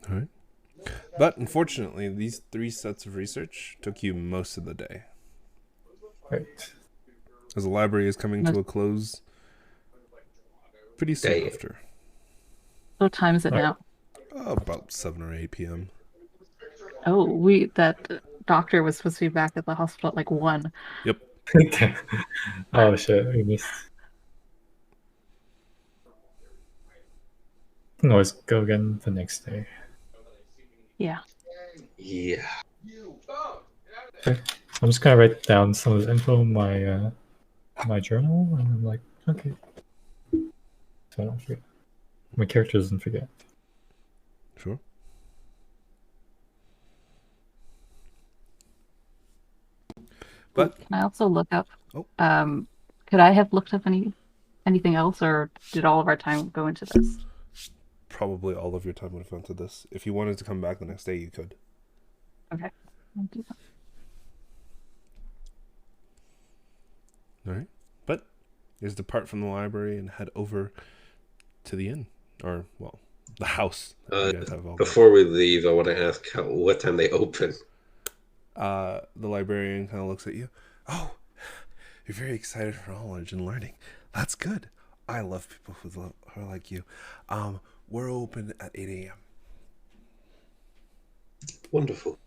All right. But unfortunately, these 3 sets of research took you most of the day. Right. As the library is coming to a close pretty soon after. What time is it now? About 7 or 8 p.m. Oh, that doctor was supposed to be back at the hospital at like 1. Yep. Oh shit, we missed. We can always go again the next day. Yeah. Yeah. Okay. I'm just gonna write down some of the info in my journal, and I'm like, okay, so I don't forget. My character doesn't forget. Sure. But can I also look up? Oh. Could I have looked up anything else, or did all of our time go into this? Probably all of your time would have gone to this. If you wanted to come back the next day, you could. Okay. I'll do that. All right. But you just depart from the library and head over to the inn, or well, the house. That you guys have all Before we leave, I want to ask what time they open. The librarian kind of looks at you. Oh, you're very excited for knowledge and learning. That's good. I love people who are like you. We're open at 8 a.m. Wonderful.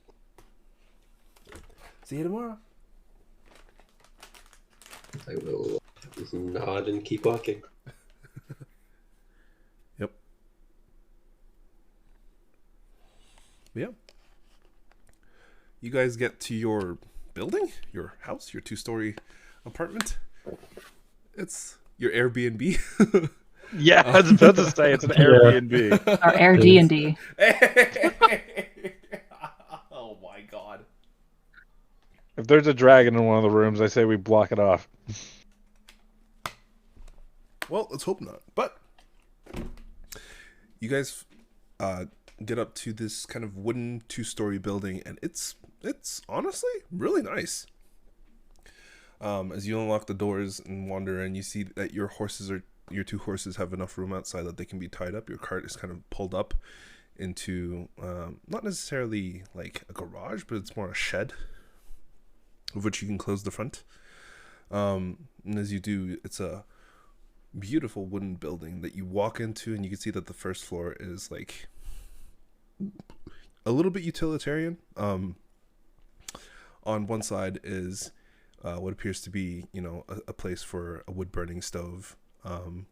See you tomorrow. I will nod and keep walking. Yep. Yeah. You guys get to your building, your house, your 2-story apartment. It's your Airbnb. Yeah, I was about to say it's an Airbnb. Or Air D&D. Oh my god. If there's a dragon in one of the rooms, I say we block it off. Well, let's hope not. But you guys get up to this kind of wooden 2-story building, and it's honestly really nice. As you unlock the doors and wander in, you see that your 2 horses have enough room outside that they can be tied up. Your cart is kind of pulled up into not necessarily like a garage, but it's more a shed of which you can close the front. And as you do, it's a beautiful wooden building that you walk into, and you can see that the first floor is like a little bit utilitarian. On one side is what appears to be, a place for a wood burning stove. On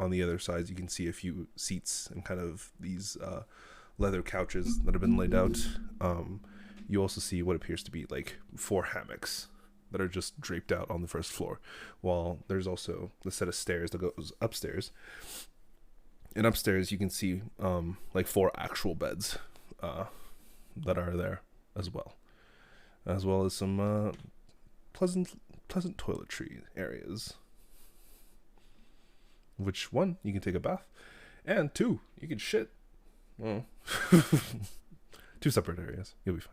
the other side, you can see a few seats and kind of these leather couches that have been laid out. You also see what appears to be like 4 hammocks that are just draped out on the first floor, while there's also the set of stairs that goes upstairs. And upstairs, you can see like 4 actual beds that are there as well as some pleasant toiletry areas. Which 1, you can take a bath, and 2, you can shit. Well, 2 separate areas. You'll be fine.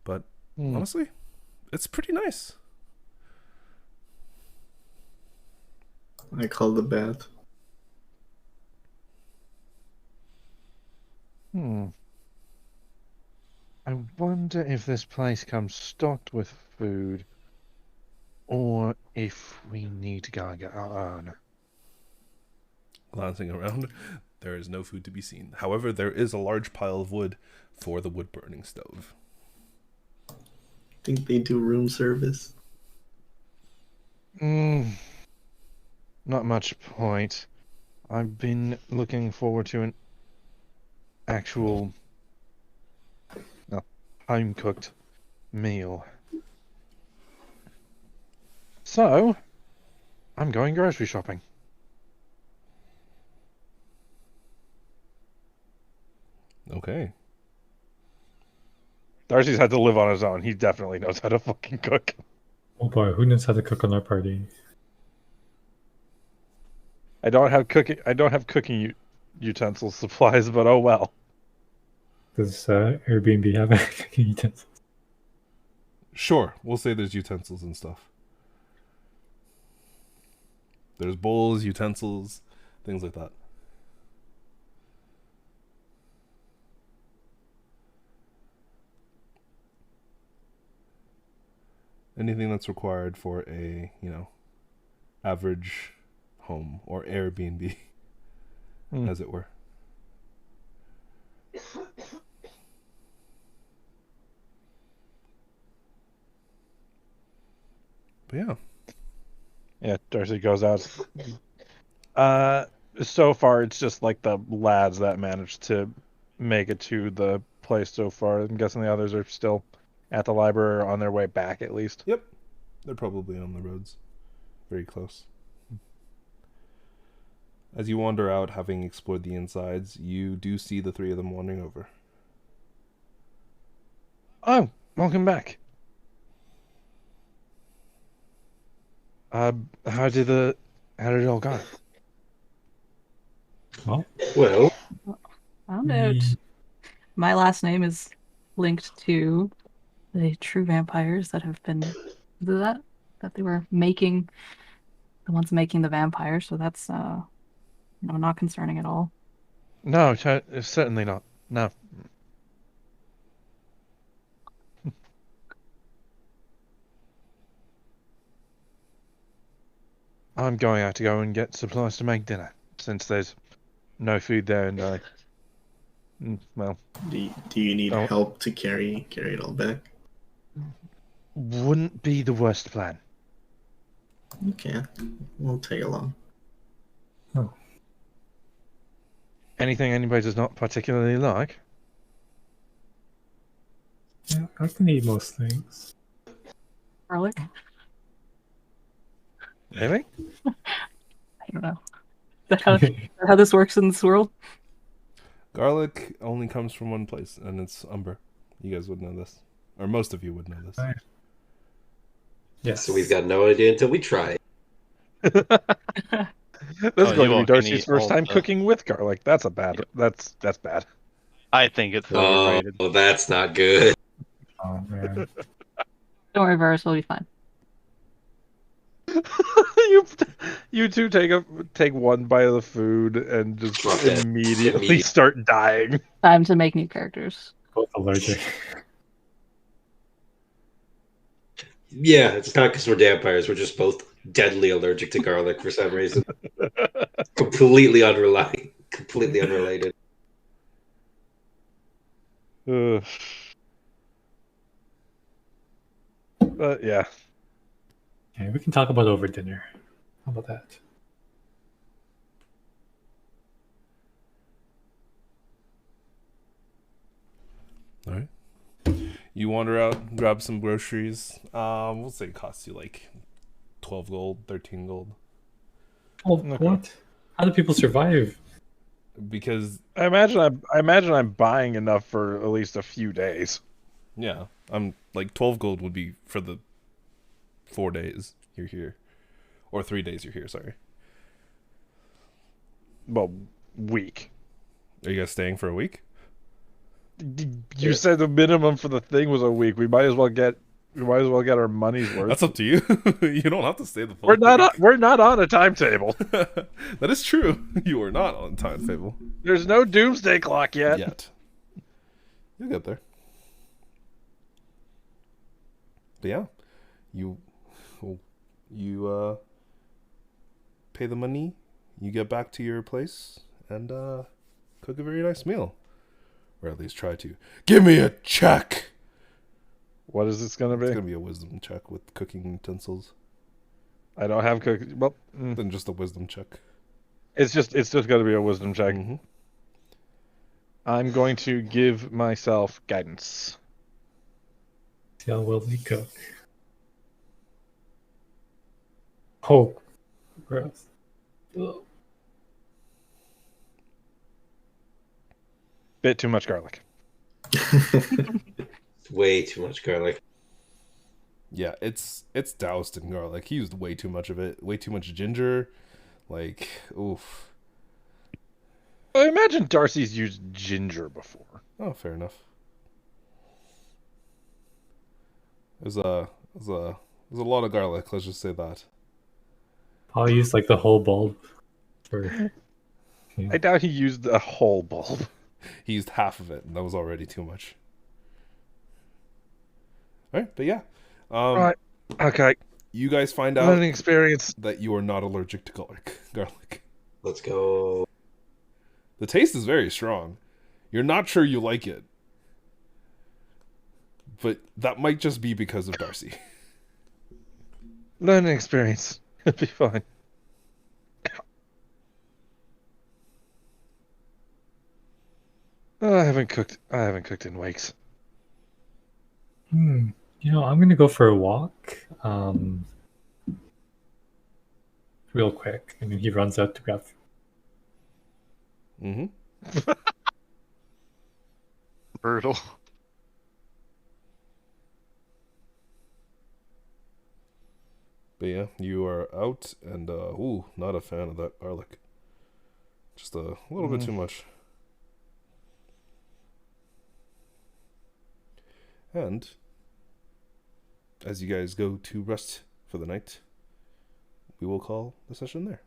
But honestly, it's pretty nice. I call the bath. I wonder if this place comes stocked with food, or if we need to go and get our own. Glancing around, there is no food to be seen. However, there is a large pile of wood for the wood burning stove. think they do room service. Not much point. I've been looking forward to an actual home-cooked meal. So, I'm going grocery shopping. Okay. Darcy's had to live on his own. He definitely knows how to fucking cook. Oh boy, who knows how to cook on our party? I don't have cooking utensil supplies, but oh well. Does Airbnb have cooking utensils? Sure, we'll say there's utensils and stuff. There's bowls, utensils, things like that. Anything that's required for a, average home or Airbnb, as it were. But yeah. Yeah, Darcy goes out. So far it's just like the lads that managed to make it to the place so far. I'm guessing the others are still at the library or on their way back at least. Yep. They're probably on the roads. Very close. As you wander out, having explored the insides, you do see the three of them wandering over. Oh, welcome back. How did it all go? Well, Found out my last name is linked to the true vampires that have been that they were making, the ones making the vampires. So that's not concerning at all. No, certainly not. No. I'm going out to go and get supplies to make dinner, since there's no food there, and well. Do you need help to carry it all back? Wouldn't be the worst plan. Okay, we'll take along. Oh. Anything anybody does not particularly like? Yeah, I can eat most things. Garlic? Really? I don't know. Is that how this works in this world? Garlic only comes from one place, and it's Umber. You guys would know this. Or most of you would know this. Right. Yes. So we've got no idea until we try. This is going to be can Darcy's eat first all time the- cooking with garlic. That's bad. That's bad. I think it's overrated. Oh, that's not good. Oh man. Don't worry, Varus, we'll be fine. you two take one bite of the food and just Drop it. immediately start dying. Time to make new characters. Both allergic. Yeah, it's not because we're vampires. We're just both deadly allergic to garlic for some reason. Completely unrelated. But yeah. Okay, we can talk about over dinner. How about that? All right. You wander out, grab some groceries. We'll say it costs you like 12 gold, 13 gold. Oh, what? How do people survive? Because I imagine I'm buying enough for at least a few days. yeah, I'm like 12 gold would be for the 4 days you're here, or 3 days you're here. Sorry. Well, week. Are you guys staying for a week? You said the minimum for the thing was a week. We might as well get our money's worth. That's up to you. You don't have to stay the full We're not week. we're not on a timetable. That is true. You are not on timetable There's no doomsday clock yet. You'll get there. But yeah, you pay the money, you get back to your place, and cook a very nice meal. Or at least try to. Give me a check! What is this gonna It's be? gonna be a wisdom check with cooking utensils. I don't have cookies. Well, Then just a wisdom check. it's just gonna be a wisdom check. Mm-hmm. I'm going to give myself guidance. See how well they cook. Oh, gross. Ugh. Bit too much garlic. Way too much garlic. Yeah, it's doused in garlic. He used way too much of it. Way too much ginger. Like, oof. I imagine Darcy's used ginger before. Oh, fair enough. There's a lot of garlic. Let's just say that. I'll use like the whole bulb for. I doubt he used a whole bulb. He used half of it, and that was already too much. All right, but yeah. Right. Okay. You guys find out Learning experience that you are not allergic to garlic. Let's go. The taste is very strong. You're not sure you like it. But that might just be because of Darcy. Learning experience. It'll be fine. Oh, I haven't cooked in weeks. You know, I'm gonna go for a walk. Real quick, and then he runs out to grab. Mm-hmm. Brutal. But yeah, you are out, and not a fan of that garlic. Just a little bit too much. And as you guys go to rest for the night, we will call the session there.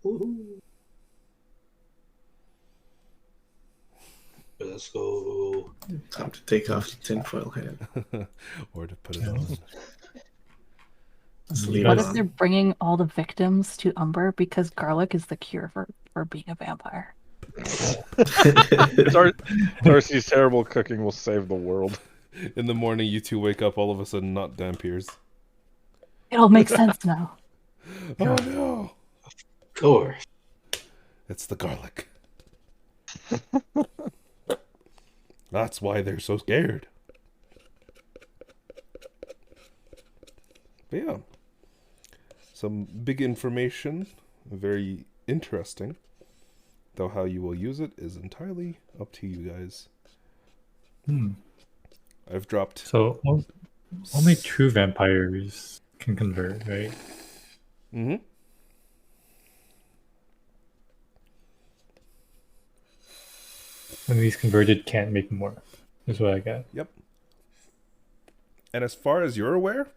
Woohoo. Let's go. Time to take off the tinfoil hat. Or to put it on. Just leave What it if on. they're bringing all the victims to Umber because garlic is the cure for being a vampire? Darcy's terrible cooking will save the world. In the morning, you two wake up all of a sudden not dampiers. It all makes sense now. Oh no! Of course. It's the garlic. That's why they're so scared. But yeah. Some big information. Very interesting. Though how you will use it is entirely up to you guys. I've dropped... So only true vampires can convert, right? Mm-hmm. And these converted can't make more, is what I got. Yep. And as far as you're aware,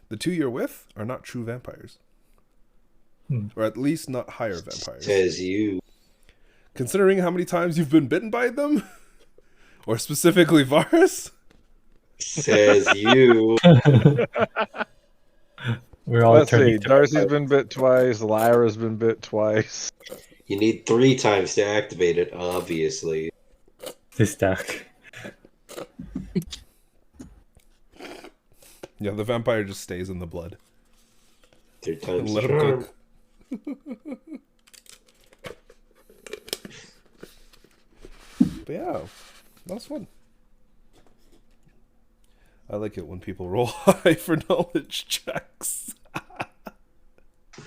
the two you're with are not true vampires. Or at least not higher vampires. Says you. Considering how many times you've been bitten by them, or specifically Varus, Says you. We're all Let's see. turning. Darcy's been bit twice. Lyra's been bit twice. You need 3 times to activate it, obviously. This stack. yeah, the vampire just stays in the blood. 3 times Let the him charm. cook. But yeah, that was fun. I like it when people roll high for knowledge checks.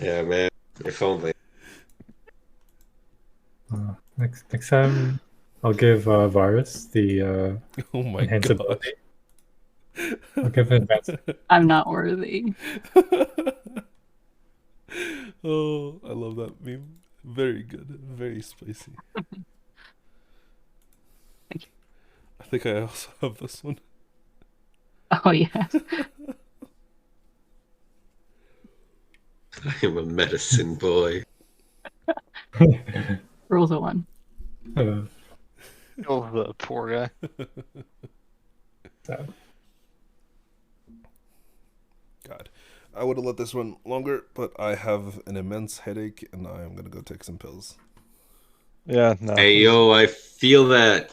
Yeah, man. If only. Next time, I'll give Varus the Oh my enhanced god. ability. I'll give him advanced. I'm not worthy. Oh, I love that meme. Very good. Very spicy. Thank you. I think I also have this one. Oh yeah. I am a medicine boy. Rules of 1. Uh, Oh, the poor guy. so. God. I would have let this one longer, but I have an immense headache and I am going to go take some pills. Yeah, no. Hey, yo, I feel that.